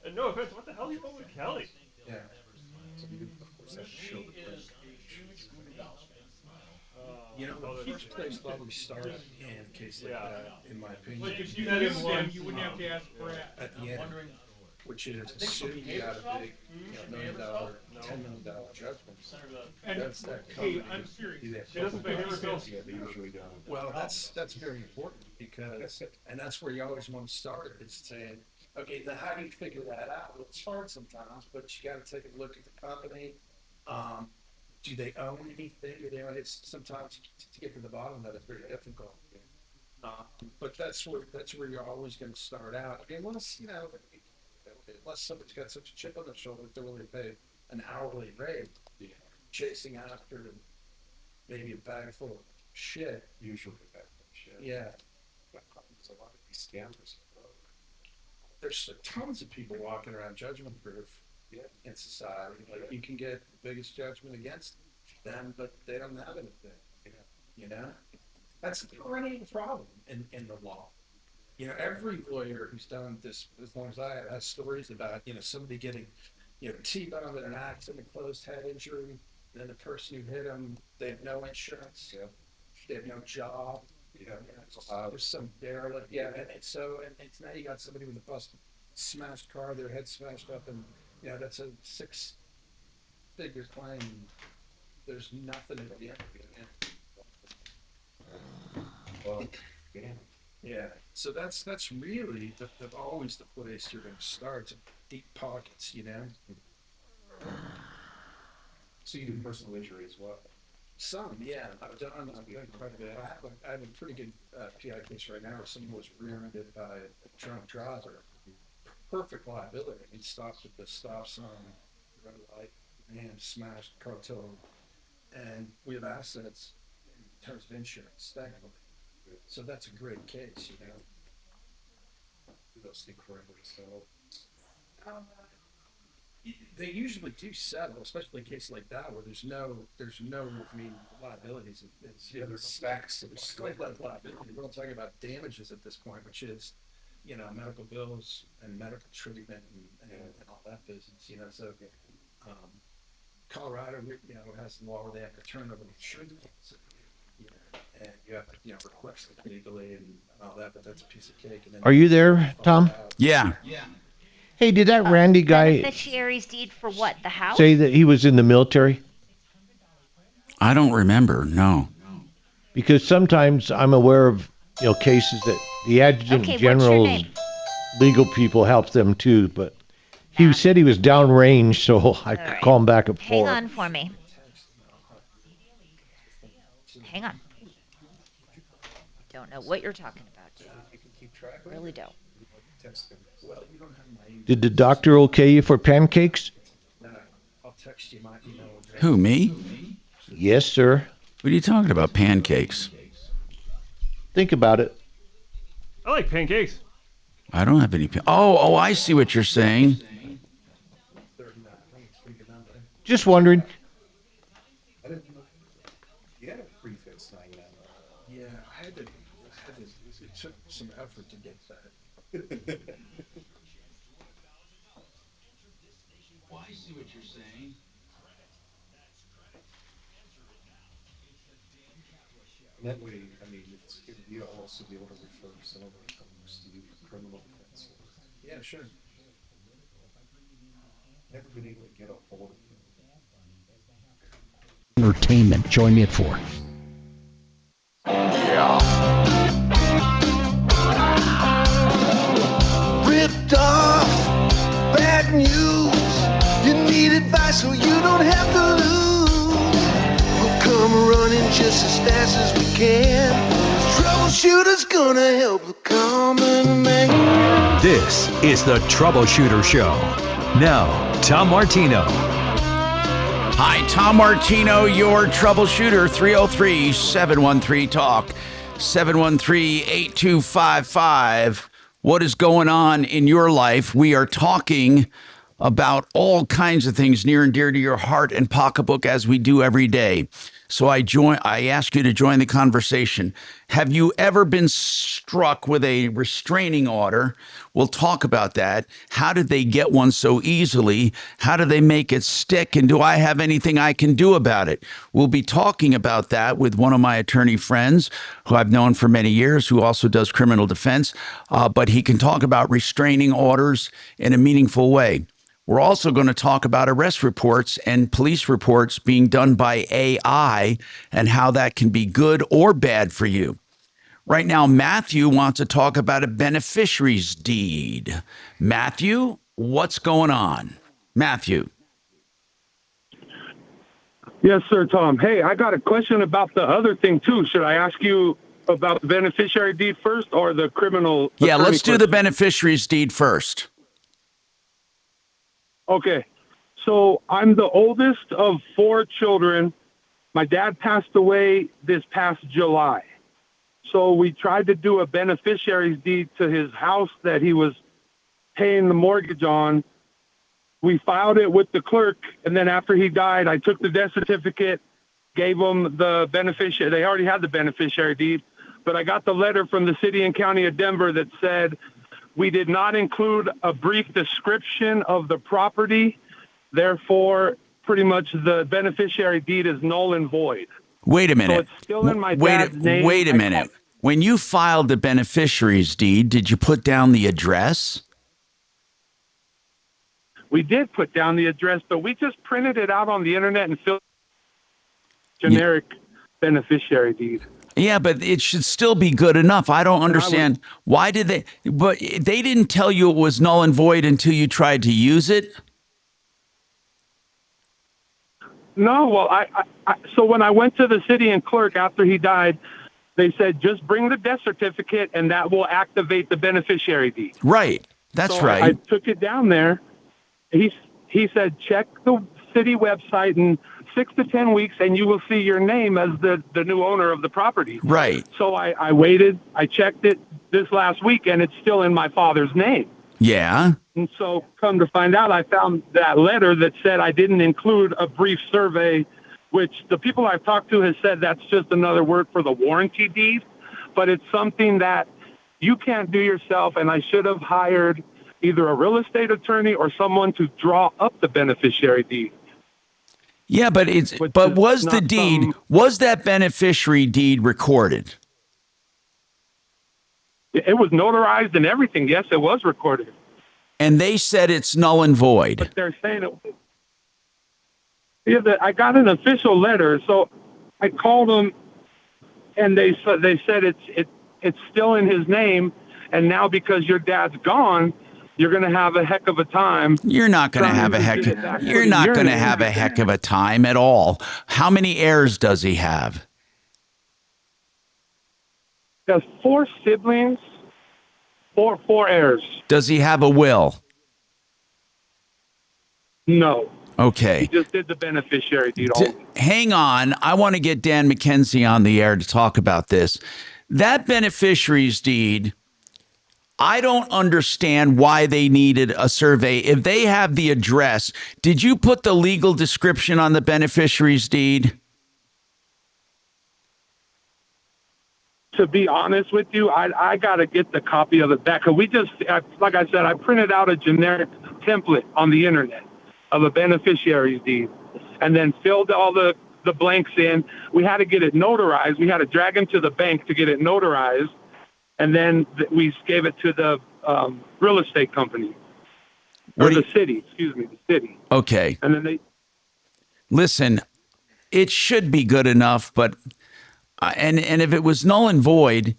And no offense, what the hell are you wrong with Kelly? Yeah. So you, of course, have to show the place. You know, the first place where we start in a case like that, in my opinion, Like if you knew them, you wouldn't have to ask Brad. at the end, which is assuming you got a big, $1 million, $10 million judgment. And That's that hey, company. I'm serious. Do that She doesn't pay herself. Yeah, they usually don't. Well, that's very important because, and that's where you always want to start, is saying, okay, now how do you figure that out? Well, it's hard sometimes, but you got to take a look at the company. Do they own anything? Do they own it? Sometimes to get to the bottom of that, it's very difficult. But that's where you're always going to start out. I mean, unless unless somebody's got such a chip on their shoulder that they're willing to pay an hourly rate, chasing after maybe a bag full of shit. Usually a bag full of shit. Yeah. There's a lot of these scammers. There's tons of people walking around judgment proof in society. Like you can get the biggest judgment against them, but they don't have anything. You know? That's the perennial problem in the law. You know, every lawyer who's done this as long as I have has stories about, somebody getting, T-boned in an accident, closed head injury, then the person who hit them, they have no insurance, they have no job, there's some derelict, and so now you got somebody with a busted, smashed car, their head smashed up, and, that's a 6-figure claim, there's nothing at the end of it. Well, yeah. So that's really always the place you're going to start. Deep pockets, So you do personal injury as well? Some, yeah. I've done quite a bit. I have a pretty good PI case right now where someone was rear-ended by a drunk driver. Perfect liability. He stopped at the stop sign, red light, man, smashed, car totaled. And we have assets in terms of insurance, thankfully. So that's a great case, Do those things forever to settle? They usually do settle, especially in a case like that where there's no liabilities. There's facts. There's like liability. We're not talking about damages at this point, which is, medical bills and medical treatment and all that business. So Colorado, has the law where they have to turn over the insurance. And you have to, request it legally and all that, but that's a piece of cake. And then Are you there, Tom? Yeah. Hey, did that Randy guy Beneficiary's deed for what? The house? say that he was in the military? I don't remember. No. Because sometimes I'm aware of cases that the adjutant Okay, what's your general's name? legal people help them too, but he said he was downrange, so I could call him back at 4. Hang on for me. Hang on. Don't know what you're talking about, dude. Really don't. Did the doctor okay you for pancakes? I'll text you my email address. Who, me? Yes, sir. What are you talking about, pancakes? Think about it. I like pancakes. I don't have any. Oh, I see what you're saying. Just wondering. You had a prefix thing now. Yeah, I had to. It took some effort to get that. Well, I see what you're saying. That way, you'll also be able to refer some of the comes to you for criminal defense. Yeah, sure. Never been able to get a hold of you. Entertainment. Join me at 4. Ripped off, bad news. You need advice so you don't have to lose. We'll come running just as fast as we can. Troubleshooter's gonna help the common man. This is the Troubleshooter Show. Now, Tom Martino. Hi, Tom Martino, your troubleshooter. 303-713-TALK, 713-8255. What is going on in your life? We are talking about all kinds of things near and dear to your heart and pocketbook, as we do every day. So I ask you to join the conversation. Have you ever been struck with a restraining order? We'll talk about that. How did they get one so easily? How do they make it stick? And do I have anything I can do about it? We'll be talking about that with one of my attorney friends who I've known for many years, who also does criminal defense, but he can talk about restraining orders in a meaningful way. We're also going to talk about arrest reports and police reports being done by AI and how that can be good or bad for you. Right now, Matthew wants to talk about a beneficiary's deed. Matthew, what's going on? Matthew. Yes, sir, Tom. Hey, I got a question about the other thing, too. Should I ask you about the beneficiary deed first or the criminal? Yeah, let's do the beneficiary's deed first. Okay. So I'm the oldest of 4 children. My dad passed away this past July. So we tried to do a beneficiary's deed to his house that he was paying the mortgage on. We filed it with the clerk, and then after he died, I took the death certificate, gave them the beneficiary. They already had the beneficiary deed, but I got the letter from the city and county of Denver that said we did not include a brief description of the property. Therefore, pretty much the beneficiary deed is null and void. Wait a minute. So it's still in my dad's name. Wait a minute. When you filed the beneficiary's deed, did you put down the address? We did put down the address, but we just printed it out on the internet and filled generic beneficiary deed. Yeah, but it should still be good enough. I don't understand. Why did they? But they didn't tell you it was null and void until you tried to use it? No, well, so when I went to the city and clerk after he died, they said, just bring the death certificate and that will activate the beneficiary deed. Right. That's right. I took it down there. He said, check the city website in 6 to 10 weeks and you will see your name as the new owner of the property. Right. So I waited. I checked it this last week and it's still in my father's name. Yeah. And so come to find out, I found that letter that said I didn't include a brief survey, which the people I've talked to has said that's just another word for the warranty deed. But it's something that you can't do yourself, and I should have hired either a real estate attorney or someone to draw up the beneficiary deed. Yeah, but was the deed, was that beneficiary deed recorded? It was notarized and everything. Yes, it was recorded. And they said it's null and void. But they're saying it. Yeah, I got an official letter, so I called them, and they said it's still in his name, and now because your dad's gone, you're going to have a heck of a time. You're not going to have a heck. You're not going to have a heck of a time at all. How many heirs does he have? He has 4 siblings, four heirs. Does he have a will? No. Okay. He just did the beneficiary deed only. Hang on. I want to get Dan McKenzie on the air to talk about this. That beneficiary's deed, I don't understand why they needed a survey. If they have the address, did you put the legal description on the beneficiary's deed? To be honest with you, I got to get the copy of it back. Cause like I said, I printed out a generic template on the internet of a beneficiary's deed and then filled all the blanks in. We had to get it notarized. We had to drag him to the bank to get it notarized. And then we gave it to the real estate company. The city. Okay. And then Listen, it should be good enough, but and if it was null and void,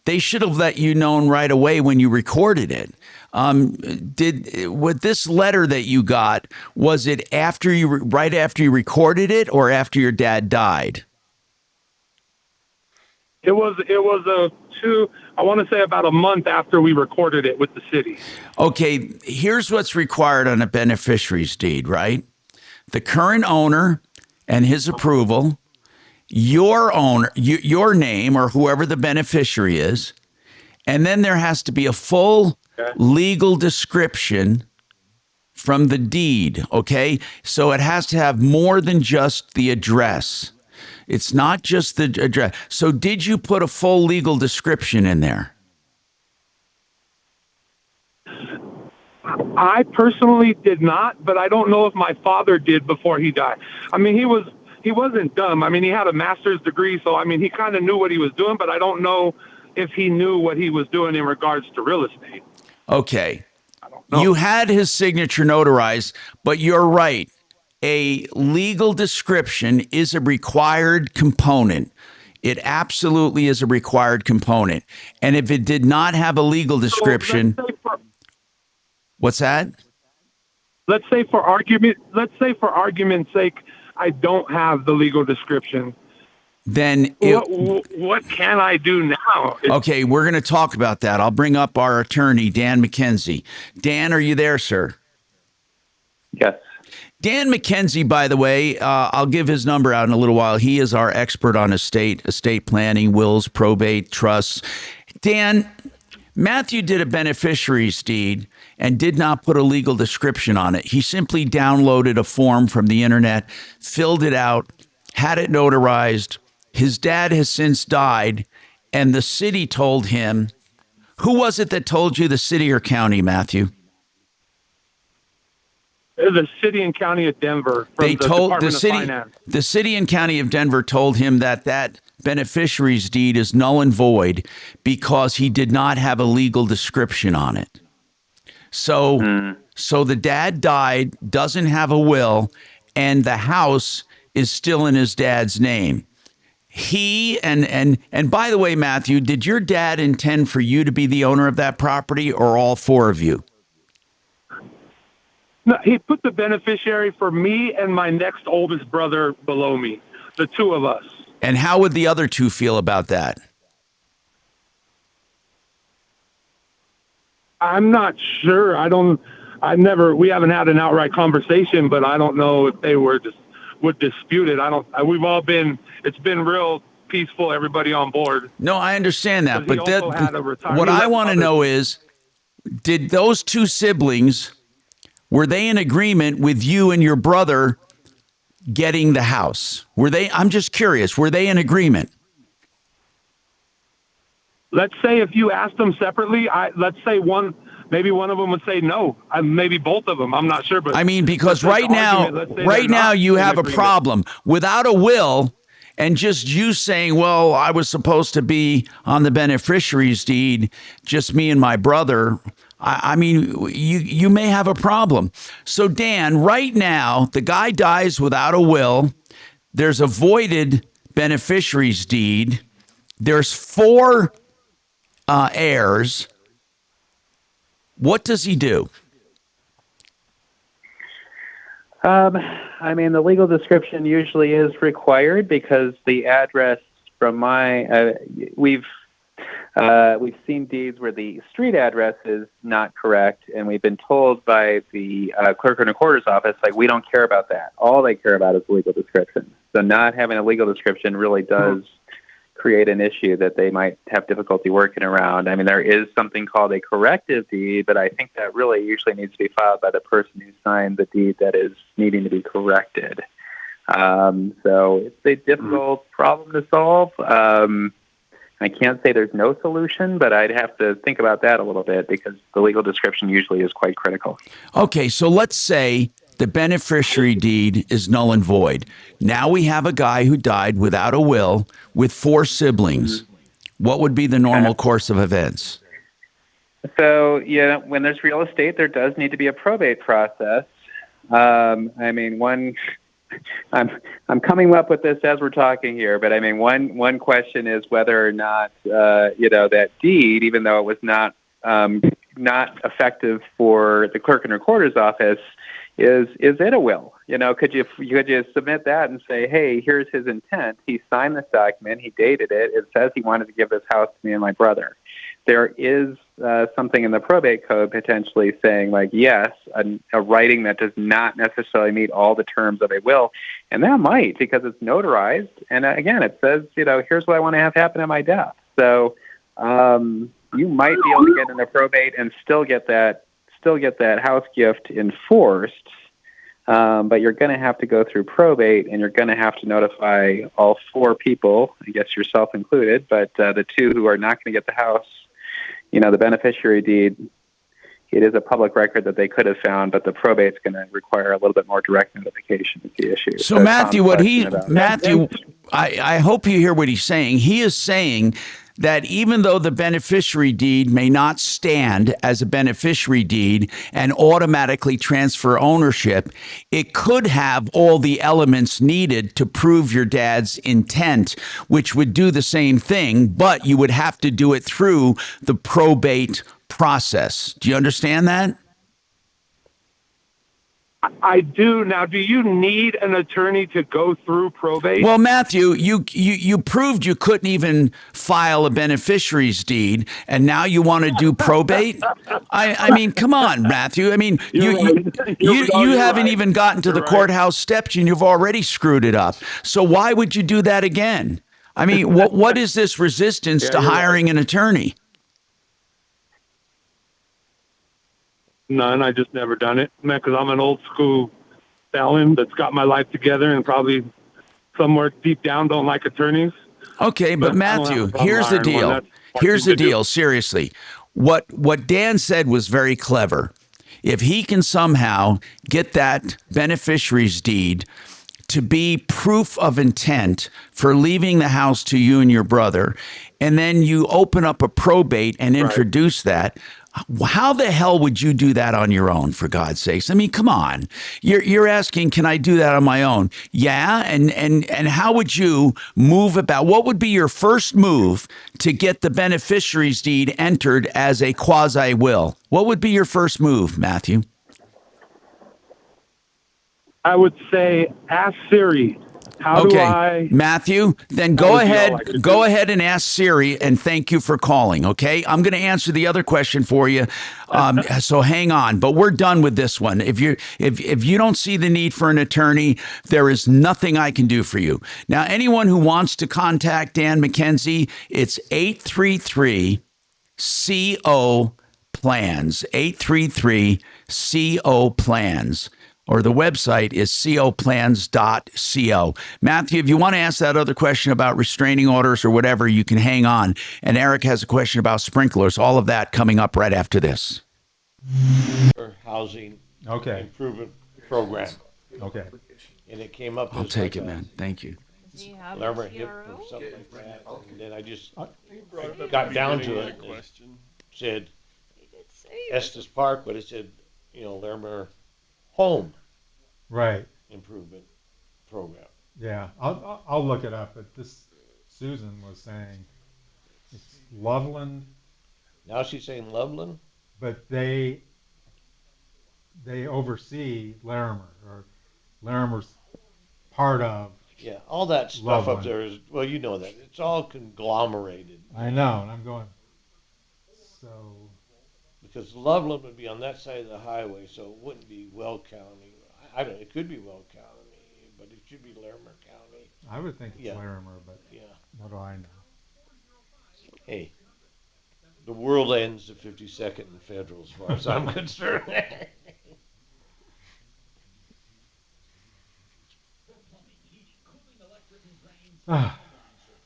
they should have let you know right away when you recorded it. With this letter that you got, was it right after you recorded it, or after your dad died? It was I want to say about a month after we recorded it with the city. Okay, here's what's required on a beneficiary's deed, right? The current owner and his approval, your owner, your name, or whoever the beneficiary is, and then there has to be a full legal description from the deed, okay? So it has to have more than just the address. It's not just the address. So did you put a full legal description in there? I personally did not, but I don't know if my father did before he died. I mean, he wasn't dumb. I mean, he had a master's degree, so I mean, he kind of knew what he was doing, but I don't know if he knew what he was doing in regards to real estate. Okay. You had his signature notarized, but you're right. A legal description is a required component. It absolutely is a required component. And if it did not have a legal description, what's that? Let's say for argument's sake, I don't have the legal description. Then what can I do now? Okay, we're going to talk about that. I'll bring up our attorney, Dan McKenzie. Dan, are you there, sir? Yes. Dan McKenzie, by the way, I'll give his number out in a little while. He is our expert on estate planning, wills, probate, trusts. Dan, Matthew did a beneficiary's deed and did not put a legal description on it. He simply downloaded a form from the internet, filled it out, had it notarized. His dad has since died, and the city told him. Who was it that told you, the city or county, Matthew? The city and county of Denver. They told the city. Of Finance. The city and county of Denver told him that beneficiary's deed is null and void because he did not have a legal description on it. So the dad died, doesn't have a will, and the house is still in his dad's name. He and by the way, Matthew, did your dad intend for you to be the owner of that property, or all 4 of you? No, he put the beneficiary for me and my next oldest brother below me, the 2 of us. And how would the other 2 feel about that? I'm not sure. We haven't had an outright conversation, but I don't know if they would dispute it. It's been real peaceful, everybody on board. No, I understand that. But what I want to know is, did those 2 siblings, were they in agreement with you and your brother getting the house? I'm just curious, were they in agreement? Let's say if you asked them separately, let's say maybe one of them would say no. Maybe both of them. I'm not sure. But I mean, because let's right now, you have a problem without a will, and just you saying, "Well, I was supposed to be on the beneficiary's deed, just me and my brother." I mean, you may have a problem. So, Dan, right now, the guy dies without a will. There's a voided beneficiary's deed. There's 4 heirs. What does he do? I mean, the legal description usually is required because the address from we've seen deeds where the street address is not correct, and we've been told by the clerk and recorder's office, like, we don't care about that. All they care about is the legal description. So not having a legal description really does create an issue that they might have difficulty working around. I mean, there is something called a corrective deed, but I think that really usually needs to be filed by the person who signed the deed that is needing to be corrected. So it's a difficult problem to solve. I can't say there's no solution, but I'd have to think about that a little bit because the legal description usually is quite critical. Okay, so let's say the beneficiary deed is null and void. Now we have a guy who died without a will with 4 siblings. What would be the normal course of events? So, yeah, when there's real estate, there does need to be a probate process. I mean, I'm coming up with this as we're talking here, but I mean, one question is whether or not, that deed, even though it was not effective for the clerk and recorder's office, is it a will? Could you submit that and say, hey, here's his intent. He signed this document. He dated it. It says he wanted to give this house to me and my brother. There is something in the probate code potentially saying, like, yes, a writing that does not necessarily meet all the terms of a will. And that might, because it's notarized. And again, it says, here's what I want to have happen at my death. So you might be able to get into probate and still get that house gift enforced. But you're going to have to go through probate, and you're going to have to notify all 4 people, I guess yourself included, but the 2 who are not going to get the house, the beneficiary deed, it is a public record that they could have found, but the probate's going to require a little bit more direct notification is the issue. So Matthew, I hope you hear what he's saying. He is saying that even though the beneficiary deed may not stand as a beneficiary deed and automatically transfer ownership, it could have all the elements needed to prove your dad's intent, which would do the same thing, but you would have to do it through the probate process. Do you understand that? I do. Now, do you need an attorney to go through probate? Well, Matthew, you proved you couldn't even file a beneficiary's deed, and now you want to do probate? I mean, come on, Matthew. I mean, you haven't even gotten to the courthouse steps, and you've already screwed it up. So why would you do that again? I mean, what is this resistance to hiring an attorney? None. I just never done it, man, because I'm an old school felon that's got my life together and probably somewhere deep down don't like attorneys. Okay, but Matthew, here's the deal. Here's the deal. Seriously, what Dan said was very clever. If he can somehow get that beneficiary's deed to be proof of intent for leaving the house to you and your brother, and then you open up a probate and introduce that, how the hell would you do that on your own, for God's sakes? I mean, come on. You're asking, can I do that on my own? Yeah, and how would you move about? What would be your first move to get the beneficiary's deed entered as a quasi-will? What would be your first move, Matthew? I would say, ask Siri. How do I, Matthew, then go ahead and ask Siri, and thank you for calling, okay? I'm going to answer the other question for you, so hang on. But we're done with this one. If you don't see the need for an attorney, there is nothing I can do for you. Now, anyone who wants to contact Dan McKenzie, it's 833-CO-PLANS, 833-CO-PLANS. Or the website is coplans.co. Matthew, if you want to ask that other question about restraining orders or whatever, you can hang on. And Eric has a question about sprinklers. All of that coming up right after this. or housing Okay. improvement program. Okay. And it came up I'll as take like it, a man. Thank you. Do you have Lerma a hip TRO? or something like that. And then I just brought it up got at the down beginning to of it. that And question. it said He did say it. Estes Park, but it said, Lerma Home Right. Improvement Program. Yeah. I'll look it up. But this Susan was saying it's Loveland, Now she's saying Loveland? but they oversee Larimer, or Larimer's part of. Yeah, all that stuff up there is, well, you know that. It's all conglomerated. I know, and I'm going, so. Because Loveland would be on that side of the highway, so it wouldn't be Well County. I don't know, it could be Well County, but it should be Larimer County. I would think it's Yeah. Larimer, but Yeah. what do I know? Hey, the world ends at 52nd and Federal as far as I'm concerned.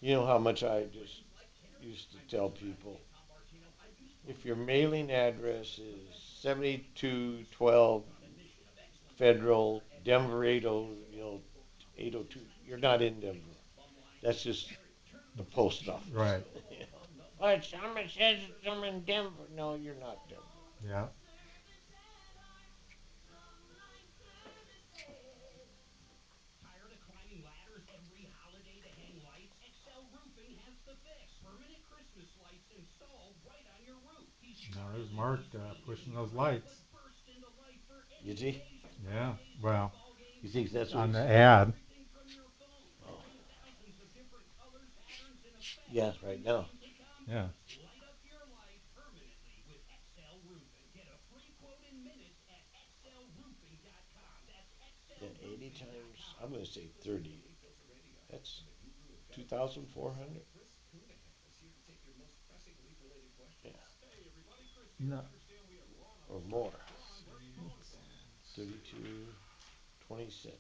You know how much I just used to tell people, if your mailing address is 7212 Federal, Denver 802, you're not in Denver. That's just the post office. Right. But someone says I'm in Denver. No, you're not Denver. Yeah. Tired of climbing ladders every holiday to hang lights? Excel Roofing has the fix. Permanent Christmas lights installed right on your roof. Now there's Mark pushing those lights. Is he? Yeah. Well. You think that's what on the he's- ad? Oh. Yes, right now. Yeah. Yeah, 80 times, I'm going to say 30. That's 2,400. Yeah. No. Or more. 32, 27.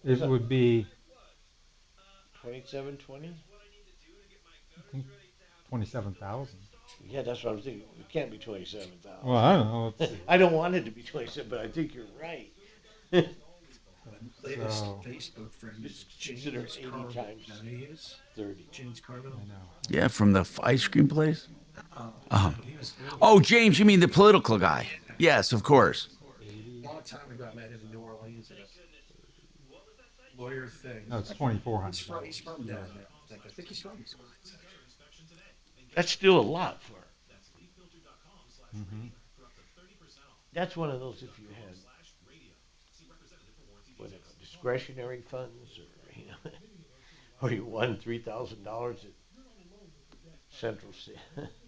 It would be 2720? I think 27,000. Yeah, that's what I'm thinking. It can't be 27,000. Well, I don't know. Let's see. I don't want it to be 27, but I think you're right. Latest So- Facebook friend is Consider James 80 Carville. times Now he is 30. James Carville. I know. Yeah, from the ice cream place. Uh, Oh, James, you mean the political guy? Yes, of course. A long time ago, I met him in New Orleans at a lawyer thing. No, it's 2,400. He's from down there. I think he's from these guys. That's still a lot for her. Mm-hmm. That's one of those if you had whatever, discretionary funds or you won $3,000 at Central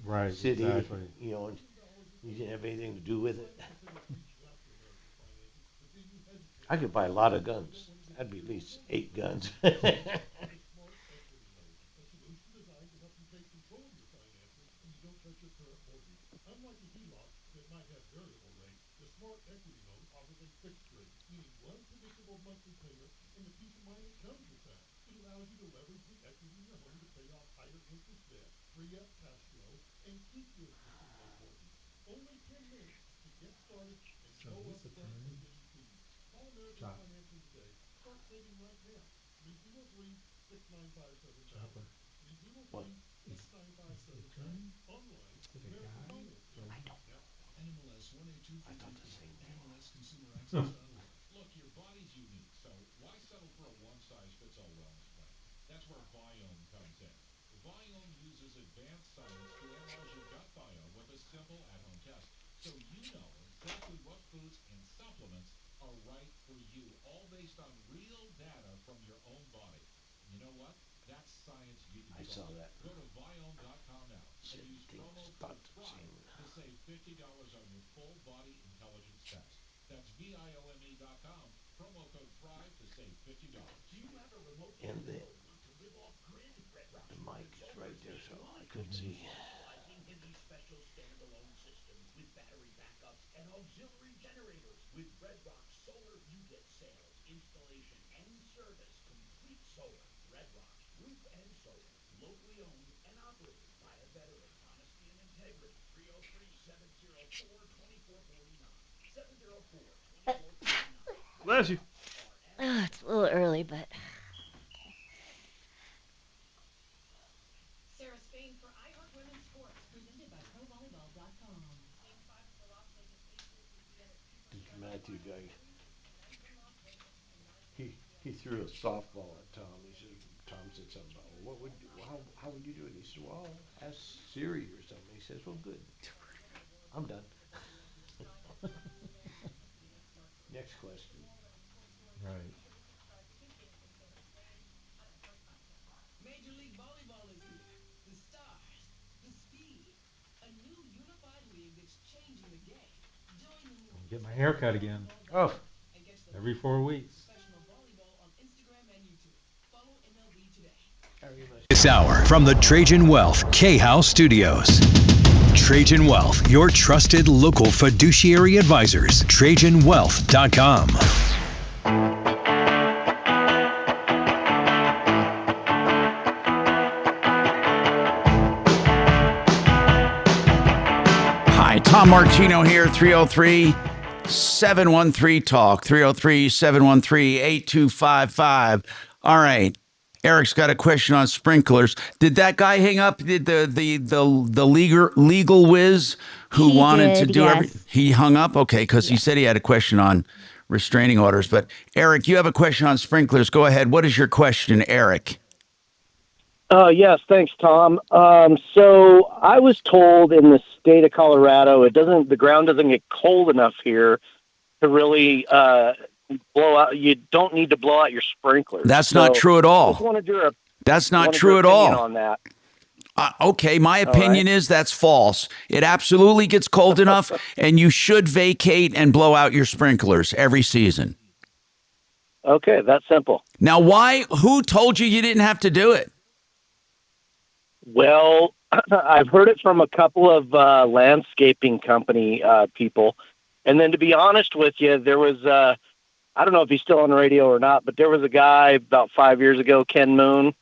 Right, City, exactly. and you didn't have anything to do with it. I could buy a lot of guns. That'd be at least 8 guns. Unlike a HELOC that might have variable rate, the Smart Equity Loan offers a fixed rate, meaning one predictable monthly payment and the peace of mind that comes with that. It allows you to leverage the equity in your home to pay off higher interest debt, free up cash flow, and keep your existing low mortgage. Only 10 minutes to get started and no upfront or hidden fees. Call American Financing today. Start saving right now. 303-695-7000. 303-695-7000. Online. I don't know. NMLS 182. I thought the same thing. NMLSconsumeraccess.org. Look, your body's unique, so why settle for a one-size-fits-all wellness plan? That's where Viome comes in. Viome uses advanced science to analyze your gut biome with a simple at-home test, so you know exactly what foods and supplements are right for you, all based on real data from your own body. And you know what? That's science you can I trust. saw that. Go to Viome.com now and use promo code PRIME to save $50 on your full body intelligence test. That's VIOME.com, promo code THRIVE to save $50. Do you have a remote And the want to live off grid? mic is right there, so I couldn't see. Specializing in these special standalone systems with battery backups and auxiliary generators. With Red Rock Solar, you get sales, installation, and service. Complete solar. Red Rock Roof and Solar. Locally owned and operated by a veteran. Honesty and integrity. Bless you. Oh, it's a little early, but Sarah Spain for iHeart Women's Sports, presented by ProVolleyball.com. Matthew guy. He threw a softball at Tom. He said, Tom said something about, well, how would you do it? He said, well, ask Siri or something. He says, well, good. I'm done. Next question. Right. Major League Volleyball is here. The stars, the speed, a new unified league that's changing the game. Join the new Get my hair cut again. Oh. Every 4 weeks. professional volleyball on Instagram and YouTube. Follow MLB today. This hour from the Trajan Wealth K-House Studios. Trajan Wealth, your trusted local fiduciary advisors. TrajanWealth.com. Hi, Tom Martino here, 303-713-TALK, 303-713-8255. All right. Eric's got a question on sprinklers. Did that guy hang up the legal whiz who He wanted to did, do yes. everything? He hung up? Okay, because he said he had a question on restraining orders. But Eric, you have a question on sprinklers. Go ahead. What is your question, Eric? Yes, thanks, Tom. So I was told in the state of Colorado, the ground doesn't get cold enough here to really blow out. You don't need to blow out your sprinklers. That's not true at all. Just wanted your, That's not wanted true your at opinion all. on that. Okay, my opinion is that's false. It absolutely gets cold enough, and you should vacate and blow out your sprinklers every season. Okay, that's simple. Now, why? Who told you didn't have to do it? Well, I've heard it from a couple of landscaping company people. And then to be honest with you, there was, I don't know if he's still on the radio or not, but there was a guy about 5 years ago, Ken Moon,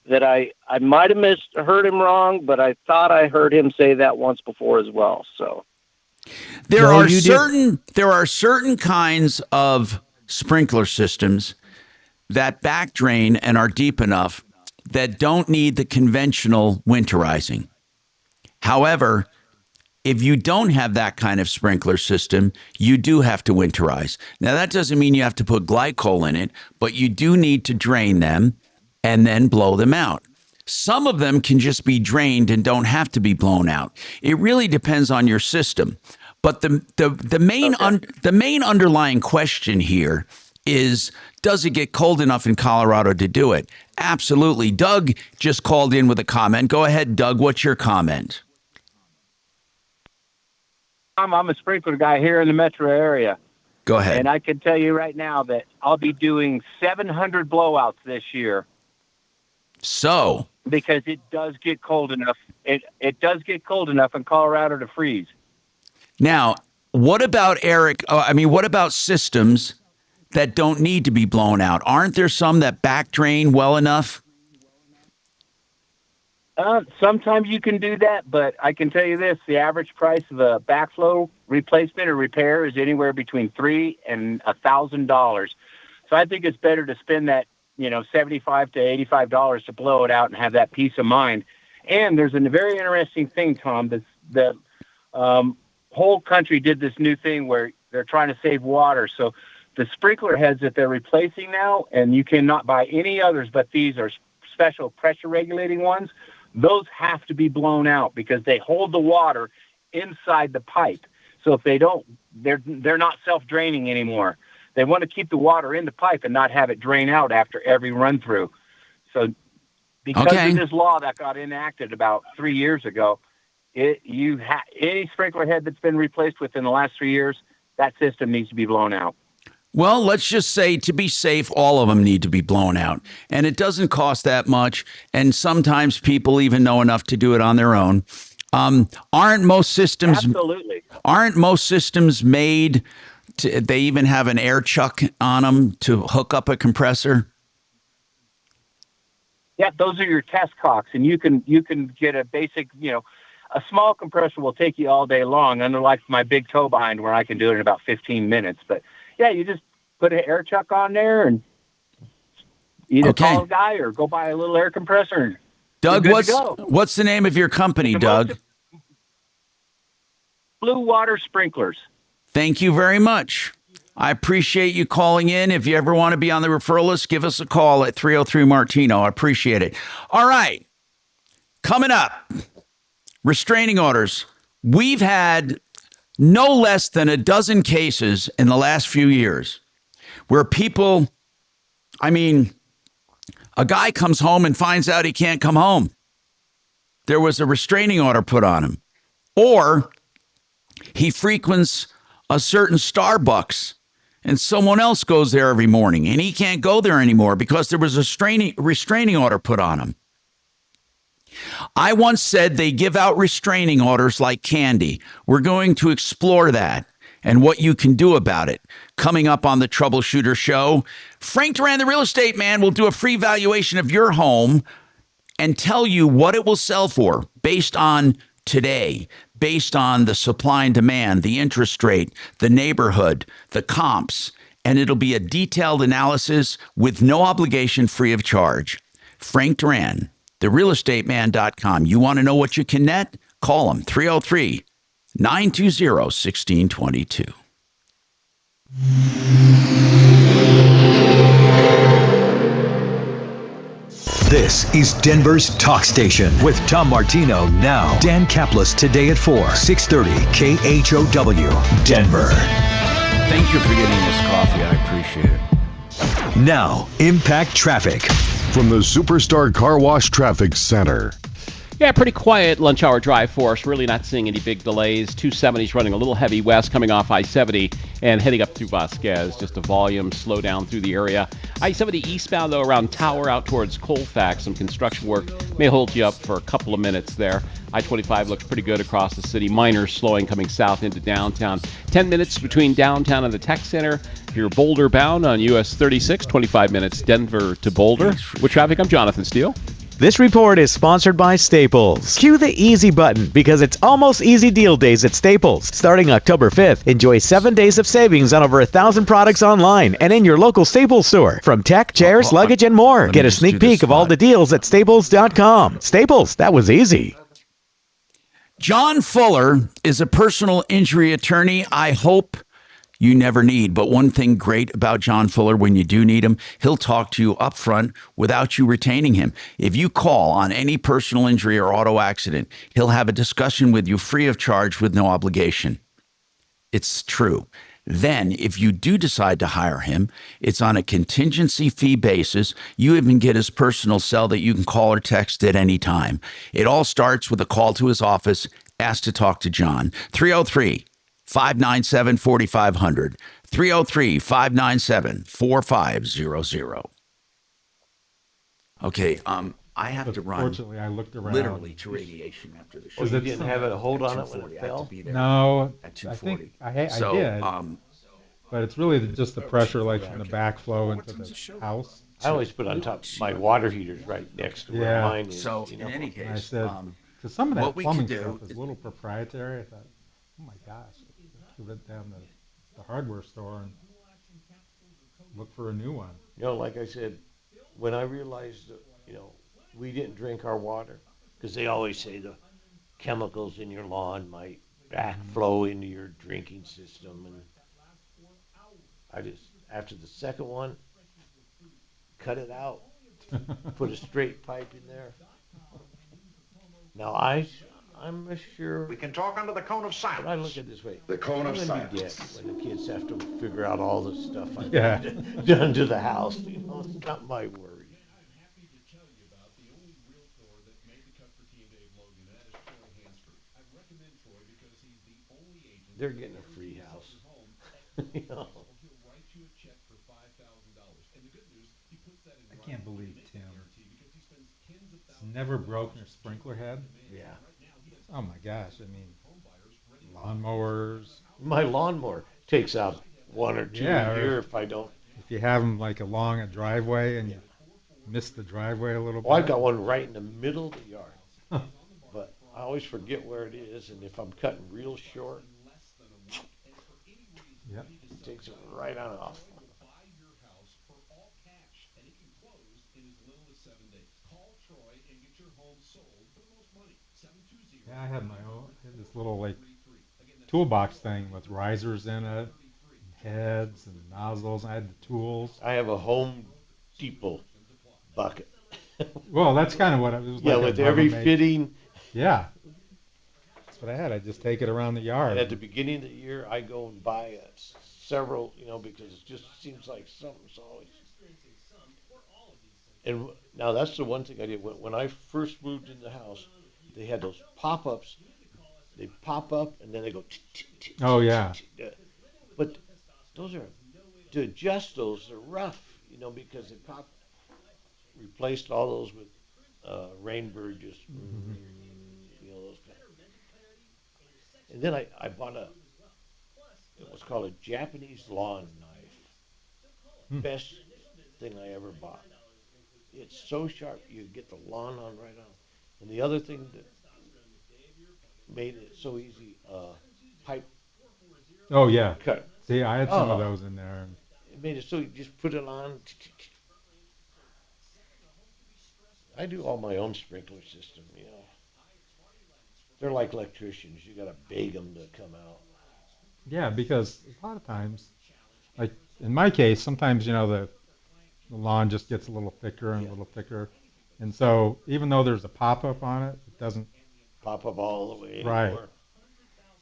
that I might have heard him wrong, but I thought I heard him say that once before as well. So there are certain kinds of sprinkler systems that back drain and are deep enough that don't need the conventional winterizing. However, if you don't have that kind of sprinkler system, you do have to winterize. Now, that doesn't mean you have to put glycol in it, but you do need to drain them and then blow them out. Some of them can just be drained and don't have to be blown out. It really depends on your system. But the main underlying question here is, does it get cold enough in Colorado to do it? Absolutely. Doug just called in with a comment. Go ahead, Doug. What's your comment? I'm a sprinkler guy here in the metro area. Go ahead. And I can tell you right now that I'll be doing 700 blowouts this year. So? Because it does get cold enough. It does get cold enough in Colorado to freeze. Now, what about, Eric, what about systems that don't need to be blown out? Aren't there some that back drain well enough? Sometimes you can do that, but I can tell you this, the average price of a backflow replacement or repair is anywhere between $3,000 and $1,000. So I think it's better to spend that, $75 to $85 to blow it out and have that peace of mind. And there's a very interesting thing, Tom, the whole country did this new thing where they're trying to save water. So the sprinkler heads that they're replacing now, and you cannot buy any others, but these are special pressure regulating ones. Those have to be blown out because they hold the water inside the pipe. So if they don't, they're not self-draining anymore. They want to keep the water in the pipe and not have it drain out after every run through. So because of this law that got enacted about 3 years ago, any sprinkler head that's been replaced within the last 3 years, that system needs to be blown out. Well, let's just say, to be safe, all of them need to be blown out. And it doesn't cost that much. And sometimes people even know enough to do it on their own. Aren't most systems made they even have an air chuck on them to hook up a compressor? Yeah, those are your test cocks, and you can get a basic, a small compressor will take you all day long, unlike my big tow behind where I can do it in about 15 minutes. But yeah, you just put an air chuck on there and either call a guy or go buy a little air compressor. And Doug, you're good to go. what's the name of your company, Doug? Blue Water Sprinklers. Thank you very much. I appreciate you calling in. If you ever want to be on the referral list, give us a call at 303 Martino. I appreciate it. All right. Coming up, restraining orders. We've had no less than a dozen cases in the last few years where people, I mean, a guy comes home and finds out he can't come home. There was a restraining order put on him. Or he frequents a certain Starbucks and someone else goes there every morning and he can't go there anymore because there was a restraining order put on him. I once said they give out restraining orders like candy. We're going to explore that and what you can do about it. Coming up on the Troubleshooter Show, Frank Duran, the real estate man, will do a free valuation of your home and tell you what it will sell for based on today, based on the supply and demand, the interest rate, the neighborhood, the comps, and it'll be a detailed analysis with no obligation, free of charge. Frank Duran, therealestateman.com. You want to know what you can net? Call him, 303-920-1622. This is Denver's Talk Station with Tom Martino now. Dan Kaplan today at 4, 630 KHOW, Denver. Thank you for getting this coffee. I appreciate it. Now, Impact Traffic. From the Superstar Car Wash Traffic Center. Yeah, pretty quiet lunch hour drive for us. Really not seeing any big delays. 270's running a little heavy west coming off I-70 and heading up through Vasquez. Just a volume slow down through the area. I-70 eastbound, though, around Tower out towards Colfax. Some construction work may hold you up for a couple of minutes there. I-25 looks pretty good across the city. Minor slowing coming south into downtown. 10 minutes between downtown and the tech center. If you're Boulder bound on US 36, 25 minutes Denver to Boulder. With traffic, I'm Jonathan Steele. This report is sponsored by Staples. Cue the easy button because it's almost easy deal days at Staples. Starting October 5th, enjoy 7 days of savings on over 1,000 products online and in your local Staples store. From tech, chairs, luggage, and more. Get a sneak peek of all the deals at staples.com. Staples, that was easy. John Fuller is a personal injury attorney I hope you never need. But one thing great about John Fuller, when you do need him, he'll talk to you up front without you retaining him. If you call on any personal injury or auto accident, he'll have a discussion with you free of charge with no obligation. It's true. Then, if you do decide to hire him, it's on a contingency fee basis. You even get his personal cell that you can call or text at any time. It all starts with a call to his office. Ask to talk to John. 303-597-4500. 303-597-4500. Okay, I have to run. Fortunately, I looked around. Literally to radiation after the show. Oh, you didn't have a hold on it when it fell? No, At I 2:40. think I So, did. But it's really just the pressure, like from the backflow into the house. I always put on top my water heaters right next to where Yeah. mine is. So, you in know. any case, I said, because some of that what we can plumbing do stuff is a little proprietary. I thought, oh my gosh, give it down to the hardware store and look for a new one. You know, like I said, when I realized that, we didn't drink our water, because they always say the chemicals in your lawn might backflow into your drinking system, and I just, after the second one, cut it out, put a straight pipe in there. Now I'm sure We can talk under the cone of silence. But I look at it this way. The cone of I'm gonna be dead silence. when the kids have to figure out all the stuff I've Yeah. done to the house. It's not my worry. They're getting a free house. I can't believe Tim. He's never broken a sprinkler head. Yeah. Oh my gosh! I mean, lawnmowers. My lawnmower takes out one or two Yeah, a or year if I don't. If you have them like along a driveway and you miss the driveway a little bit. Well, I've got one right in the middle of the yard. But I always forget where it is, and if I'm cutting real short, Yep. it takes it right on off. Yeah, I had my own. I had this little like toolbox thing with risers in it, heads and nozzles. I had the tools. I have a Home Depot bucket. Well, that's kind of what it was. Yeah, like with every fitting. Yeah, that's what I had. I just take it around the yard. And at the beginning of the year, I go and buy several, because it just seems like something's always. And now that's the one thing I did. When I first moved in the house, they had those pop-ups. They pop up and then they go. Oh yeah. But those are, to adjust those, they're rough, because they pop. Replaced all those with Rainbird, just those kind. And then I bought it was called a Japanese lawn knife. Best thing I ever bought. It's so sharp, you get the lawn on right on. And the other thing that made it so easy, pipe. Oh yeah. Cut. See, I had some of those in there. It made it so you just put it on. I do all my own sprinkler system, They're like electricians. You got to beg them to come out. Yeah, because a lot of times, like in my case, sometimes the lawn just gets a little thicker and a little thicker, and so even though there's a pop-up on it, it doesn't pop up all the way right. Anymore.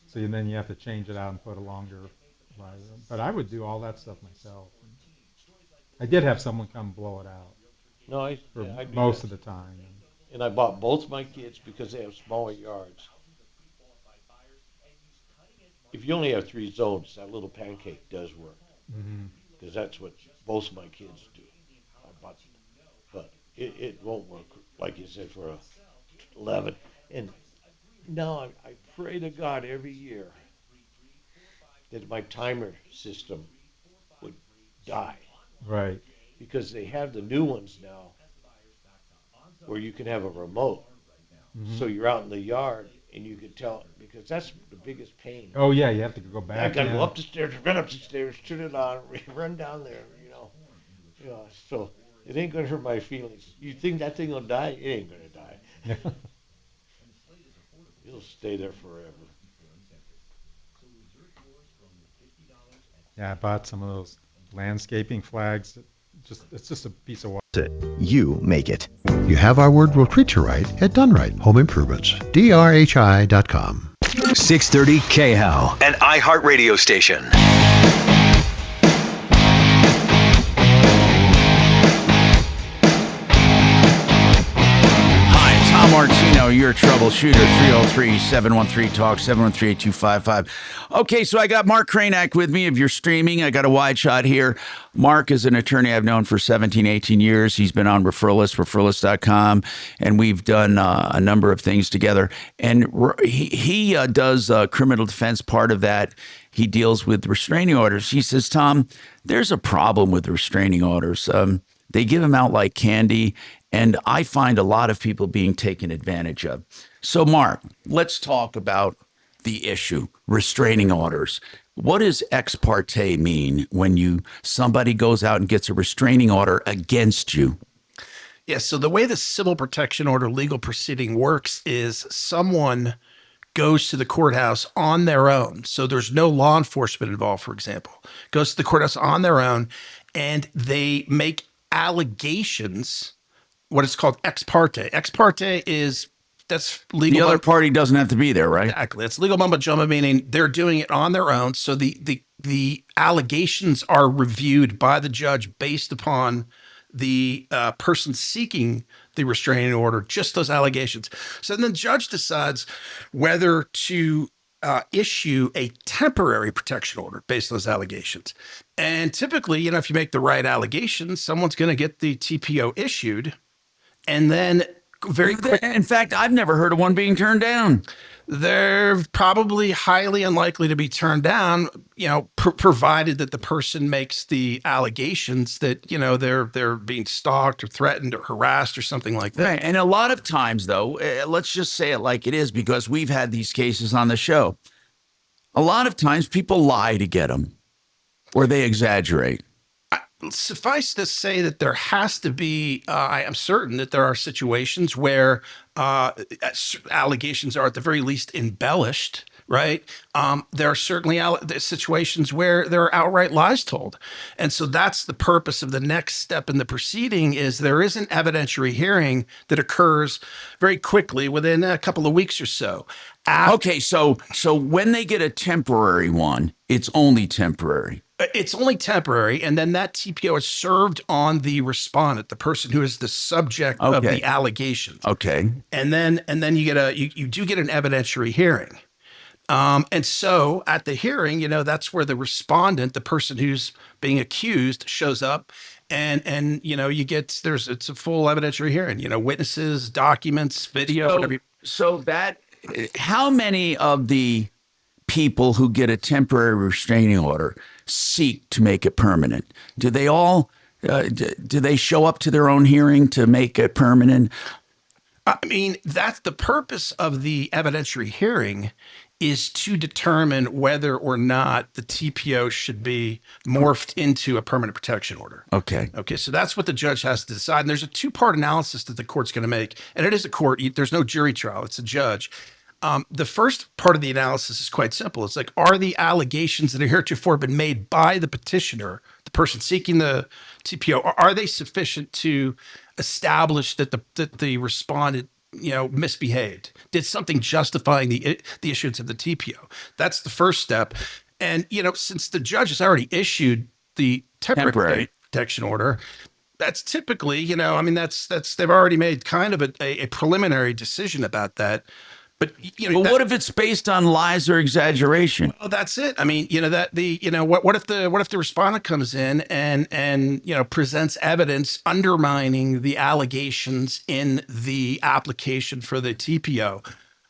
So then you have to change it out and put a longer riser. But I would do all that stuff myself. I did have someone come blow it out. No, I most of the time. And I bought both my kids because they have smaller yards. If you only have 3 zones, that little pancake does work. Because that's what both my kids do. I bought it. But it won't work, like you said, for a 11. And now I pray to God every year that my timer system would die. Right. Because they have the new ones now where you can have a remote. So you're out in the yard and you can tell, because that's the biggest pain. Oh yeah, you have to go back. I got to go up the stairs, run up the stairs, turn it on, run down there, So it ain't going to hurt my feelings. You think that thing will die? It ain't going to die. It'll stay there forever. Yeah, I bought some of those landscaping flags. It's just a piece of You make it. You have our word, we'll treat you right at Done Right Home Improvements. DRHI.com. 630 KHOW, an iHeart radio station. Tom Martino, your troubleshooter, 303-713-TALK, 713-8255. Okay, so I got Marc Cranack with me. If you're streaming, I got a wide shot here. Marc is an attorney I've known for 17, 18 years. He's been on referralist.com, and we've done a number of things together. And he does criminal defense part of that. He deals with restraining orders. He says, Tom, there's a problem with restraining orders. They give them out like candy, and I find a lot of people being taken advantage of. So, Marc, let's talk about the issue, restraining orders. What does ex parte mean when somebody goes out and gets a restraining order against you? Yeah, so the way the civil protection order legal proceeding works is someone goes to the courthouse on their own. So there's no law enforcement involved, for example. Goes to the courthouse on their own, and they make allegations, what is called ex parte. Ex parte that's legal. The other party doesn't have to be there, right? Exactly. It's legal mumbo jumbo, meaning they're doing it on their own. So the allegations are reviewed by the judge based upon the person seeking the restraining order, just those allegations. So then the judge decides whether to issue a temporary protection order based on those allegations. And typically, if you make the right allegations, someone's going to get the TPO issued. And then very quick. In fact, I've never heard of one being turned down. They're probably highly unlikely to be turned down, provided that the person makes the allegations that, they're being stalked or threatened or harassed or something like that. Right. And a lot of times, though, let's just say it like it is, because we've had these cases on the show. A lot of times people lie to get them, or they exaggerate. Suffice to say that there has to be, I am certain that there are situations where allegations are at the very least embellished, right? There are certainly situations where there are outright lies told. And so that's the purpose of the next step in the proceeding is there is an evidentiary hearing that occurs very quickly within a couple of weeks or so. Okay, so when they get a temporary one, it's only temporary. It's only temporary, and then that TPO is served on the respondent, the person who is the subject of the allegations. Okay. And then you do get an evidentiary hearing. And so at the hearing, that's where the respondent, the person who's being accused, shows up, and it's a full evidentiary hearing. Witnesses, documents, video, whatever. How many of the people who get a temporary restraining order seek to make it permanent? Do they all do they show up to their own hearing to make it permanent? I mean, that's the purpose of the evidentiary hearing, is to determine whether or not the TPO should be morphed into a permanent protection order. Okay. Okay, so that's what the judge has to decide. And there's a two-part analysis that the court's going to make. And it is a court. There's no jury trial. It's a judge. The first part of the analysis is quite simple. It's like, are the allegations that have heretofore been made by the petitioner, the person seeking the TPO, are they sufficient to establish that the respondent misbehaved, did something justifying the issuance of the TPO? That's the first step. And since the judge has already issued the temporary protection order, that's typically that's they've already made kind of a preliminary decision about that. But what if it's based on lies or exaggeration? Well, that's it. I mean, what if the respondent comes in and presents evidence undermining the allegations in the application for the TPO?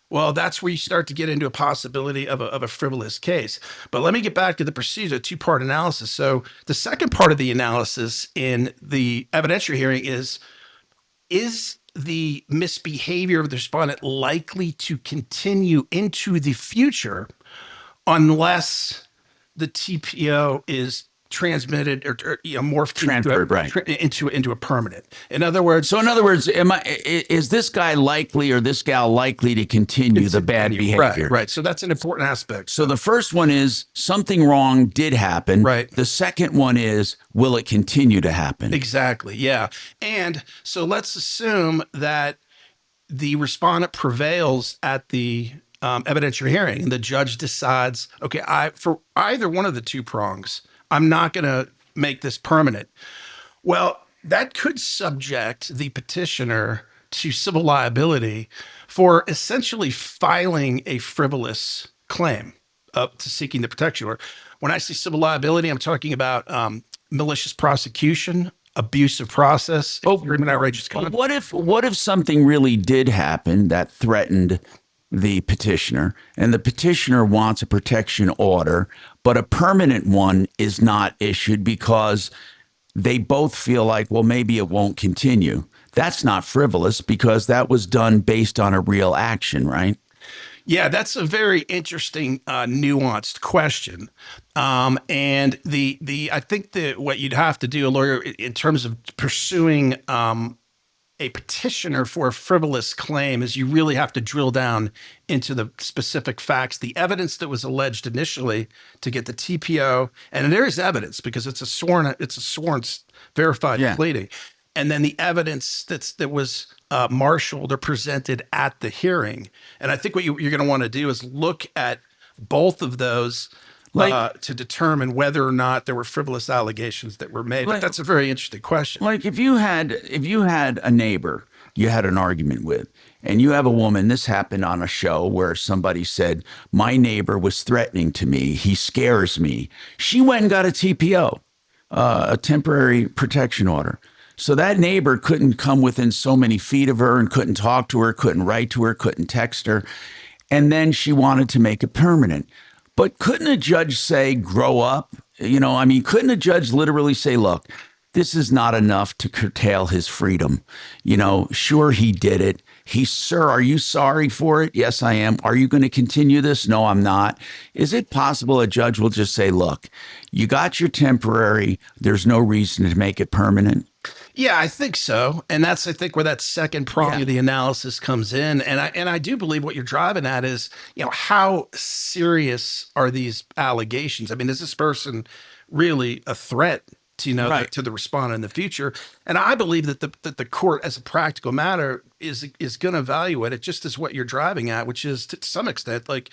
Well, that's where you start to get into a possibility of a frivolous case. But let me get back to the procedure, two-part analysis. So the second part of the analysis in the evidentiary hearing is the misbehavior of the respondent likely to continue into the future unless the TPO is transmitted or morphed into a permanent. In other words, is this guy likely or this gal likely to continue the bad behavior? Right. So that's an important aspect. So the first one is something wrong did happen. Right. The second one is, will it continue to happen? Exactly. Yeah. And so let's assume that the respondent prevails at the evidentiary hearing and the judge decides, okay, for either one of the two prongs, I'm not going to make this permanent. Well, that could subject the petitioner to civil liability for essentially filing a frivolous claim up to seeking the protection order. When I say civil liability, I'm talking about malicious prosecution, abuse of process, extreme and outrageous conduct. What if something really did happen that threatened the petitioner, and the petitioner wants a protection order, but a permanent one is not issued because they both feel like, well, maybe it won't continue? That's not frivolous because that was done based on a real action, right? Yeah, that's a very interesting, nuanced question. And I think that what you'd have to do, a lawyer, in terms of pursuing a petitioner for a frivolous claim, is you really have to drill down into the specific facts, the evidence that was alleged initially to get the TPO, and there is evidence because it's a sworn verified pleading, and then the evidence that was marshaled or presented at the hearing. And I think what you're going to want to do is look at both of those to determine whether or not there were frivolous allegations that were made. But that's a very interesting question. Like if you had a neighbor you had an argument with, and you have a woman, this happened on a show where somebody said, my neighbor was threatening to me. He scares me. She went and got a TPO, a temporary protection order. So that neighbor couldn't come within so many feet of her and couldn't talk to her, couldn't write to her, couldn't text her. and then she wanted to make it permanent. But couldn't a judge say, grow up? Couldn't a judge literally say, look, this is not enough to curtail his freedom. Sure, he did it. Sir, are you sorry for it? Yes, I am. Are you going to continue this? No, I'm not. Is it possible a judge will just say, look, you got your temporary. There's no reason to make it permanent? Yeah, I think so. And that's, I think, where that second prong of the analysis comes in. And I do believe what you're driving at is, how serious are these allegations? I mean, is this person really a threat to, to the respondent in the future? And I believe that the court, as a practical matter, is going to evaluate it just as what you're driving at, which is to some extent, like,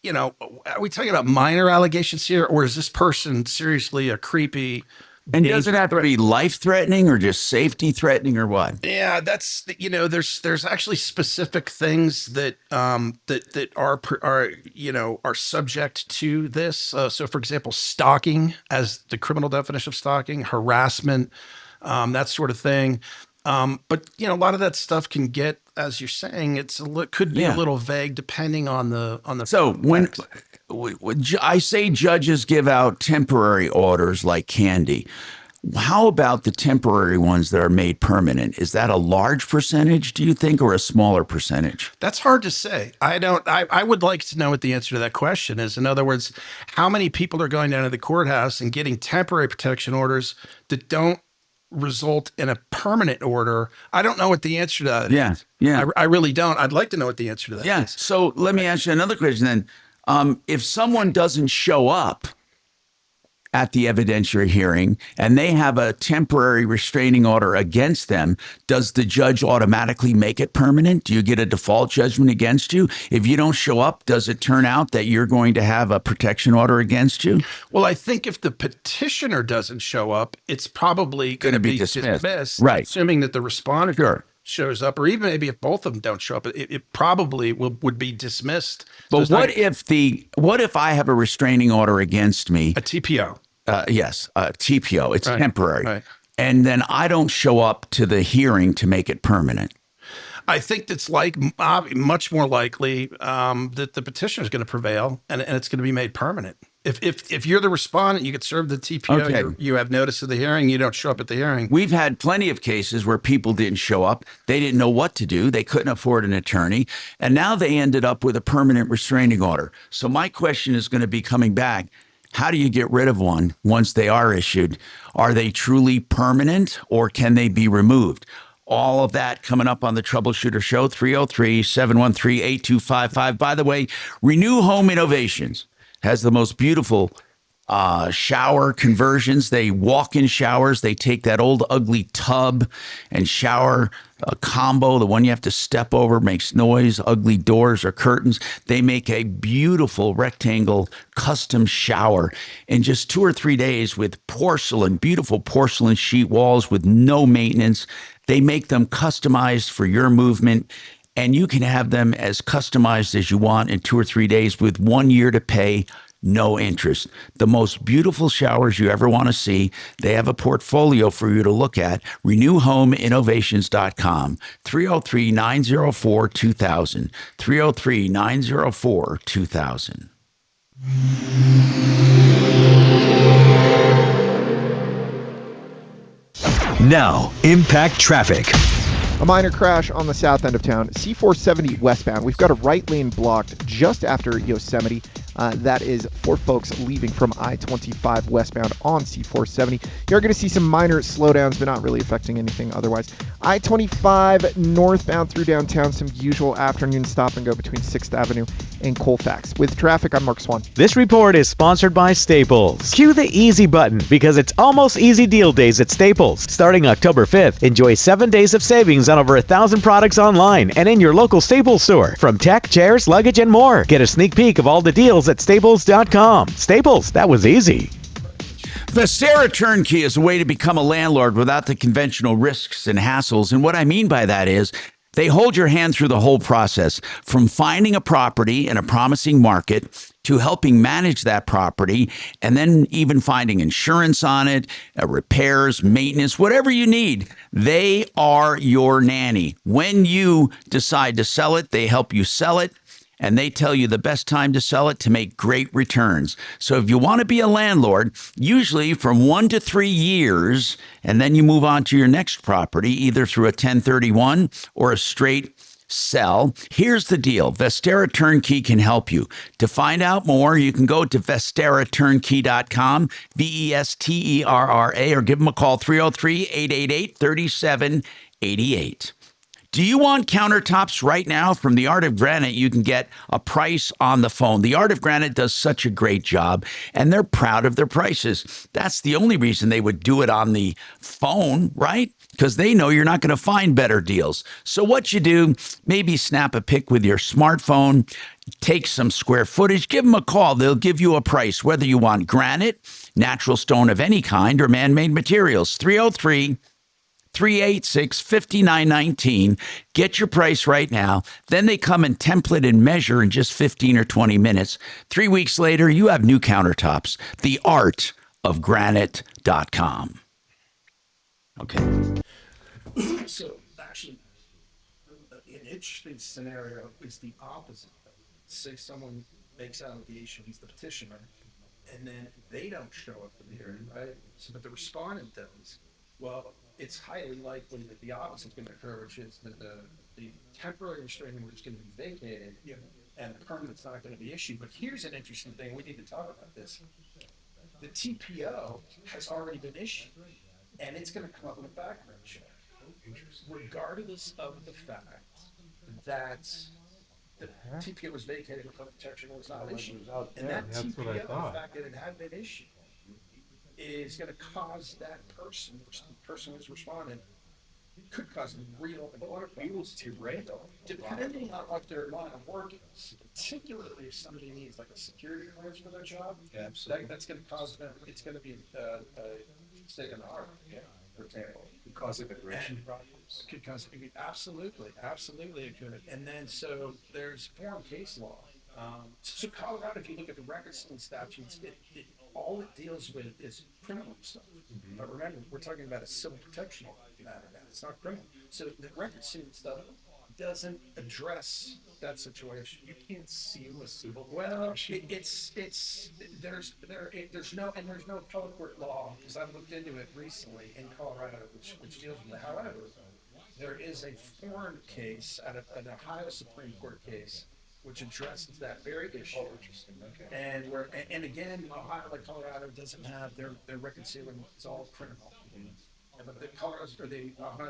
are we talking about minor allegations here, or is this person seriously a creepy? And does it have to be life-threatening or just safety-threatening or what? Yeah, that's there's actually specific things that that are subject to this. So, for example, stalking, as the criminal definition of stalking, harassment, that sort of thing. But a lot of that stuff can get, as you're saying, could be a little vague depending on the. So when I say judges give out temporary orders like candy, how about the temporary ones that are made permanent? Is that a large percentage, do you think, or a smaller percentage? That's hard to say. I would like to know what the answer to that question is. In other words, how many people are going down to the courthouse and getting temporary protection orders that don't result in a permanent order? I don't know what the answer to that is. Yeah. I really don't. I'd like to know what the answer to that is. Yes. So let me ask you another question then. If someone doesn't show up at the evidentiary hearing and they have a temporary restraining order against them, does the judge automatically make it permanent? Do you get a default judgment against you? If you don't show up, does it turn out that you're going to have a protection order against you? Well, I think if the petitioner doesn't show up, it's probably going to be dismissed. Right. Assuming that the respondent shows up, or even maybe if both of them don't show up, it probably would be dismissed. But what if I have a restraining order against me? A TPO. Yes, TPO. It's temporary. Right. And then I don't show up to the hearing to make it permanent. I think it's much more likely that the petitioner is going to prevail and it's going to be made permanent. If you're the respondent, you get served the TPO, Okay. you have notice of the hearing, you don't show up at the hearing. We've had plenty of cases where people didn't show up. They didn't know what to do. They couldn't afford an attorney. And now they ended up with a permanent restraining order. So my question is going to be coming back. How do you get rid of one once they are issued? Are they truly permanent or can they be removed? All of that coming up on the Troubleshooter Show, 303-713-8255. By the way, Renew Home Innovations has the most beautiful shower conversions. They walk-in showers. They take that old ugly tub and shower combo, the one you have to step over, makes noise, ugly doors or curtains. They make a beautiful rectangle custom shower in just 2 or 3 days with beautiful porcelain sheet walls with no maintenance. They make them customized for your movement, and you can have them as customized as you want in 2 or 3 days with 1 year to pay, no interest. The most beautiful showers you ever want to see. They have a portfolio for you to look at. RenewHomeInnovations.com. 303-904-2000. 303-904-2000. Now, Impact Traffic. A minor crash on the south end of town, C470 westbound. We've got a right lane blocked just after Yosemite. That is for folks leaving from I-25 westbound on C470. You're going to see some minor slowdowns, but not really affecting anything otherwise. I-25 northbound through downtown, some usual afternoon stop and go between 6th Avenue and Colfax. With traffic, I'm Mark Swan. This report is sponsored by Staples. Cue the easy button because it's almost easy deal days at Staples. Starting October 5th, enjoy 7 days of savings on over 1,000 products online and in your local Staples store. From tech, chairs, luggage, and more. Get a sneak peek of all the deals at Staples.com. Staples, that was easy. Vestera Turnkey is a way to become a landlord without the conventional risks and hassles. And what I mean by that is they hold your hand through the whole process, from finding a property in a promising market to helping manage that property, and then even finding insurance on it, repairs, maintenance, whatever you need. They are your nanny. When you decide to sell it, they help you sell it. and they tell you the best time to sell it to make great returns. So if you want to be a landlord, usually from 1 to 3 years, and then you move on to your next property, either through a 1031 or a straight sell. Here's the deal. Vestera Turnkey can help you. To find out more, you can go to vesteraturnkey.com, VESTERRA, or give them a call, 303-888-3788. Do you want countertops right now? From the Art of Granite, you can get a price on the phone. The Art of Granite does such a great job, and they're proud of their prices. That's the only reason they would do it on the phone, right? Because they know you're not going to find better deals. So what you do, maybe snap a pic with your smartphone, take some square footage, give them a call. They'll give you a price, whether you want granite, natural stone of any kind, or man-made materials. 303-386-5919. Get your price right now. Then they come and template and measure in just 15 or 20 minutes. 3 weeks later, you have new countertops. Theartofgranite.com. Okay. So actually, an interesting scenario is the opposite. Say someone makes allegations, the petitioner, and then they don't show up for the hearing, right? So, but the respondent does. Well, it's highly likely that the opposite is going to occur, which is that the temporary restraining order is going to be vacated, and the permit's not going to be issued. But here's an interesting thing: we need to talk about this. The TPO has already been issued, and it's going to come up with a background check, regardless of the fact that the TPO was vacated and the protection was not issued. And that TPO, the fact that it had been issued, is going to cause that person, the person who's responding, could cause them real abuse to rate, depending on what their line of work is. Particularly if somebody needs like a security clearance for their job, that's going to cause them. It's going to be a stake in the heart, for example. Could cause immigration problems. Could cause absolutely it could. And then so there's foreign case law. So Colorado, if you look at the record sealing statutes, all it deals with is criminal stuff. But remember, we're talking about a civil protection matter now. It's not criminal. So the record sealing stuff doesn't address that situation. You can't seal a civil. Well, there's no appellate court law, because I've looked into it recently in Colorado, which deals with it. However, there is a foreign case at an Ohio Supreme Court case which addresses that very issue. And again, Ohio, like Colorado, doesn't have their record sealing. It's all criminal. But the Ohio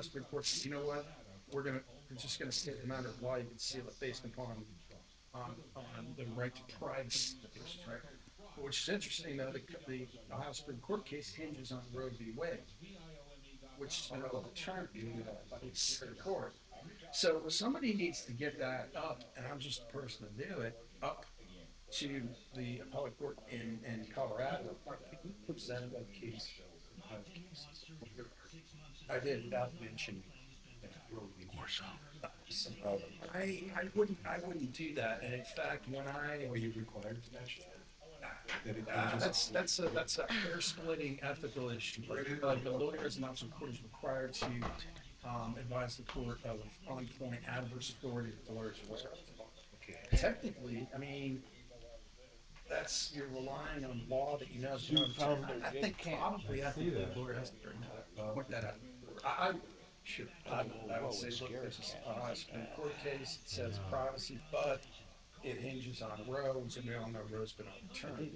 Supreme Court says, you know what? We're just gonna state the amount of law you can seal it based upon the right to privacy, right? Which is interesting, though. The Ohio Supreme Court case hinges on Roe v. Wade, which has been overturned by the Supreme Court. So somebody needs to get that up, and I'm just the person to do it, up to the appellate court in Colorado. Can you present that case? I did, without mentioning. I wouldn't do that. And in fact, when were you required to mention that? That's a hair splitting ethical issue. Like the lawyers and officer court is required to advise the court of on point adverse authority that the lawyers are aware of. Technically, I mean, you're relying on law that you know is going to. I think probably the lawyer has to bring that up, point that out. I would say, look, this is a Supreme Court case. It says privacy, but it hinges on Roe's, and we all know Roe's been overturned.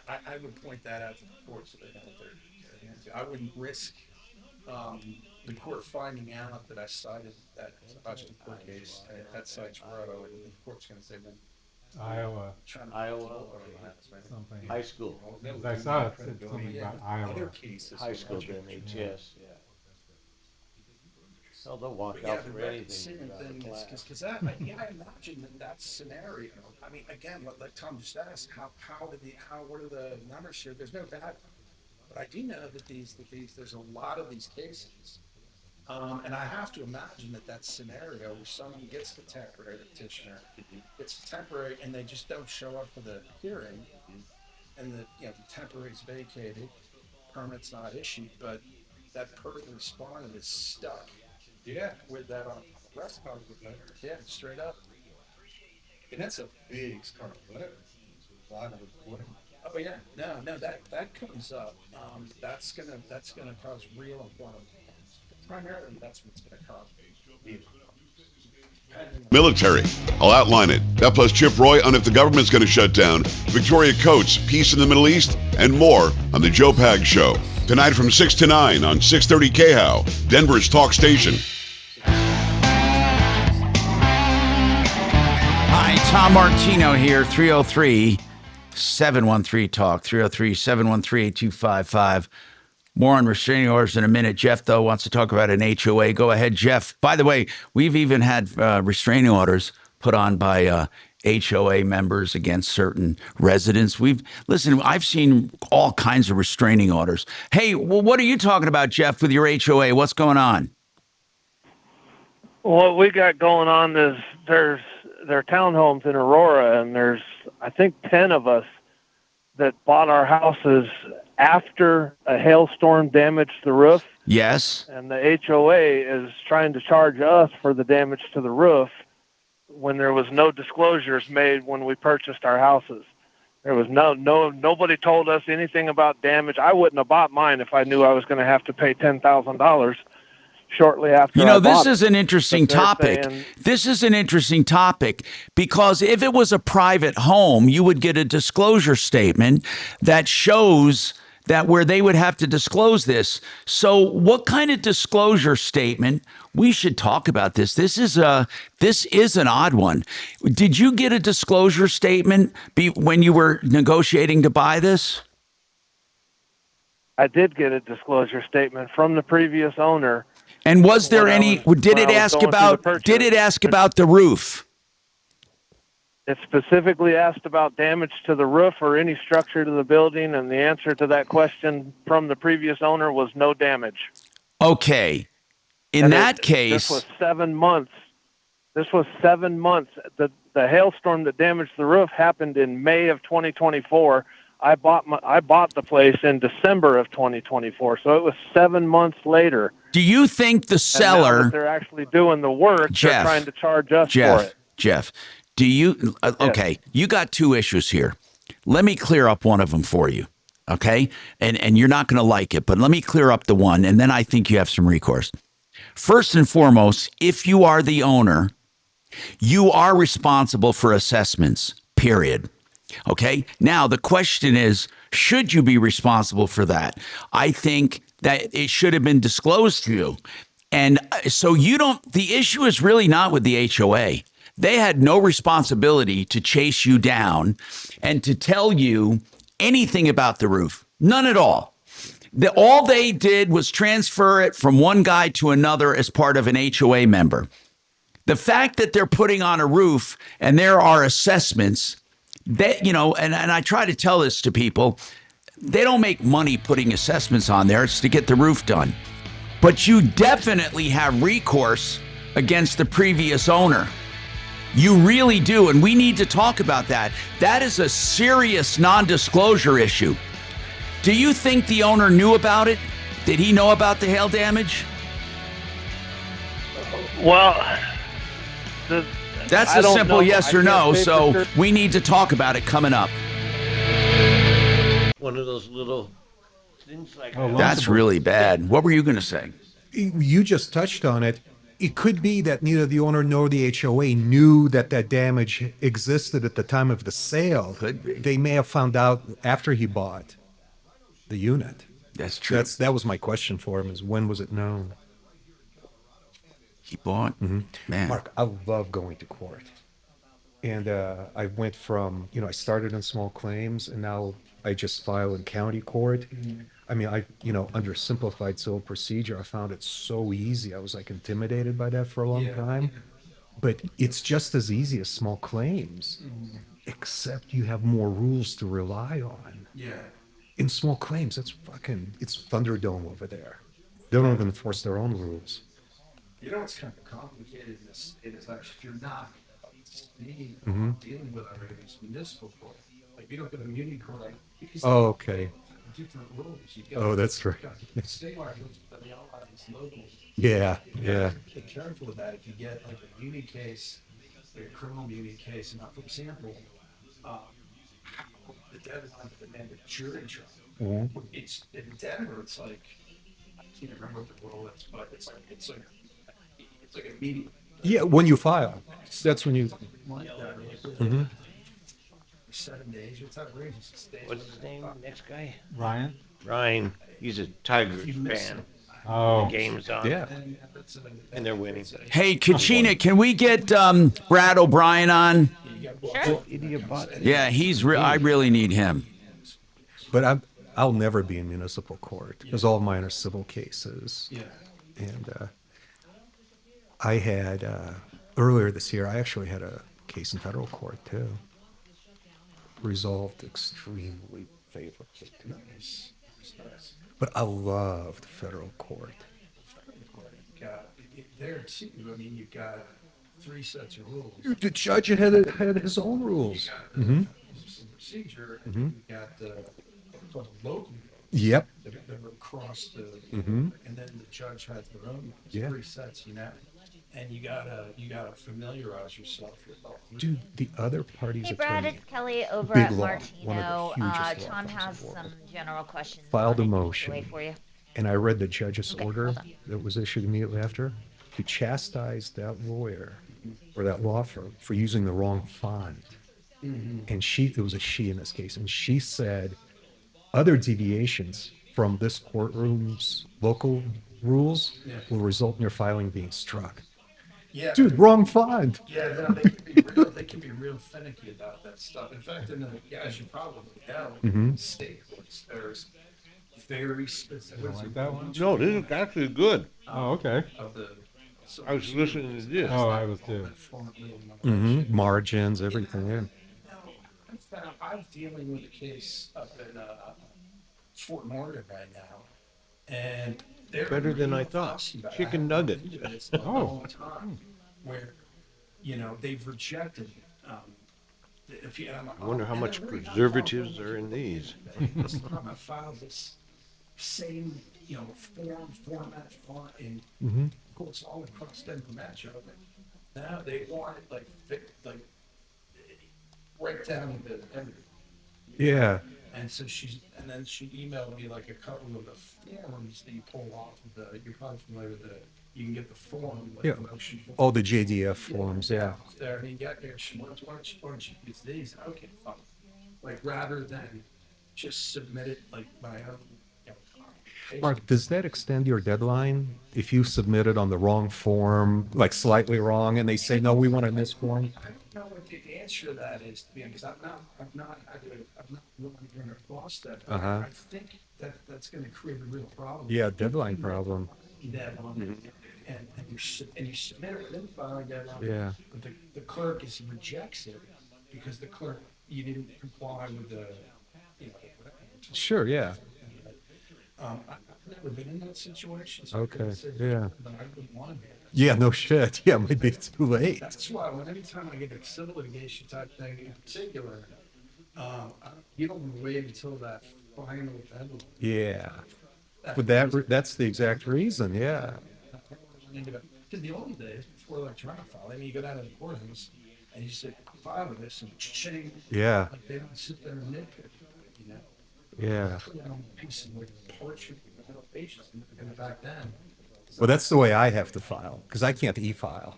I would point that out to the courts. I wouldn't risk the court finding out that I cited that Supreme Court case, and that cites Roe, and the court's going to say, well, Iowa. Something. High school. I saw it said something about Iowa. High school didn't HS, yeah. Hell, they'll walk out for anything. Because I imagine that scenario. I mean, again, like Tom just asked, what are the numbers here? There's no data, but I do know that there's a lot of these cases. And I have to imagine that scenario where someone gets the temporary petitioner, gets temporary, and they just don't show up for the hearing, and the temporary is vacated, permit's not issued, but that person respondent is stuck. With that on arrest card. Yeah, straight up. And that's a big scarlet letter. A lot of reporting. Oh yeah, no, that comes up. That's gonna cause real employment. Primarily, that's what's gonna cause Military. I'll outline it. That plus Chip Roy on if the government's going to shut down, Victoria Coates, peace in the Middle East, and more on the Joe Pag Show. Tonight from 6 to 9 on 630 KHOW, Denver's talk station. Hi, Tom Martino here, 303-713-TALK, 303-713-8255. More on restraining orders in a minute. Jeff, though, wants to talk about an HOA. Go ahead, Jeff. By the way, we've even had restraining orders put on by HOA members against certain residents. Listen, I've seen all kinds of restraining orders. Hey, well, what are you talking about, Jeff, with your HOA? What's going on? What we got going on is there are townhomes in Aurora, and there's, I think, 10 of us that bought our houses after a hailstorm damaged the roof. Yes. And the HOA is trying to charge us for the damage to the roof when there was no disclosures made when we purchased our houses. There was nobody told us anything about damage. I wouldn't have bought mine if I knew I was going to have to pay $10,000 shortly after. This is an interesting topic. This is an interesting topic because if it was a private home, you would get a disclosure statement that shows that where they would have to disclose this. So what kind of disclosure statement? We should talk about this. This is an odd one. Did you get a disclosure statement when you were negotiating to buy this? I did get a disclosure statement from the previous owner. And was there any, did it ask about the roof? It specifically asked about damage to the roof or any structure to the building, and the answer to that question from the previous owner was no damage. Okay. In that case... This was 7 months. The hailstorm that damaged the roof happened in May of 2024. I bought the place in December of 2024, so it was 7 months later. Do you think the seller... And now that they're actually doing the work, they're trying to charge us for it. Jeff, do you... Okay, you got two issues here. Let me clear up one of them for you, okay? And you're not going to like it, but let me clear up the one, and then I think you have some recourse. First and foremost, if you are the owner, you are responsible for assessments, period. Okay. Now, the question is, should you be responsible for that? I think that it should have been disclosed to you. And so the issue is really not with the HOA. They had no responsibility to chase you down and to tell you anything about the roof. None at all. All they did was transfer it from one guy to another as part of an HOA member. The fact that they're putting on a roof and there are assessments that, and I try to tell this to people, they don't make money putting assessments on there. It's to get the roof done. But you definitely have recourse against the previous owner. You really do. And we need to talk about that. That is a serious non-disclosure issue. Do you think the owner knew about it? Did he know about the hail damage? Well, that's a simple yes or no, so we need to talk about it coming up. One of those little things like That's really bad. What were you going to say? You just touched on it. It could be that neither the owner nor the HOA knew that damage existed at the time of the sale. Could be. They may have found out after he bought the unit. That's true. That was my question for him, is when was it known? He bought? Mm-hmm. Man. Mark, I love going to court. And I went from, I started in small claims, and now I just file in county court. Mm-hmm. I mean, under simplified civil procedure, I found it so easy. I was intimidated by that for a long time. But it's just as easy as small claims, except you have more rules to rely on. Yeah. In small claims, it's Thunderdome over there. They don't even enforce their own rules. It's kind of complicated. It is actually, if you're not dealing with our municipal court, like you don't get a community court. Oh, okay. Different rules. That's right. State law rules, but they all have these local. Yeah. Be careful with that. If you get a muni case like a criminal immunity case. And for example, the deadline for the mandatory jury trial. Mhm. It's in Denver. It's like I can't remember what the rule is, but it's like immediate. Yeah, when you file, that's when you. Mhm. 7 days. It's outrageous. It's days What's his name? Next guy? Ryan? Ryan. He's a Tigers fan. Oh. The game's on. Yeah. And they're winning. Hey, Kachina, can we get Brad O'Brien on? Sure. Yeah, I really need him. But I'll never be in municipal court because all of mine are civil cases. Yeah. And I had earlier this year, I actually had a case in federal court too. Resolved extremely favorably. Nice. But I loved federal court. There too. I mean, you've got 3 sets of rules. The judge had his own rules. Mm-hmm. Procedure. Mhm. And you've got the local. Yep. That are across the. Mhm. And then the judge has their own. Yeah. 3 sets, and you gotta familiarize yourself with all. Dude, the other party's Hey, Brad, attorney it's Kelly over Big at law, Martino. one of the hugest law Tom firms has in the world. some general questions. filed a on it. motion, Wait for you. and I read the judge's Okay, order hold on. that was issued immediately after to chastise that lawyer or that law firm for using the wrong font. Mhm. And it was a she in this case, and she said other deviations from this courtroom's local rules Yeah. will result in your filing being struck. Yeah. Dude, wrong font. Yeah, no, they can be real finicky about that stuff. In fact, as you probably know, Mhm. state courts, there's very specific. You don't like that one? No, this is actually good. Oh, okay. Of the. I was listening to this. Oh, I was too. Mm-hmm. Margins, everything. Yeah. I'm dealing with a case up in Fort Morgan right now, and they're Better than I really thought. fussy about it. Chicken I haven't nuggets. been doing this in a long time, where they've rejected. If you, I wonder how much preservatives are in these. This time I filed this same, format, font, and Mhm. of course all across Denver Metro. But now they want it like right down into everything. Yeah. And so then she emailed me like a couple of the forms that you pull off of you're probably familiar with you can get the form. Like Yeah. the motion form. Oh, the JDF forms, yeah. There, and you got there, why don't you use these? Okay, fine. Like rather than just submit it like my own. Mark, does that extend your deadline if you submit it on the wrong form, like slightly wrong, and they say, no, we want it in this form? I don't know what the answer to that is, to be honest. I'm not really going to cross that. But Uh-huh. I think that's going to create a real problem. Yeah, deadline problem. Deadline. And you submit it within the filing deadline. Yeah. But the clerk rejects it because you didn't comply with the, Sure, yeah. I've never been in that situation. So Okay, I couldn't say, yeah. But I wouldn't want to be. Yeah, no shit. Yeah, it might be too late. That's why anytime I get a civil litigation type thing in particular, you don't want to wait until that final deadline. Yeah. But that's the exact reason, yeah. Because the old days, before electronic filing, you go down to the courthouse and you say, file this, and cha-ching. Yeah. Like they don't sit there and nitpick, Yeah. Put it on a piece of parchment, pages, and back then. Well, that's the way I have to file because I can't e-file.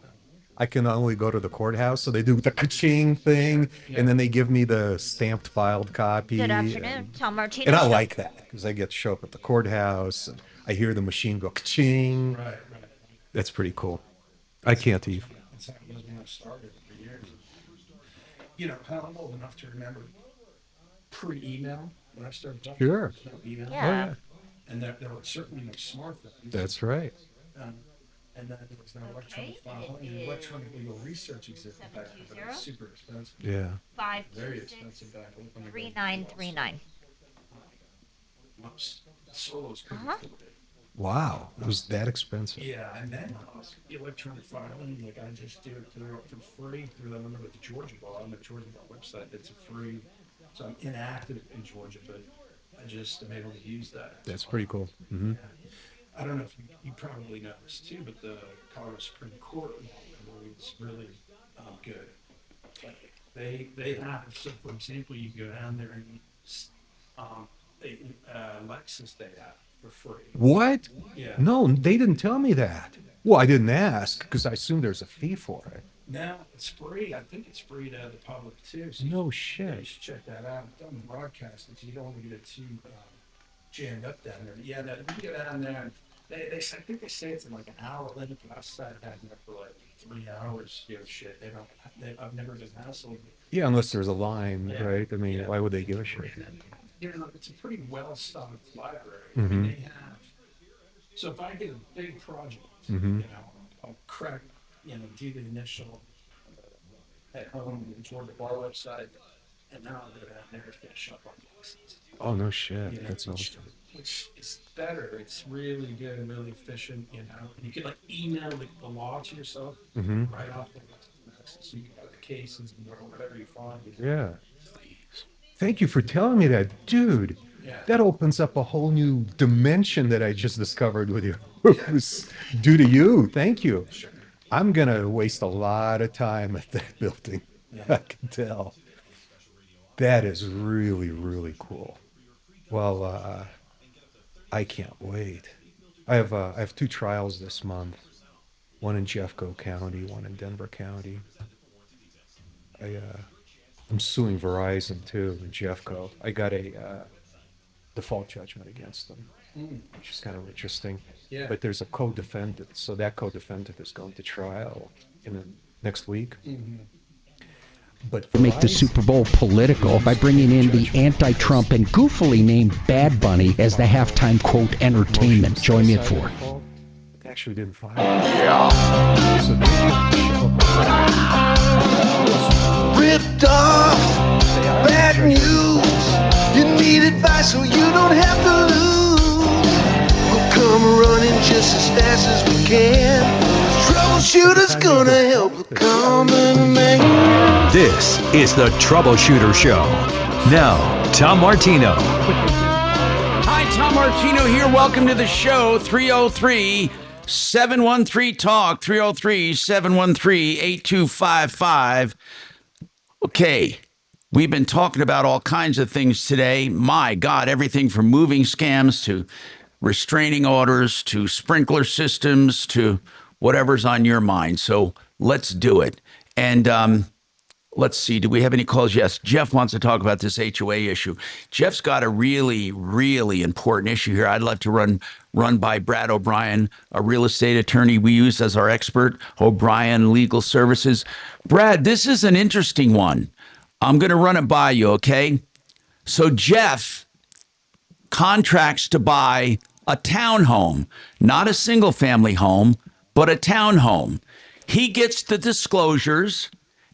I can only go to the courthouse, so they do the ka-ching thing, and then they give me the stamped filed copy. Good afternoon, Tom Martino. And I Show. like that because I get to show up at the courthouse and I hear the machine go ka-ching. Right. That's pretty cool. I can't e-file. That's how it was when I started for years. I'm old enough to remember pre-email when I started talking. Sure. There was no email. Yeah. Oh, yeah. And there were certainly no smartphones. That's right. And then there was no electronic filing and electronic legal research existed back then, but it was super expensive. Yeah. Very expensive back then. 3939. Most solos couldn't Uh-huh. afford it. Wow. It was that expensive. Yeah, and then the electronic filing, like I just do it for free through the Georgia Bar on the Georgia Bar website. It's a free, so I'm inactive in Georgia, but I just am able to use that. That's pretty cool. Mm-hmm. I don't know if you probably know this too, but the Colorado Supreme Court is really good. Like they have, so for example, you go down there and Lexus they have for free. What? Yeah. No, they didn't tell me that. Well, I didn't ask because I assume there's a fee for it. Now it's free. I think it's free to the public too. So No you shit. should check that out. It's on the broadcast. You don't want to get too jammed up down there. Yeah, no, you get down there. And I think they say it's in like an hour limit. But I sat down there for like 3 hours. Shit. I've never been hassled. Yeah, unless there's a line, Yeah. right? I mean, why would they give a shit? It's a pretty well-stocked library. Mhm. I mean, they have. So if I get a big project, Mhm. I'll crack, do the initial at home and enjoy the bar website, and then I'll go down there and finish up on boxes. Oh, no shit. That's awesome. Which is better. It's really good and really efficient, And you can email the law to yourself Mhm. right off the so you can have the cases and whatever you find. Yeah. Thank you for telling me that, dude. Yeah. That opens up a whole new dimension that I just discovered with you. It was due to you. Thank you. Sure. I'm gonna waste a lot of time at that building. I can tell. That is really, really cool. Well, I can't wait. I have 2 trials this month. One in Jeffco County, one in Denver County. I'm suing Verizon too in Jeffco. I got a default judgment against them, which is kind of interesting. Yeah. But there's a co-defendant, so that co-defendant is going to trial in the next week. But Make the Super Bowl political by bringing in the anti-Trump and goofily named Bad Bunny as the halftime quote entertainment. Join me at 4. They actually didn't file. Yeah. So they have to show up. Ripped off, bad news. You need advice so you don't have to lose. We'll come running just as fast as we can. Troubleshooter's gonna help the common man. This is the Troubleshooter Show. Now, Tom Martino. Hi, Tom Martino here. Welcome to the show. 303-713-TALK. 303-713-8255. Okay, we've been talking about all kinds of things today. My God, everything from moving scams to restraining orders to sprinkler systems to whatever's on your mind. So let's do it. And let's see, do we have any calls? Yes, Jeff wants to talk about this HOA issue. Jeff's got a really, really important issue here. I'd love to run by Brad O'Brien, a real estate attorney we use as our expert, O'Brien Legal Services. Brad, this is an interesting one. I'm going to run it by you, okay? So Jeff contracts to buy a townhome, not a single-family home, but a townhome. He gets the disclosures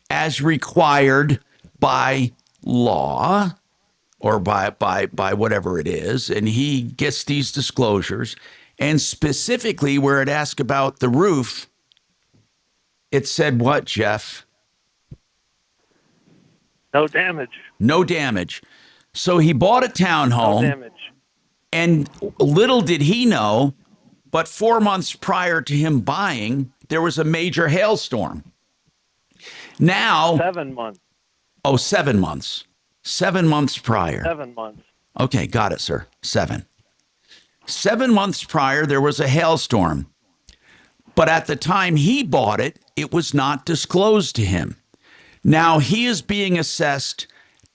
as required by law or by whatever it is, and he gets these disclosures. And specifically where it asked about the roof, it said what, Jeff? No damage. No damage. So he bought a townhome. No damage. And little did he know, but 4 months prior to him buying, there was a major hailstorm. Now 7 months. Oh, 7 months. 7 months prior. 7 months. Okay, got it, sir. 7. 7 months prior, there was a hailstorm. But at the time he bought it, it was not disclosed to him. Now he is being assessed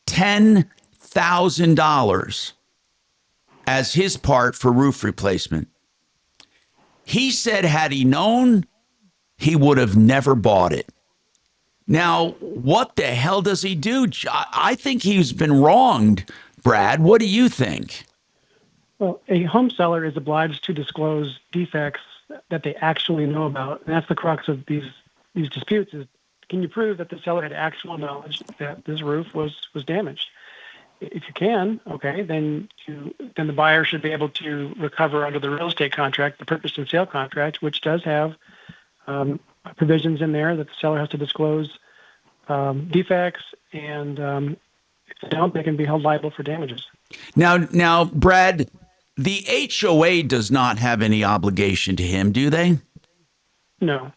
$10,000 as his part for roof replacement. He said had he known, he would have never bought it. Now, what the hell does he do? I think he's been wronged. Brad, what do you think? Well, a home seller is obliged to disclose defects that they actually know about. And that's the crux of these disputes is, can you prove that the seller had actual knowledge that this roof was damaged? If you can, okay, then the buyer should be able to recover under the real estate contract, the purchase and sale contract, which does have provisions in there that the seller has to disclose defects, and if they don't, they can be held liable for damages. Now, Brad, the HOA does not have any obligation to him, do they? No.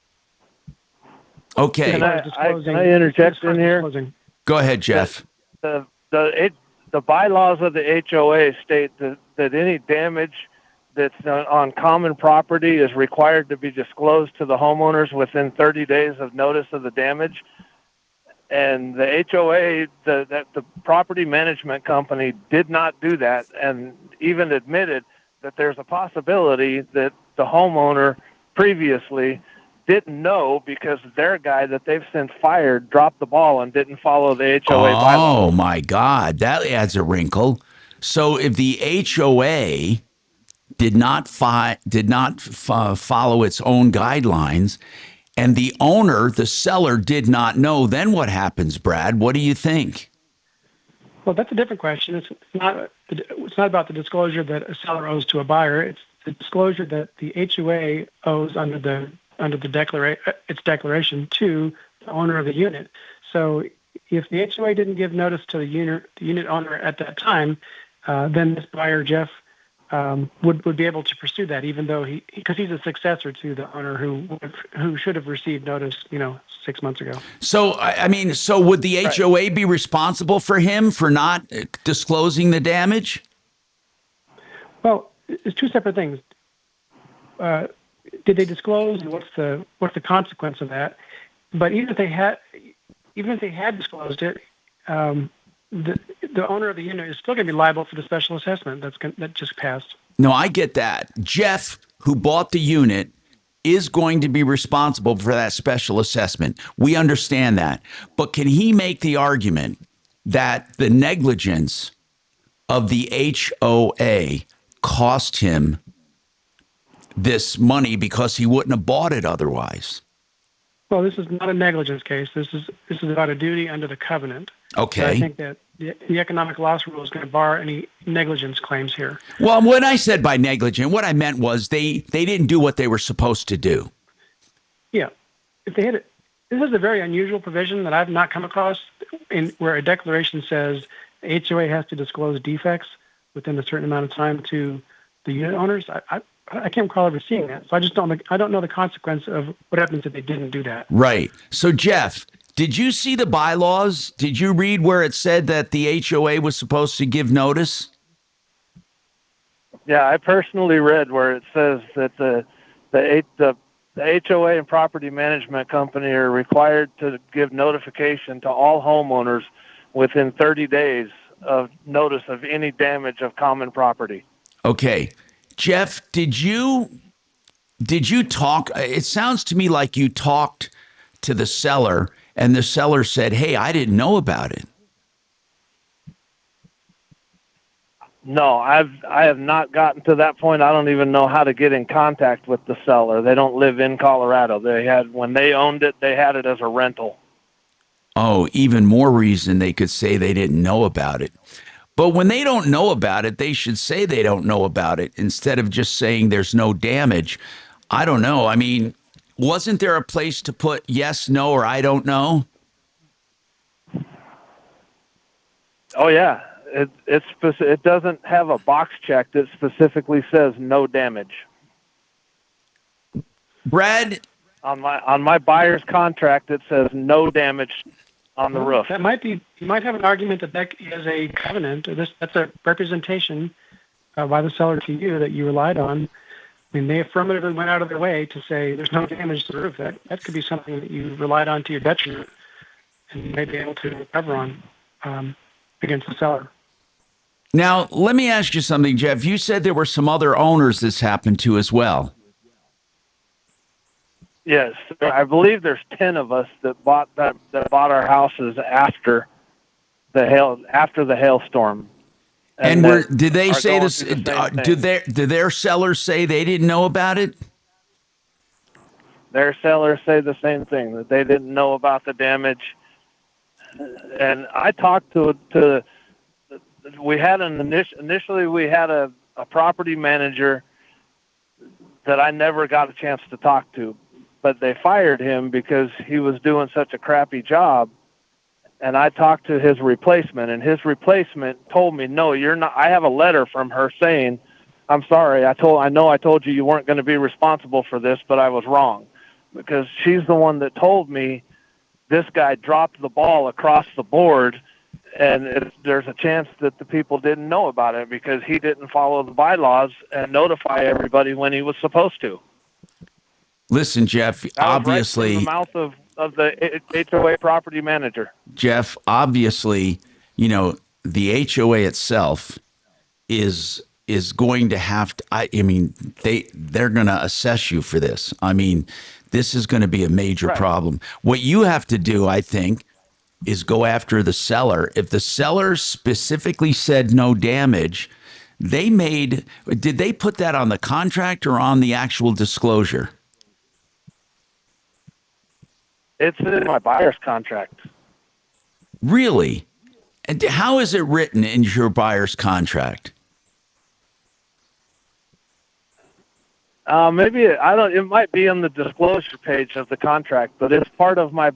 Okay. Can I interject in here? Go ahead, Jeff. The bylaws of the HOA state that any damage that's on common property is required to be disclosed to the homeowners within 30 days of notice of the damage. And the HOA, the property management company, did not do that, and even admitted that there's a possibility that the homeowner previously didn't know because their guy that they've since fired dropped the ball and didn't follow the HOA bylaws. Oh my God, that adds a wrinkle. So if the HOA did not follow its own guidelines, and the owner, the seller, did not know, then what happens, Brad? What do you think? Well, that's a different question. It's not about the disclosure that a seller owes to a buyer. It's the disclosure that the HOA owes under the its declaration to the owner of the unit. So if the HOA didn't give notice to the unit owner at that time, then this buyer, Jeff, would be able to pursue that, even though because he's a successor to the owner who should have received notice, 6 months ago. So so would the HOA be responsible for him for not disclosing the damage? Well, it's two separate things. Did they disclose, and what's the consequence of that? But even if they had disclosed it, the owner of the unit is still going to be liable for the special assessment that just passed. No, I get that. Jeff, who bought the unit, is going to be responsible for that special assessment. We understand that. But can he make the argument that the negligence of the HOA cost him this money because he wouldn't have bought it otherwise? Well, this is not a negligence case. This is about a duty under the covenant. Okay. So I think that the economic loss rule is going to bar any negligence claims here. Well, when I said by negligent, what I meant was they didn't do what they were supposed to do. Yeah. If they hit it, this is a very unusual provision that I've not come across where a declaration says the HOA has to disclose defects within a certain amount of time to the unit owners. I can't recall ever seeing that. So I don't know the consequence of what happens if they didn't do that. Right. So, Jeff, did you see the bylaws? Did you read where it said that the HOA was supposed to give notice? Yeah, I personally read where it says that the HOA and property management company are required to give notification to all homeowners within 30 days of notice of any damage of common property. Okay. Jeff, did you talk? It sounds to me like you talked to the seller and the seller said, "Hey, I didn't know about it." No, I have not gotten to that point. I don't even know how to get in contact with the seller. They don't live in Colorado. When they owned it, they had it as a rental. Oh, even more reason they could say they didn't know about it. But when they don't know about it, they should say they don't know about it instead of just saying there's no damage. I don't know. I mean, wasn't there a place to put yes, no, or I don't know? Oh, yeah. It doesn't have a box check that specifically says no damage. Brad? On my buyer's contract, it says no damage on the roof. That might be. You might have an argument that is a covenant. That's a representation by the seller to you that you relied on. I mean, they affirmatively went out of their way to say there's no damage to the roof. That could be something that you relied on to your detriment, and you may be able to recover on against the seller. Now, let me ask you something, Jeff. You said there were some other owners this happened to as well. Yes, I believe there's 10 of us that bought our houses after the hailstorm. And did they say this? Did their sellers say they didn't know about it? Their sellers say the same thing, that they didn't know about the damage. And I talked to we had initially we had a property manager that I never got a chance to talk to, but they fired him because he was doing such a crappy job. And I talked to his replacement, and his replacement told me, "No, you're not." I have a letter from her saying, "I'm sorry. I know I told you weren't going to be responsible for this, but I was wrong." because she's the one that told me this guy dropped the ball across the board, and there's a chance that the people didn't know about it because he didn't follow the bylaws and notify everybody when he was supposed to. Listen, Jeff, That was right obviously, from the mouth of the HOA property manager. Jeff, obviously, the HOA itself is going to have to, I mean, they're going to assess you for this. I mean, this is going to be a major problem. What you have to do, I think, is go after the seller. If the seller specifically said no damage, did they put that on the contract or on the actual disclosure? It's in my buyer's contract. Really? And how is it written in your buyer's contract? Maybe it might be on the disclosure page of the contract, but it's part of my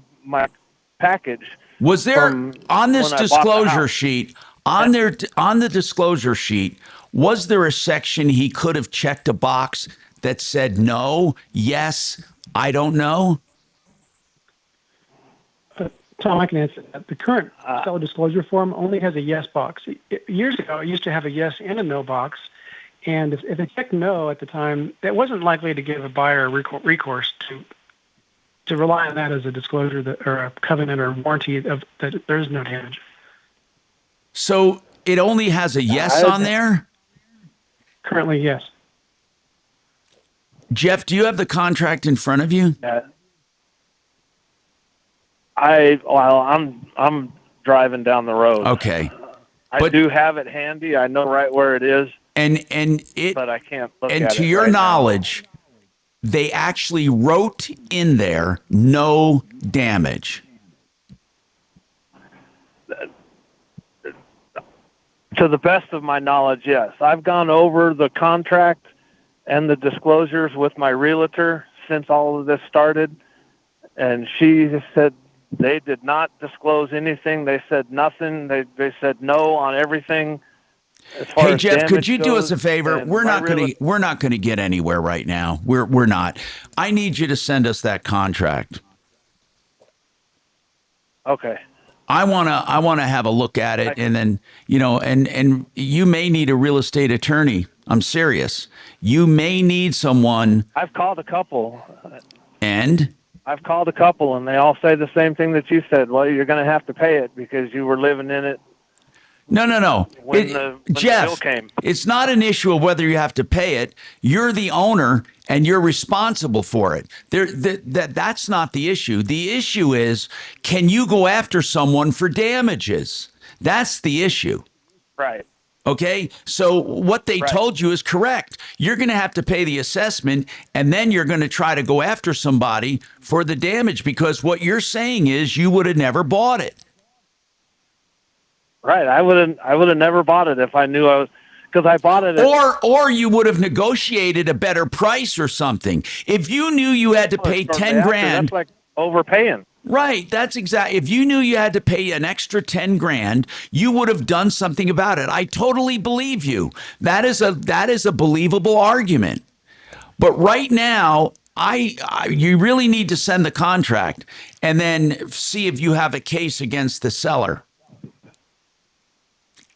package. Was there on this disclosure sheet, on the disclosure sheet, was there a section he could have checked a box that said no, yes, I don't know? Tom, I can answer that. The current seller disclosure form only has a yes box. Years ago, it used to have a yes and a no box. And if it checked no at the time, that wasn't likely to give a buyer recourse to rely on that as a disclosure or a covenant or warranty of that there is no damage. So it only has a yes on there? Currently, yes. Jeff, do you have the contract in front of you? Yeah. I'm driving down the road. Okay. I do have it handy. I know right where it is. But I can't look at it. And to your knowledge, they actually wrote in there no damage. To the best of my knowledge, yes. I've gone over the contract and the disclosures with my realtor since all of this started, and she said they did not disclose anything. They said nothing. They said no on everything. Hey Jeff, could you do us a favor? We're not going to get anywhere right now. We're not. I need you to send us that contract. Okay. I want to have a look at it, and then and you may need a real estate attorney. I'm serious. You may need someone. I've called a couple. And I've called a couple, and they all say the same thing that you said. Well, you're going to have to pay it because you were living in it. No. When the Jeff, bill came. It's not an issue of whether you have to pay it. You're the owner, and you're responsible for it. That's not the issue. The issue is, can you go after someone for damages? That's the issue. Right. Okay, so what they told you is correct. You're going to have to pay the assessment, and then you're going to try to go after somebody for the damage, because what you're saying is you would have never bought it. Right. I would have never bought it if I knew I was, because I bought it. Or you would have negotiated a better price or something. If you knew you had to pay 10 grand. That's like overpaying. Right. That's exactly. If you knew you had to pay an extra 10 grand, you would have done something about it. I totally believe you. That is a believable argument. But right now, you really need to send the contract and then see if you have a case against the seller.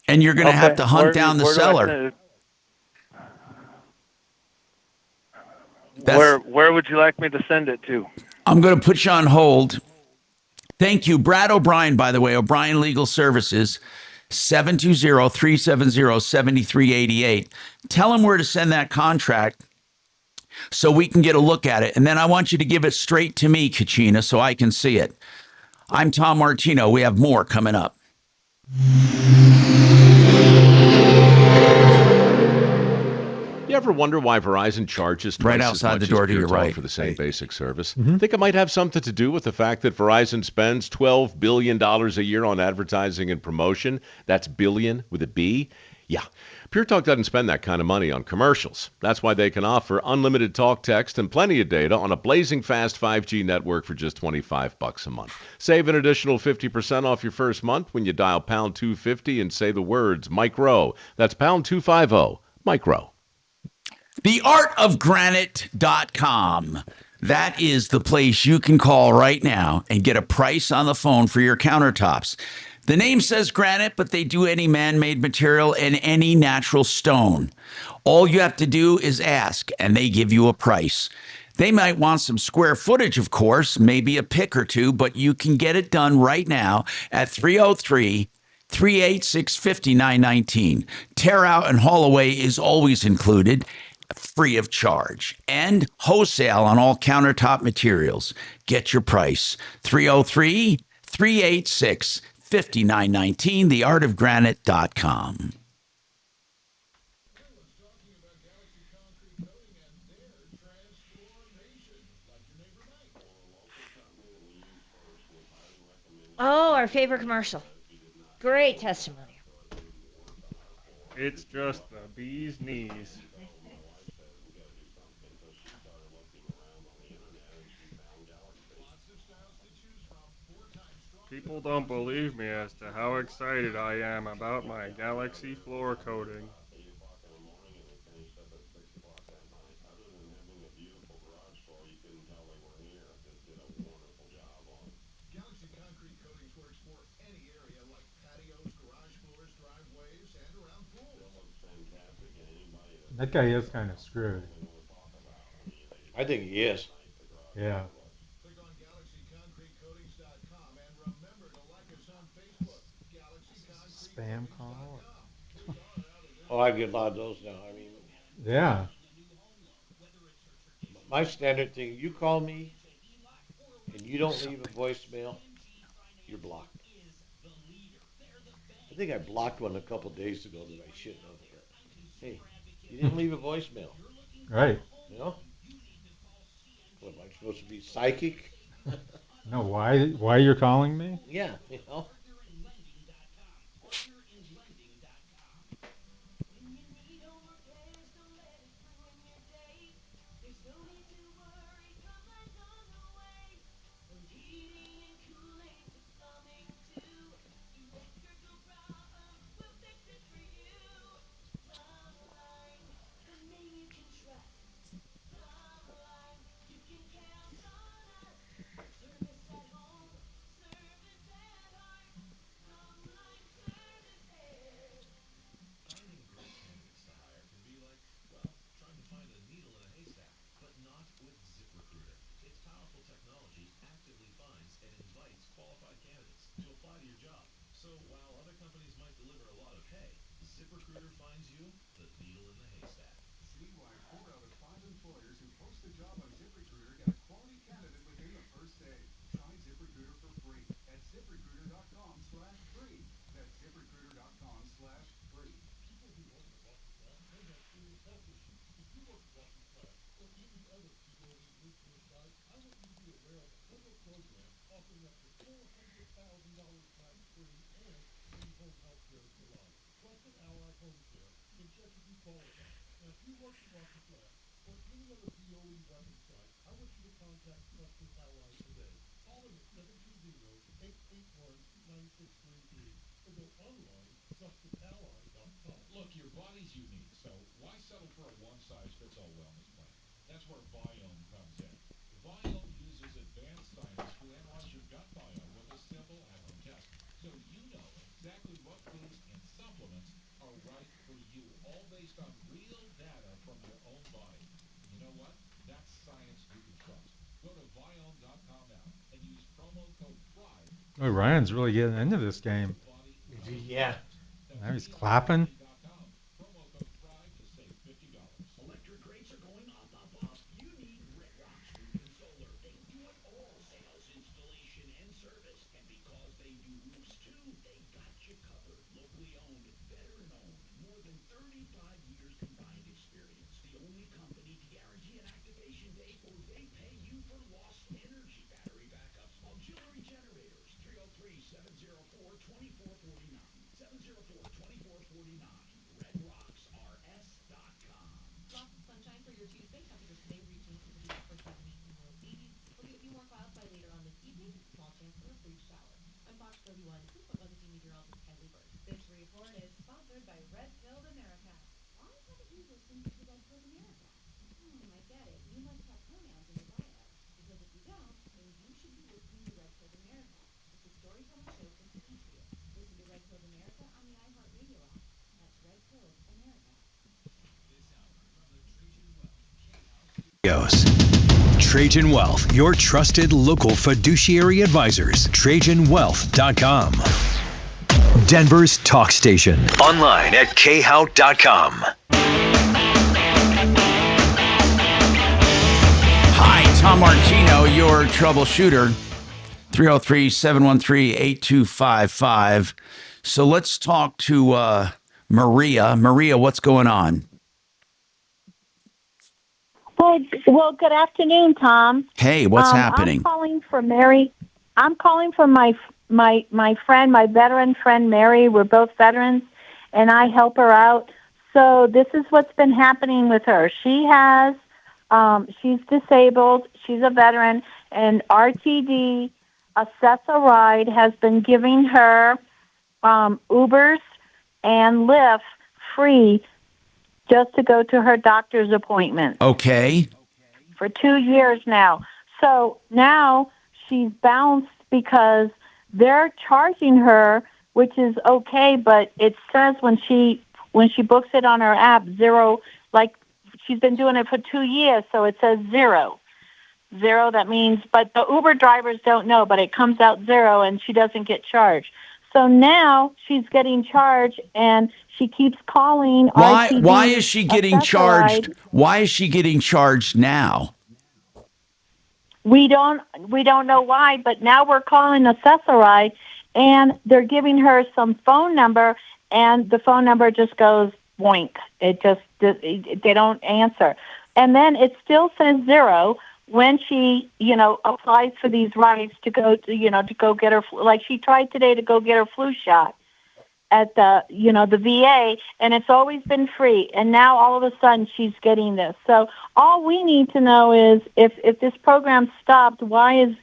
And you're going to have to hunt down the seller. Where would you like me to send it to? I'm going to put you on hold. Thank you. Brad O'Brien, by the way, O'Brien Legal Services, 720-370-7388. Tell him where to send that contract so we can get a look at it. And then I want you to give it straight to me, Kachina, so I can see it. I'm Tom Martino. We have more coming up. You ever wonder why Verizon charges twice right outside the door to your right for the same basic service? Think it might have something to do with the fact that Verizon spends $12 billion a year on advertising and promotion? That's billion with a B? Yeah. Pure Talk doesn't spend that kind of money on commercials. That's why they can offer unlimited talk, text, and plenty of data on a blazing fast 5G network for just $25 a month. Save an additional 50% off your first month when you dial pound 250 and say the words micro. That's pound 250, micro. TheArtofGranite.com. That is the place you can call right now and get a price on the phone for your countertops. The name says granite, but they do any man-made material and any natural stone. All you have to do is ask, and they give you a price. They might want some square footage, of course, maybe a pick or two, but you can get it done right now at 303-386-5919. Tear out and haul away is always included, free of charge, and wholesale on all countertop materials. Get your price. 303-386-5919, theartofgranite.com. Oh, our favorite commercial. Great testimony. It's just the bee's knees. People don't believe me as to how excited I am about my Galaxy floor coating. Galaxy concrete coatings works for any area like patios, garage floors, driveways, and around pools. That guy is kind of screwed. I think he is. Yeah. Click on GalaxyConcreteCoatings.com and remember to like us on Facebook. Spam call. Oh, I get a lot of those now. I mean, Yeah. my standard thing, you call me and you don't leave a voicemail, you're blocked. I think I blocked one a couple days ago that I shouldn't have. But hey, you didn't leave a voicemail. Right. You know? What, am I supposed to be psychic? No, why you're calling me? Yeah, you know? Finding great candidates to hire can be like, well, trying to find a needle in a haystack, but not with ZipRecruiter. Its powerful technology actively finds and invites qualified candidates to apply to your job. So while other companies might deliver a lot of hay, ZipRecruiter finds you the needle in the haystack. See why 4 out of 5 employers who post a job on ZipRecruiter get a quality candidate within the first day. Try ZipRecruiter for free at ZipRecruiter.com/free. That's ZipRecruiter.com/free. People who work at a walking plant may have serious health issues. If you work at walking plant or any other facility near your site, I want you to be aware of a federal program offering up to $400,000 tax-free and free home health care for life. Trusted Ally Home Care can check if you qualify. Now, if you work at walking plant or any other DOE weapon site, I want you to contact Trusted Ally today. Call them at 720-881-9633 or go online to trustedally.com. Look, your body's unique, so why settle for a one-size-fits-all wellness plan? That's where Viome comes in. Viome uses advanced science to analyze your gut biome with a simple at-home test, so you know exactly what foods and supplements are right for you, all based on real data from your own body. And you know what? That's science you can trust. Go to Viome.com now and use promo code THRIVE. Oh, Ryan's really getting into this game. Yeah. Now he's clapping. Promo code THRIVE to save $50. Electric rates are going up, up, up. You need Red Rocks Roof and Solar. They do it all. Sales, installation, and service. And because they do roofs too, they got you covered. Locally owned, veteran owned. More than 35 years combined experience. The only company to guarantee an activation date or they pay you for lost energy. Battery backups, auxiliary generators. 303-704-2449. 704-2449. RedRocksRS.com. Lots of sunshine for your Tuesday. Temperatures today reaching into the upper 70s and low 80s. We'll get a few more clouds by later on this evening. Small chance for a brief shower. I'm Fox 31 Weather Team Meteorologist Kylie Bird. This report is sponsored by Red Pilled America. Why haven't you listened to Red Pilled America? I get it. You must have pronouns in your bio. Trajan Wealth, your trusted local fiduciary advisors. TrajanWealth.com. Denver's talk station. Online at khout.com. Hi, Tom Martino, your troubleshooter. 303-713-8255. So let's talk to Maria. Maria, what's going on? Well, good afternoon, Tom. Hey, what's happening? I'm calling for Mary. I'm calling for my friend, my veteran friend, Mary. We're both veterans, and I help her out. So this is what's been happening with her. She has, she's disabled. She's a veteran, and RTD, Assess a Ride, has been giving her Ubers and Lyft free just to go to her doctor's appointment. Okay. For 2 years now. So now she's bounced because they're charging her, which is okay, but it says when she books it on her app, zero, like she's been doing it for 2 years, so it says zero. Zero, that means, but the Uber drivers don't know, but it comes out zero and she doesn't get charged. So now she's getting charged, and she keeps calling. Why is she getting charged? Why is she getting charged now? We don't know why, but now we're calling Accessoride, and they're giving her some phone number, and the phone number just goes boink. They don't answer, and then it still says zero when she, applies for these rides to go get her, like she tried today to go get her flu shot at the VA, and it's always been free. And now all of a sudden she's getting this. So all we need to know is if this program stopped, why is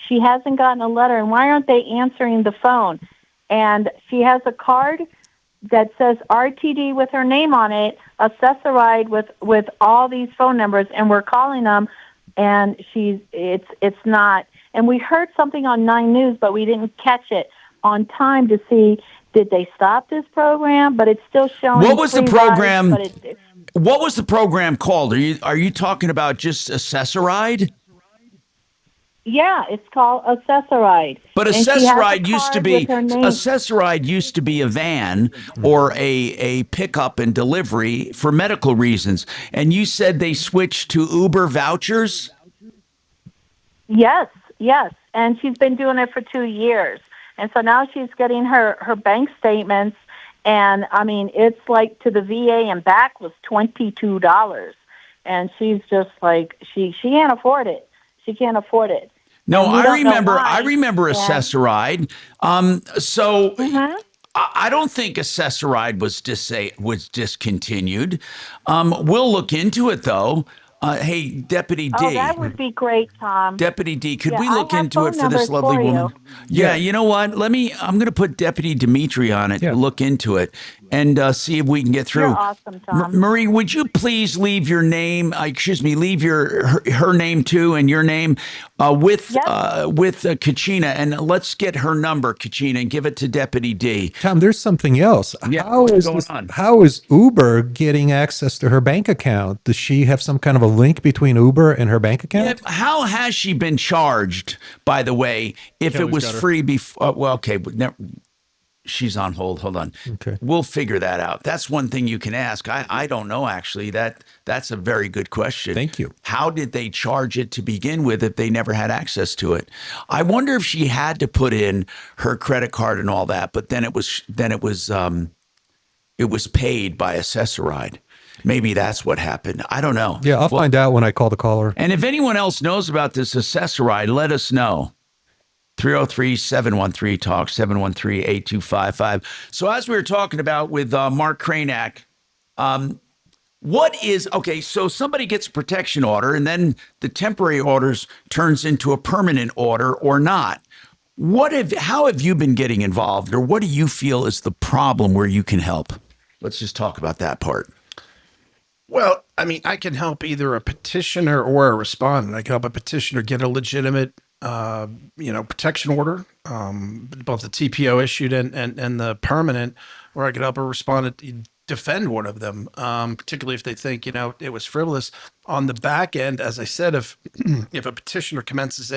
she hasn't gotten a letter, and why aren't they answering the phone? And she has a card that says RTD with her name on it, Accessoride with all these phone numbers, and we're calling them. And it's not. And we heard something on 9 News, but we didn't catch it on time to see, did they stop this program? But it's still showing. What was the program? Rides, what was the program called? Are you talking about just Accessoride? Yeah, it's called Accessoride. But Accessoride used to be a van or a pickup and delivery for medical reasons. And you said they switched to Uber vouchers? Yes. And she's been doing it for 2 years. And so now she's getting her bank statements. And, I mean, it's like to the VA and back was $22. And she's just like, she can't afford it. She can't afford it. No, I remember Accessoride. I don't think Accessoride was discontinued. We'll look into it though. Hey, Deputy D. Oh, that would be great, Tom. Deputy D, could we look into it for this lovely woman? Yeah, you know what? I'm going to put Deputy Dimitri on it, look into it, and see if we can get through. You're awesome, Tom. Marie, would you please leave your name, leave her name too, and your name with Kachina, and let's get her number, Kachina, and give it to Deputy D. Tom, there's something else. Yeah, how is Uber getting access to her bank account? Does she have some kind of a link between Uber and her bank account? Yeah, how has she been charged, by the way, if it was free before? Well, okay, but she's on hold. Hold on. Okay. We'll figure that out. That's one thing you can ask. I don't know, actually. That's a very good question. Thank you. How did they charge it to begin with if they never had access to it? I wonder if she had to put in her credit card and all that, but then it was paid by Accessoride. Maybe that's what happened. I don't know. Yeah, I'll find out when I call the caller. And if anyone else knows about this Accessoride, let us know. 303-713-TALK, 713-8255. So as we were talking about with Mark Kranak, so somebody gets a protection order and then the temporary orders turns into a permanent order or not. How have you been getting involved, or what do you feel is the problem where you can help? Let's just talk about that part. Yeah, I'll find out when I call the caller. And if anyone else knows about this Accessoride, let us know. 303-713-TALK, 713-8255. So as we were talking about with Mark Kranak, what is Let's just talk about that part. Well, I mean, I can help either a petitioner or a respondent. I can help a petitioner get a legitimate, protection order, both the TPO issued and the permanent, or I could help a respondent defend one of them, particularly if they think, it was frivolous. On the back end, as I said, if if a petitioner commences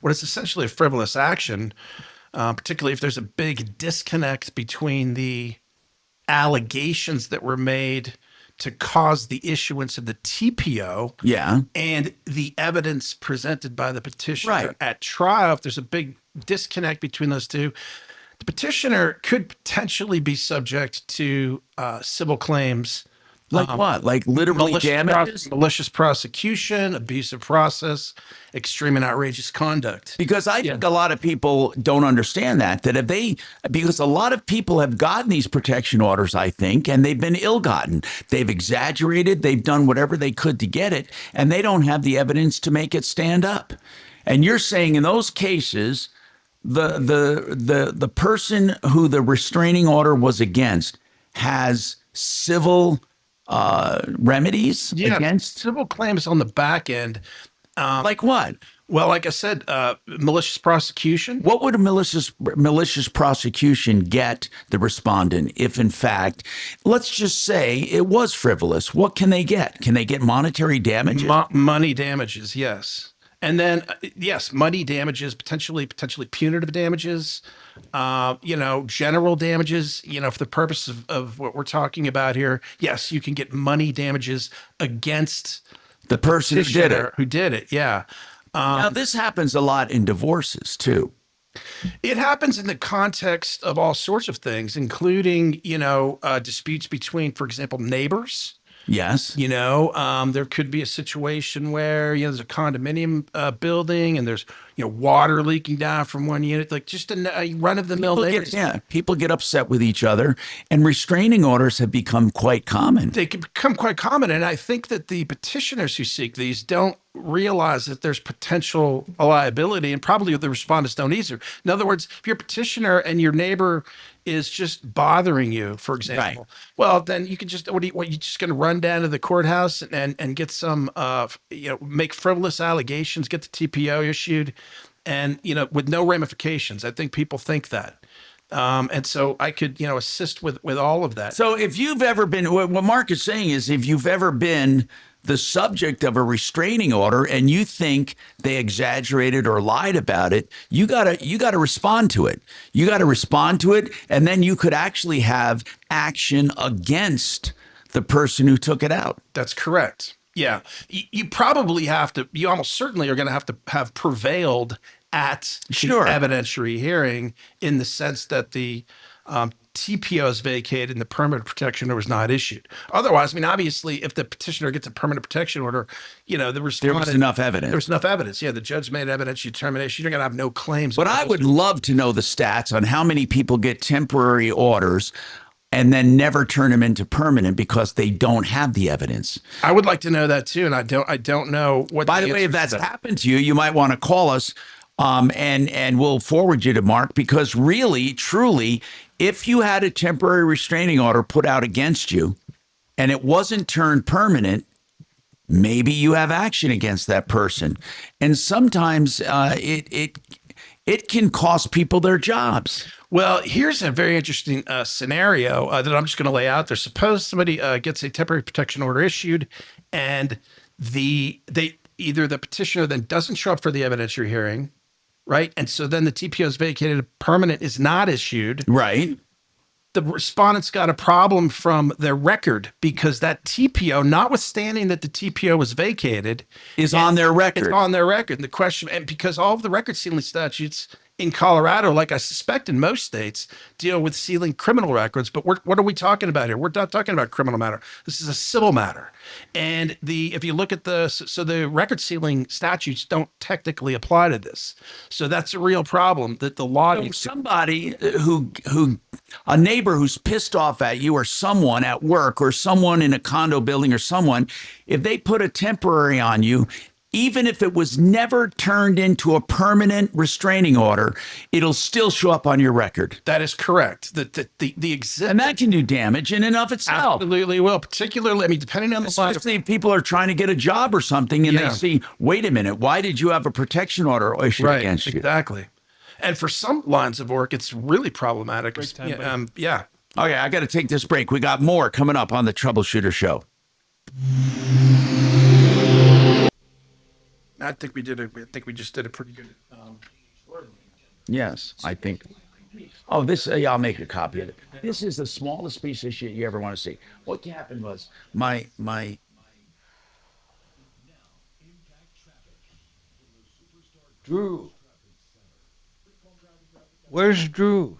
what is essentially a frivolous action, particularly if there's a big disconnect between the allegations that were made to cause the issuance of the TPO and the evidence presented by the petitioner at trial, if there's a big disconnect between those two, the petitioner could potentially be subject to civil claims. Like what? Like literally damages? Malicious prosecution, abusive process, extreme and outrageous conduct. Because I think a lot of people don't understand because a lot of people have gotten these protection orders, I think, and they've been ill-gotten. They've exaggerated, they've done whatever they could to get it, and they don't have the evidence to make it stand up. And you're saying in those cases, the person who the restraining order was against has civil remedies against civil claims on the back end. Like what? Well, like I said, malicious prosecution. What would a malicious prosecution get the respondent if, in fact, let's just say it was frivolous? What can they get? Can they get monetary damages? Money damages, yes. And then, yes, money damages, potentially punitive damages, general damages, for the purpose of what we're talking about here. Yes, you can get money damages against the person who did it. Yeah. Now, this happens a lot in divorces, too. It happens in the context of all sorts of things, including, disputes between, for example, neighbors. Yes. There could be a situation where, there's a condominium building and there's, water leaking down from one unit, like just a run-of-the-mill. People get upset with each other, and restraining orders have become quite common. They can become quite common, and I think that the petitioners who seek these don't realize that there's potential liability, and probably the respondents don't either. In other words, if you're a petitioner and your neighbor is just bothering you, for example, well, then you can just, you're just going to run down to the courthouse and get some, make frivolous allegations, get the TPO issued, and, with no ramifications. I think people think that. And so I could, assist with all of that. So if you've ever been, what Mark is saying is, if you've ever been the subject of a restraining order and you think they exaggerated or lied about it, you gotta respond to it. You gotta respond to it, and then you could actually have action against the person who took it out. That's correct. Yeah. You probably have to, you almost certainly are going to have prevailed at the evidentiary hearing, in the sense that the TPO is vacated and the permanent protection order was not issued. Otherwise, I mean, obviously, if the petitioner gets a permanent protection order, there was enough evidence. There was enough evidence. Yeah, the judge made evidentiary determination. You're going to have no claims. But I would love to know the stats on how many people get temporary orders and then never turn them into permanent because they don't have the evidence. I would like to know that too, and I don't know what. By the way, if that's happened to you, you might want to call us, and we'll forward you to Mark, because really, truly, if you had a temporary restraining order put out against you and it wasn't turned permanent, maybe you have action against that person, and sometimes it can cost people their jobs. Well, here's a very interesting scenario that I'm just going to lay out there. Suppose somebody gets a temporary protection order issued, and either the petitioner then doesn't show up for the evidentiary hearing, right? And so then the TPO is vacated, a permanent is not issued. Right. The respondent's got a problem from their record, because that TPO, notwithstanding that the TPO was vacated, is on their record. It's on their record. And the question, and because all of the record sealing statutes in Colorado, like I suspect in most states, deal with sealing criminal records. But what are we talking about here? We're not talking about criminal matter. This is a civil matter. And if you look at the record sealing statutes don't technically apply to this. So that's a real problem that the law. So somebody a neighbor who's pissed off at you, or someone at work, or someone in a condo building, or someone, if they put a temporary on you, even if it was never turned into a permanent restraining order, it'll still show up on your record. That is correct. And that can do damage in and of itself. Absolutely will. Particularly, I mean, depending on the line. Especially if people are trying to get a job or something and they see, wait a minute, why did you have a protection order issued against you? Exactly. And for some lines of work, it's really problematic. Yeah. Okay, I got to take this break. We got more coming up on the Troubleshooter Show. I think we just did a pretty good. Yes, I think. Oh, this, I'll make a copy of it. This is the smallest piece of shit you ever want to see. What happened was my. Drew. Where's Drew?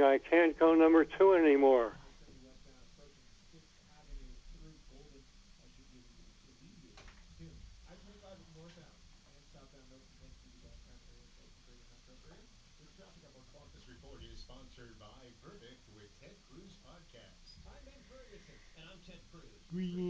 I can't go number 2 anymore. This report is sponsored by Verdict with Ted Cruz Podcast. I'm Ben Ferguson, and I'm Ted Cruz. Verdict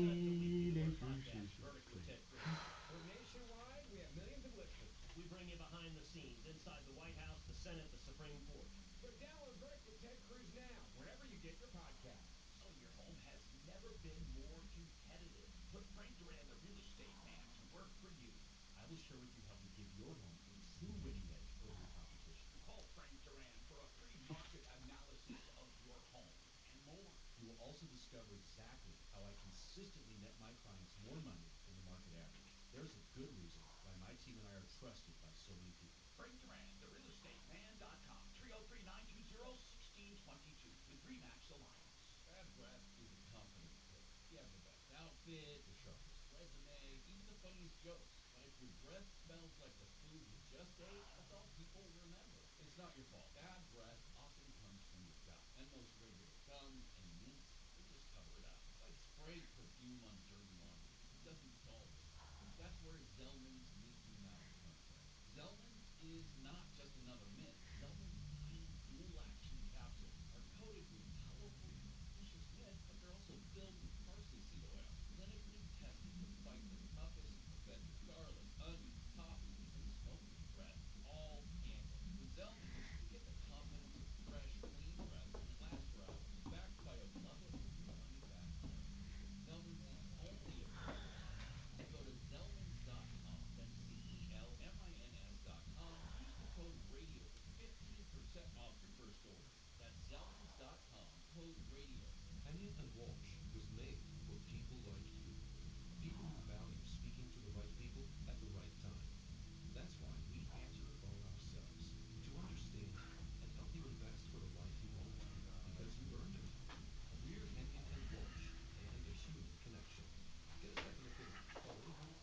with Ted Cruz. We're nationwide. We have millions of listeners. We bring you behind the scenes, inside the White House, the Senate, the Supreme Court. So download Verdict with Ted Cruz now, wherever you get your podcasts. Selling your home has never been more competitive. Put Frank Duran, the real estate man, to work for you. I will share with you how we give your home a true winning edge over your competition. Call Frank Duran for a free market analysis of your home and more. You will also discover exactly how I consistently net my clients more money than the market average. There's a good reason why my team and I are trusted by so many people. Frank Duran, thereealestateman.com, 303-920-1622 with REMAX Alliance. Bad breath is a confidence killer. You have the best outfit, the sharpest resume, even the funniest jokes. But if your breath smells like the food you just ate, that's all people remember. It's not your fault. Bad breath often comes from your gut. And most regular gums and mints, they just cover it up. It's like spraying perfume on dirty laundry. It doesn't solve it. That's where Zellman's Minty Mouth comes in. Zellman's is not just another mint. Zellman's tiny dual-action capsules are coated with powerful, nutritious mint, but they're also filled with parsley seed oil, clinically tested to fight the toughest offenders. Garlic, onion, coffee, even smoker's breath, all handled. With Zellman's, you get the confidence of fresh, clean breath, and it lasts for hours. Backed by a bubble-free money-back guarantee. Zellman's is only available online. Go to Zellmans.com. That's Zellmins.com. Use the code RADIO for 15% off your first order. That's Zellmans.com, code RADIO. Hennion and Walsh was made for people like you. People who value speaking to the right people at the right time. That's why we answer the phone ourselves to understand you and help you invest for the life you want, because you've earned it. We're Hennion and Walsh and a human connection. Get a second opinion. Call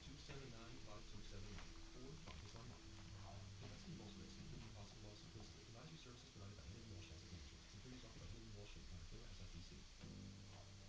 800-279-5279 or find us online. Investment involves risk, including the possible loss of principal. Advisory services provided by Hennion and Walsh Asset Management. Securities offered by Hennion and Walsh Inc., member FINRA SIPC.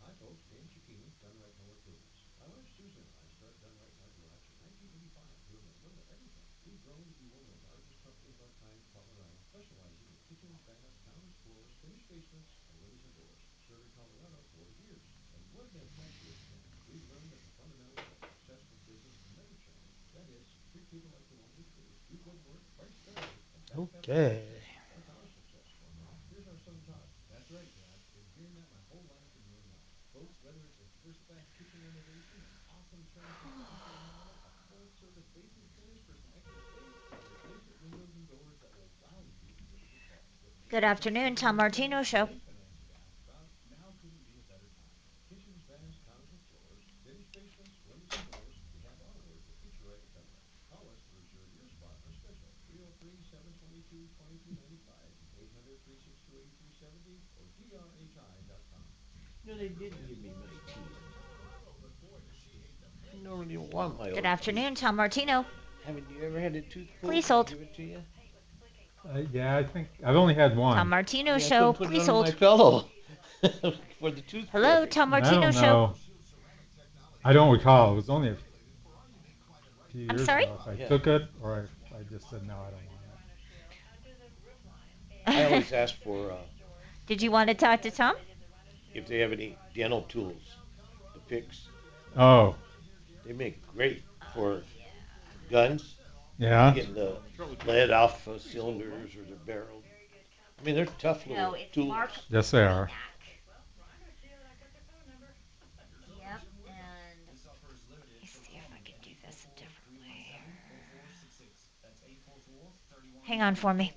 Hi folks, Dan Cicchini, Done Right Home Improvements. My wife Susan and I started Done Right in our garage in 1985, doing a little of everything. We've grown to be one of the largest companies of our kind in Colorado, specializing in kitchens, baths, counters, floors, finished basements, and windows and doors. Serving Colorado 40 years. And what has that to extent? We've learned that the fundamentals of a successful business never change. That is, treat people like you want to be treated, do good work, price fairly, and back up. Okay. That's our success formula. Here's our son Todd. That's right, Dad. Been hearing that my whole life and you'll know. Folks, whether it's a first-class kitchen renovation, an awesome transformation remodel, a full-service basement finish for some extra space, or replacement windows and doors that will wow you with your fall. Good afternoon, Tom Martino Show. Now couldn't be a better time. Kitchens, baths, counters, and floors, finished basements, windows, and doors. We have our word to get you right at Done Right. Call us to reserve your spot on our special. 303-722-2295, 800-362-8370, or drhi.com. No, they didn't give me my tea. I normally don't want my Good own afternoon, Tom Martino. Haven't you ever had a tooth pulled? Please hold. Give it to you? Yeah, I think I've only had one. Tom Martino Yeah, Show. put it Please on hold. my pillow for the tooth. Hello, Tom I Martino don't Show. know. I don't recall. It was only a few I'm years sorry? ago if I took it or I just said no, I don't want I always ask for Did you want to talk to Tom? if they have any dental tools to fix. Oh. They make great for guns. Yeah. Getting the lead off cylinders or the barrel. I mean, they're tough little tools. Yes, they are. Yep, and let me see if I can do this a different way here. Hang on for me.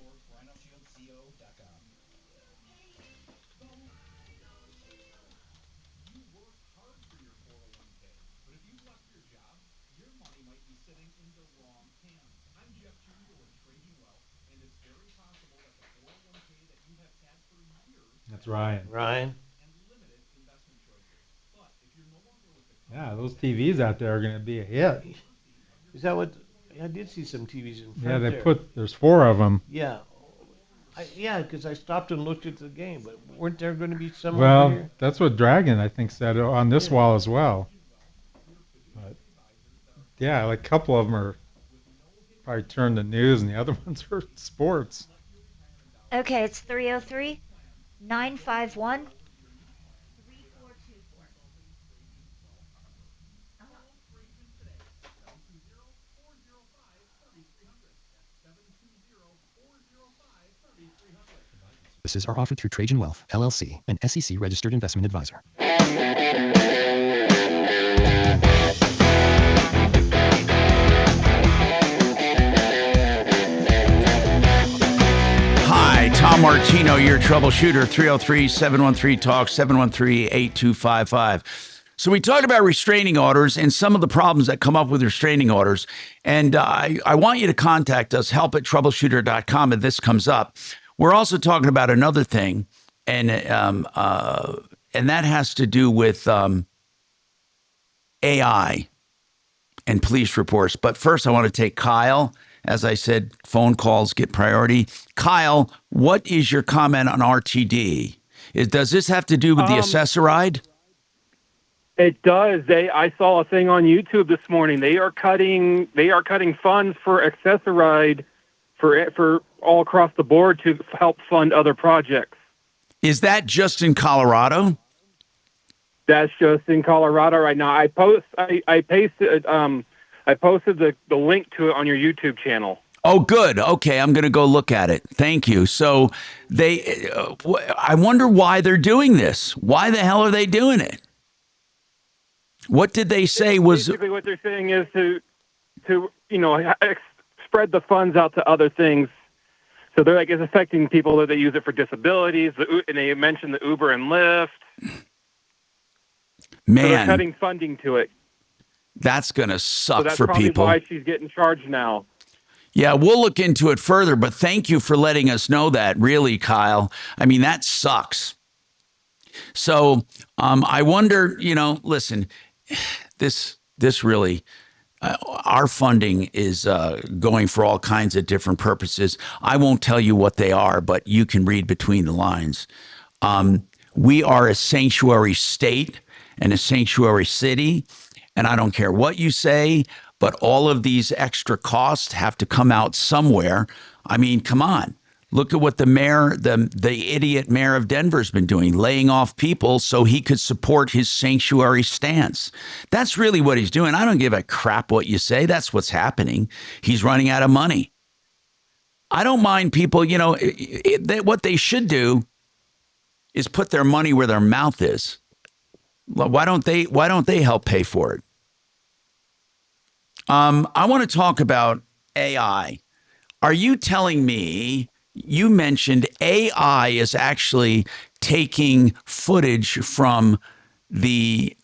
You work hard for your 401k, but if you've left your job, your money might be sitting in the wrong hands. I'm Jeff Tudor with Trading Wealth, and it's very possible that the 401k that you have had for years That's Ryan. Ryan. and limited investment choices. But if you're no longer with the Yeah, those TVs out there are going to be a hit. Is that what? I did see some TVs in front Yeah, they there. there's 4 of them. Yeah. Yeah, because I stopped and looked at the game, but weren't there going to be some over Well, here? that's what Dragon, I think, said on this wall as well. But, yeah, like a couple of them are probably turned to news, and the other ones are sports. Okay, it's 303 951 Services are offered through Trajan Wealth, LLC, an SEC-registered investment advisor. Hi, Tom Martino, your troubleshooter, 303-713-TALK, 713-8255. So we talked about restraining orders and some of the problems that come up with restraining orders. And I want you to contact us, help@troubleshooter.com, if this comes up. We're also talking about another thing, and that has to do with AI and police reports. But first, I want to take Kyle. As I said, phone calls get priority. Kyle, what is your comment on RTD? Does this have to do with the accessoride? It does. I saw a thing on YouTube this morning. They are cutting funds for accessoride for all across the board to help fund other projects. Is that just in Colorado? That's just in Colorado right now. I posted the link to it on your YouTube channel. Oh, good. Okay, I'm going to go look at it. Thank you. So I wonder why they're doing this. Why the hell are they doing it? What did they say was... Basically what they're saying is to spread the funds out to other things. So they're like, it's affecting people that they use it for disabilities. And they mentioned the Uber and Lyft. Man. So they're cutting funding to it. That's going to suck that's for probably people. why she's getting charged now. Yeah, we'll look into it further, but thank you for letting us know that, really, Kyle. I mean, that sucks. So I wonder, listen, this really, our funding is going for all kinds of different purposes. I won't tell you what they are, but you can read between the lines. We are a sanctuary state and a sanctuary city, and I don't care what you say, but all of these extra costs have to come out somewhere. I mean, come on. Look at what the mayor, the idiot mayor of Denver's been doing, laying off people so he could support his sanctuary stance. That's really what he's doing. I don't give a crap what you say. That's what's happening. He's running out of money. I don't mind people, what they should do is put their money where their mouth is. Why don't they help pay for it? I want to talk about AI. Are you telling me you mentioned AI is actually taking footage from the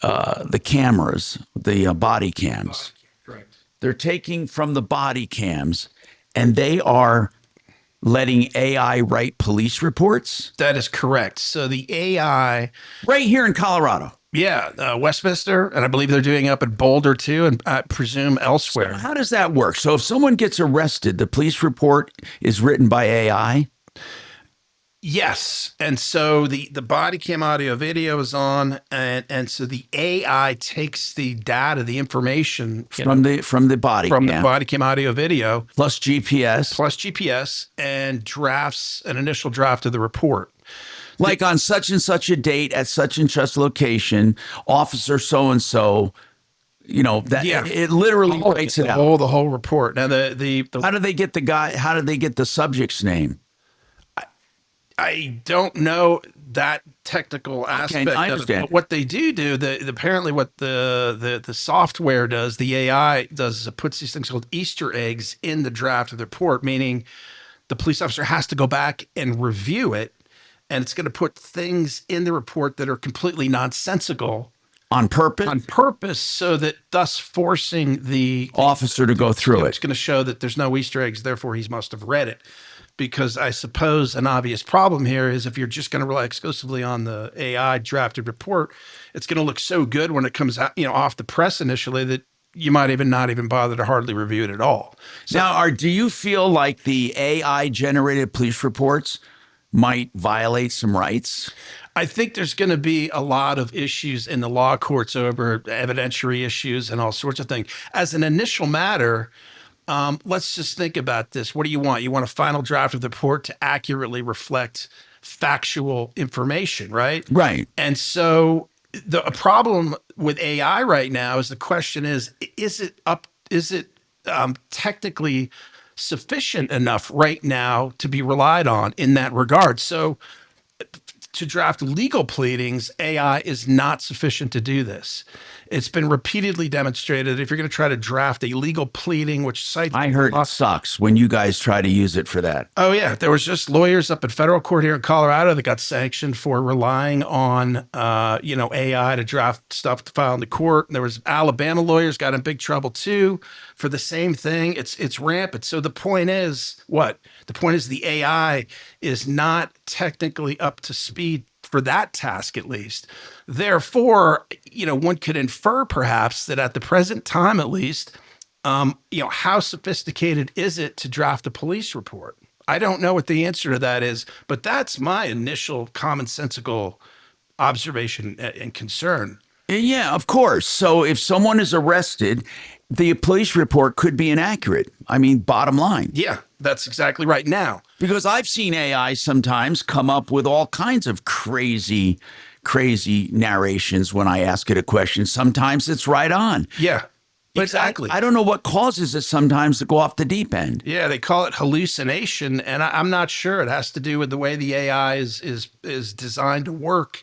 cameras, the body cams? Correct. They're taking from the body cams, and they are letting AI write police reports? That is correct. So the AI... Right here in Colorado. Yeah, Westminster, and I believe they're doing up at Boulder too, and I presume elsewhere. So how does that work? So if someone gets arrested, the police report is written by AI? Yes, and so the body cam audio video is on, and so the AI takes the data, the information From the body from cam. the body cam audio video plus GPS, and and drafts an initial draft of the report. Like on such and such a date at such and such location, officer so and so. That it literally writes it out. The whole report. Now the how do they get the guy? How do they get the subject's name? I don't know that technical aspect. I of understand. it. But what they do, apparently what the software does, the AI does, is it puts these things called Easter eggs in the draft of the report, meaning the police officer has to go back and review it, and it's going to put things in the report that are completely nonsensical. On purpose? On purpose, so that thus forcing the officer to go through it. It's going to show that there's no Easter eggs, therefore he must have read it. Because I suppose an obvious problem here is if you're just going to rely exclusively on the AI drafted report, it's going to look so good when it comes out, off the press initially, that you might even not even bother to hardly review it at all. So, now, do you feel like the AI generated police reports might violate some rights? I think there's going to be a lot of issues in the law courts over evidentiary issues and all sorts of things. As an initial matter, let's just think about this. What do you want? You want a final draft of the report to accurately reflect factual information, right? Right. And so a problem with AI right now is the question is it technically sufficient enough right now to be relied on in that regard? So to draft legal pleadings, AI is not sufficient to do this. It's been repeatedly demonstrated that if you're going to try to draft a legal pleading, which cites... I heard it sucks when you guys try to use it for that. Oh, yeah. There was just lawyers up in federal court here in Colorado that got sanctioned for relying on, AI to draft stuff to file in the court. And there was Alabama lawyers got in big trouble, too, for the same thing. It's rampant. So the point is what? The point is the AI is not technically up to speed for that task, at least. Therefore, one could infer perhaps that at the present time, at least, how sophisticated is it to draft a police report? I don't know what the answer to that is, but that's my initial commonsensical observation and concern. Yeah, of course. So if someone is arrested, the police report could be inaccurate. I mean, bottom line. Yeah, that's exactly right. Now, because I've seen AI sometimes come up with all kinds of crazy narrations when I ask it a question. Sometimes it's right on. Yeah, exactly. I don't know what causes it sometimes to go off the deep end. Yeah, they call it hallucination, and I'm not sure. It has to do with the way the AI is designed to work.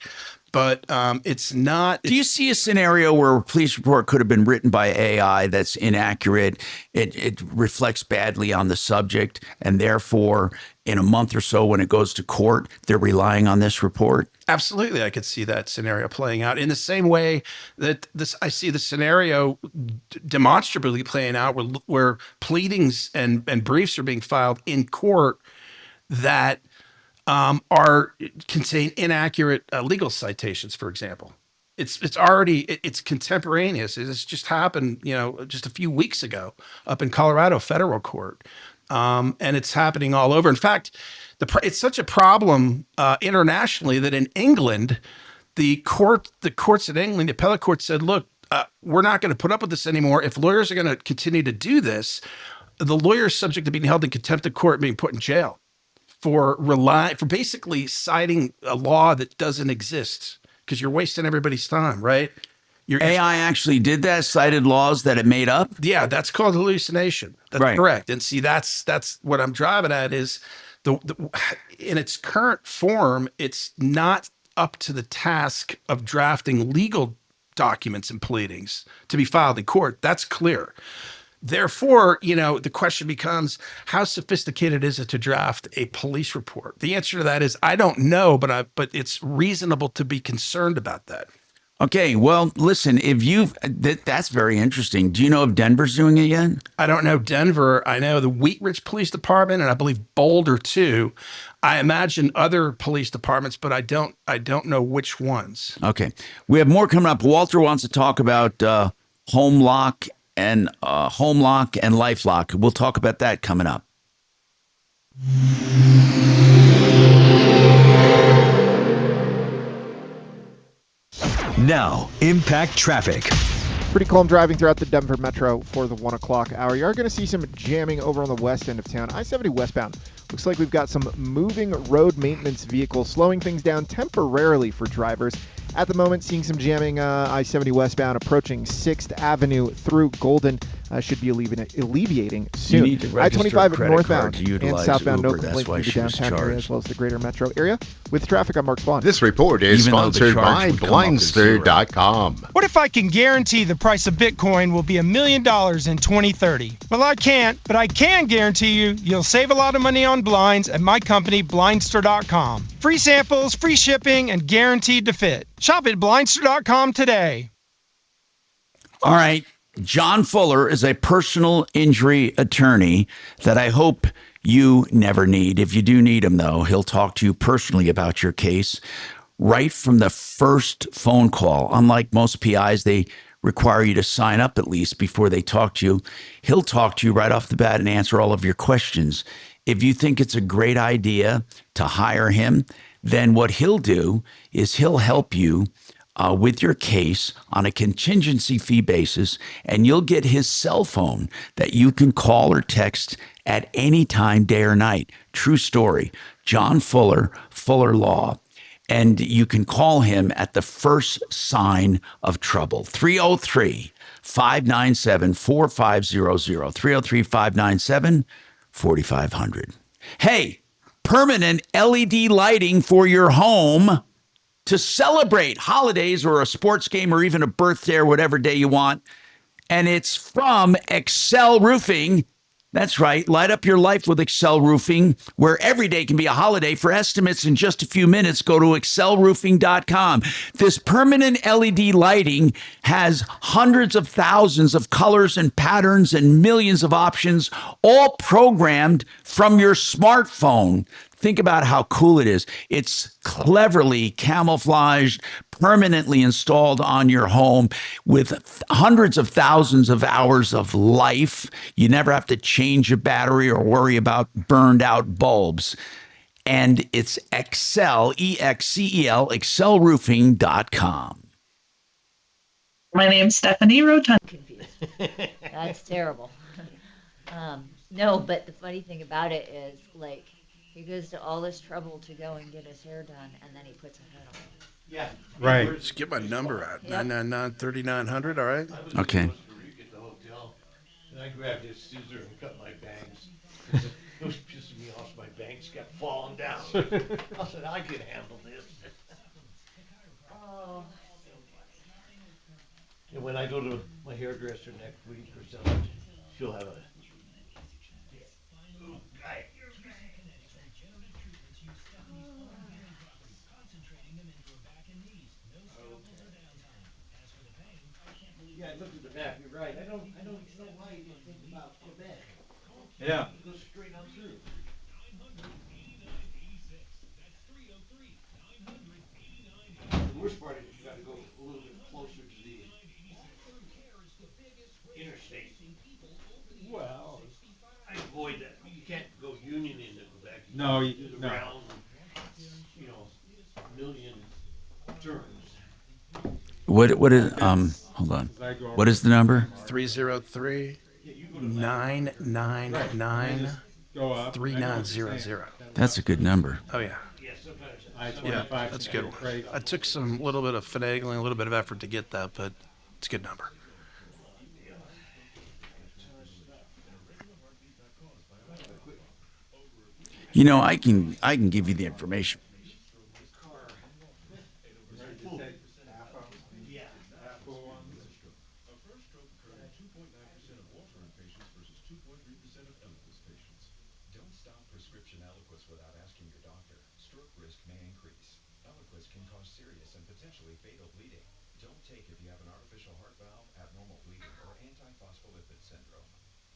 But it's not. Do you see a scenario where a police report could have been written by AI that's inaccurate? It reflects badly on the subject, and therefore, in a month or so, when it goes to court, they're relying on this report? Absolutely, I could see that scenario playing out in the same way that I see the scenario demonstrably playing out, where pleadings and briefs are being filed in court that contain inaccurate legal citations, for example. It's contemporaneous. It's just happened, just a few weeks ago up in Colorado federal court. And it's happening all over. In fact, it's such a problem internationally that in England, the courts in England, the appellate court said, look, we're not going to put up with this anymore. If lawyers are going to continue to do this, the lawyer is subject to being held in contempt of court and being put in jail for basically citing a law that doesn't exist, because you're wasting everybody's time, right? AI actually did that, cited laws that it made up? Yeah, that's called hallucination. That's right. Correct. And see, that's what I'm driving at is in its current form, it's not up to the task of drafting legal documents and pleadings to be filed in court. That's clear. Therefore, the question becomes, how sophisticated is it to draft a police report? The answer to that is, I don't know, but it's reasonable to be concerned about that. Okay, well, listen, that's very interesting. Do you know if Denver's doing it yet? I don't know Denver. I know the Wheat Ridge Police Department, and I believe Boulder too. I imagine other police departments, but I don't know which ones. Okay, we have more coming up. Walter wants to talk about home lock and LifeLock. We'll talk about that coming up. Now, Impact Traffic. pretty calm driving throughout the Denver Metro for the 1 o'clock hour. You are going to see some jamming over on the west end of town. I-70 westbound. Looks like we've got some moving road maintenance vehicles slowing things down temporarily for drivers. At the moment, seeing some jamming I-70 westbound approaching 6th Avenue through Golden. Should be alleviating soon. You need to register I-25 a at credit northbound card to and utilize southbound, Uber. no That's complaint why through the she was downtown area charged. as well as the greater metro area. With traffic, I'm Mark Spawn. This report is Even though the sponsored charge by would come up as zero. Blindster.com. What if I can guarantee the price of Bitcoin will be $1 million in 2030? Well, I can't, but I can guarantee you'll save a lot of money on blinds at my company, Blindster.com. Free samples, free shipping, and guaranteed to fit. Shop at Blindster.com today. All right. John Fuller is a personal injury attorney that I hope you never need. If you do need him, though, he'll talk to you personally about your case right from the first phone call. Unlike most PIs, they require you to sign up at least before they talk to you. He'll talk to you right off the bat and answer all of your questions. If you think it's a great idea to hire him, then what he'll do is he'll help you with your case on a contingency fee basis, and you'll get his cell phone that you can call or text at any time, day or night. True story. John Fuller, Fuller Law. And you can call him at the first sign of trouble. 303-597-4500. 303-597-4500. Hey, permanent LED lighting for your home to celebrate holidays or a sports game or even a birthday or whatever day you want. And it's from Excel Roofing. That's right. Light up your life with Excel Roofing, where every day can be a holiday. For estimates in just a few minutes, go to excelroofing.com. This permanent LED lighting has hundreds of thousands of colors and patterns and millions of options, all programmed from your smartphone. Think about how cool it is. It's cleverly camouflaged, permanently installed on your home with hundreds of thousands of hours of life. You never have to change a battery or worry about burned out bulbs. And it's Excel, E-X-C-E-L, excelroofing.com. My name's Stephanie Rotund. That's terrible. No, but the funny thing about it is, like, he goes to all this trouble to go and get his hair done, and then he puts a hat on. Yeah. Right. Just get my number out. 999-3900, all right? Okay. At the hotel, and I grabbed his scissor and cut my bangs. It was pissing me off. My bangs kept falling down. I said, I can handle this. Oh. And when I go to my hairdresser next week or something, she'll have a. Yeah, I looked at the map. You're right. I don't know why you didn't think about Quebec. Yeah. Go straight on through. The worst part is you got to go a little bit closer to the interstate. Well, I avoid that. You can't go Union into Quebec. You No, do you- the no. round, million turns. What is, hold on. What is the number? 303-999-3900. That's a good number. Oh, yeah. Yeah, that's a good one. I took some little bit of finagling, a little bit of effort to get that, but it's a good number. You know, I can give you the information. Prescription Eliquis without asking your doctor. Stroke risk may increase. Eliquis can cause serious and potentially fatal bleeding. Don't take if you have an artificial heart valve, abnormal bleeding, or antiphospholipid syndrome.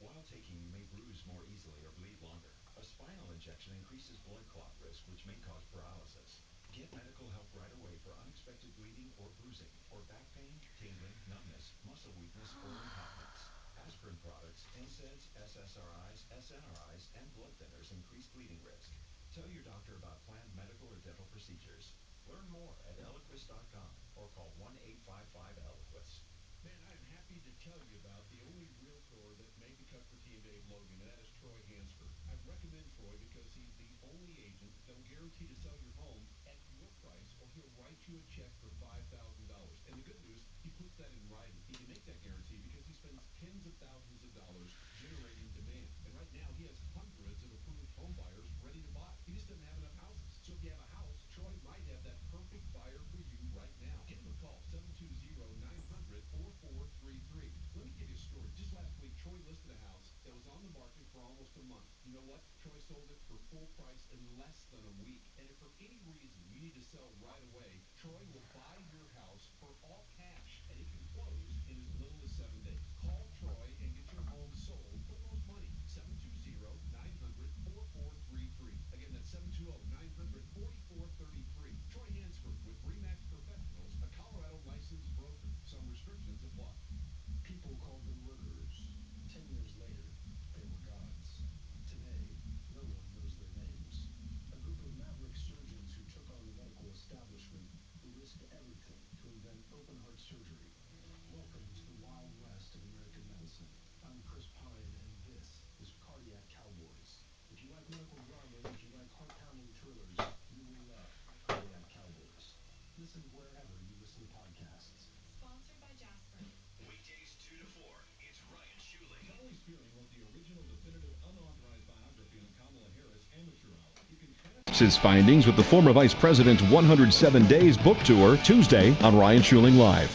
While taking, you may bruise more easily or bleed longer. A spinal injection increases blood clot risk, which may cause paralysis. Get medical help right away for unexpected bleeding or bruising, or back pain, tingling, numbness, muscle weakness, or incontinence. Aspirin products, NSAIDs, SSRIs, SNRIs, and blood thinners increase bleeding risk. Tell your doctor about planned medical or dental procedures. Learn more at Eliquis.com or call 1-855-ELIQUIS. Man, I'm happy happy to tell you about the only realtor that made the cut for Team Dave Logan, and that is Troy Hansford. I recommend Troy because he's the only agent that'll guarantee to sell your home at your price, or he'll write you a check for $5,000. And the good news, he puts that in writing. He can make that guarantee because he spends tens of thousands of dollars generating demand. And right now, he has hundreds of approved home buyers ready to buy. He just doesn't have enough houses. So if you have a house, Troy might have that perfect buyer for you right now. Give him a call, 720-900-4433. Let me give you a story. Just last week, Troy listed a house that was on the market for almost a month. You know what? Troy sold it for full price in less than a week. And if for any reason you need to sell right away, Troy will buy your house for all cash, and it can close in as little as 7 days. Call Troy and get your home sold for the most money. 720-900-4433. Again, that's 720-900-4433. Troy Hansford with Remax Professionals, a Colorado licensed broker. Some restrictions apply. People called them murderers. 10 years later, they were gods. Today, no one knows their names. A group of maverick surgeons who took on the medical establishment, who risked everything to invent open-heart surgery. Welcome to the Wild West of American medicine. I'm Chris Pine, and this is Cardiac Cowboys. If you like medical drama, if you like heart-pounding thrillers, you will love Cardiac Cowboys. Listen wherever you listen to podcasts. Sponsored by Jasper. Weekdays 2 to 4. It's Ryan Schuling. Kelly Spearing wrote the original definitive unauthorized biography on Kamala Harris, Amateur Hour. You can His findings with the former vice president's 107 Days book tour Tuesday on Ryan Schuling Live.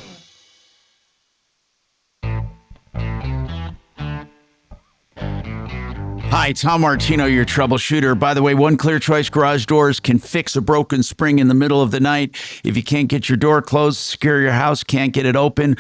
Hi, Tom Martino, your troubleshooter. By the way, One Clear Choice Garage Doors can fix a broken spring in the middle of the night. If you can't get your door closed, secure your house, can't get it open,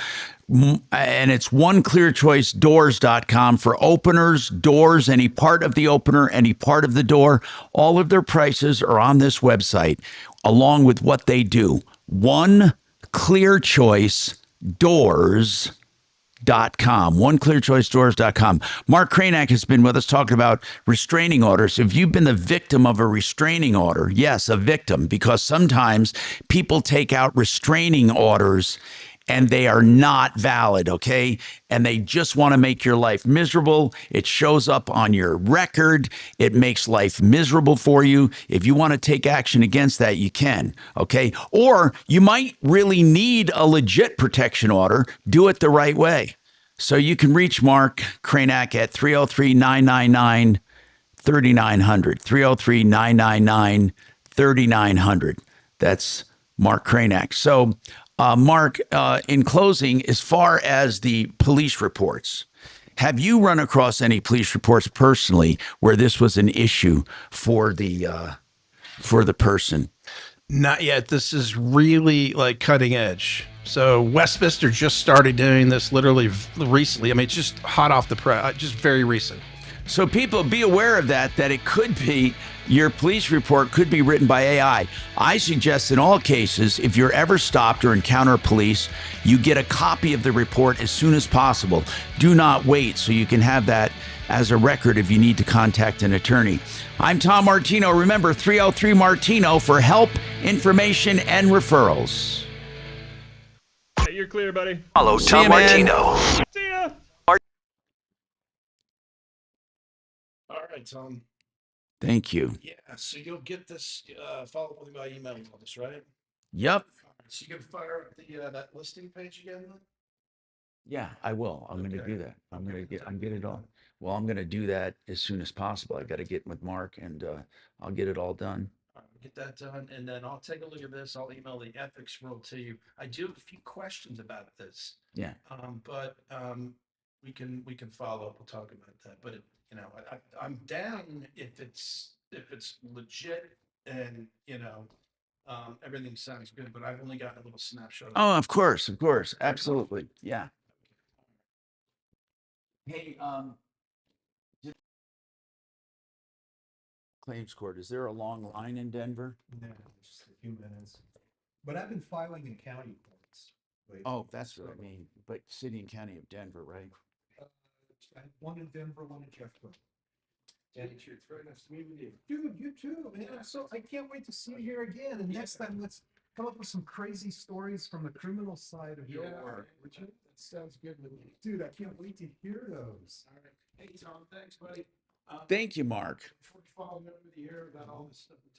and it's oneclearchoicedoors.com for openers, doors, any part of the opener, any part of the door. All of their prices are on this website, along with what they do. oneclearchoicedoors.com. oneclearchoicedoors.com. Marc Kranak has been with us talking about restraining orders. If you've been the victim of a restraining order, yes, a victim, because sometimes people take out restraining orders and they are not valid, okay? And they just want to make your life miserable. It shows up on your record. It makes life miserable for you. If you want to take action against that, you can, okay? Or you might really need a legit protection order. Do it the right way. So you can reach Marc Kranak at 303-999-3900. 303-999-3900. That's Marc Kranak. So, Marc, in closing, as far as the police reports, have you run across any police reports personally where this was an issue for the person? Not yet. This is really like cutting edge. So Westminster just started doing this literally recently. I mean, it's just hot off the press, just very recent. So people be aware of that it could be your police report could be written by AI. I suggest in all cases, if you're ever stopped or encounter police, you get a copy of the report as soon as possible. Do not wait, so you can have that as a record if you need to contact an attorney. I'm Tom Martino. Remember, 303 Martino for help, information, and referrals. Hey, you're clear, buddy. Follow Tom Martino. See ya. All right, Tom. Thank you. Yeah, so you'll get this, follow up with me by email on this, right? Yep. All right, so you can fire up the that listing page again then? Yeah, I will. I'm going to do that. I'm going to do that as soon as possible. I got to get with Marc and I'll get it all done. All right, get that done, and then I'll take a look at this. I'll email the ethics rule to you. I do have a few questions about this. Yeah. But we can follow up. We'll talk about that. But I'm down if it's legit and everything sounds good. But I've only gotten a little snapshot. Oh, of course, absolutely, yeah. Hey, claims court. Is there a long line in Denver? No, just a few minutes. But I've been filing in county courts. lately. Oh, that's what I mean. But city and county of Denver, right? I had one in Denver, one in Jeffco. And it's very nice to meet with you. Dude, you too, man. So I can't wait to see you here again. And next time, let's come up with some crazy stories from the criminal side of your work, would you? That sounds good with me. Dude, I can't wait to hear those. All right. Hey, Tom, thanks, buddy. Thank you, Mark. Before we follow over the air about all this stuff.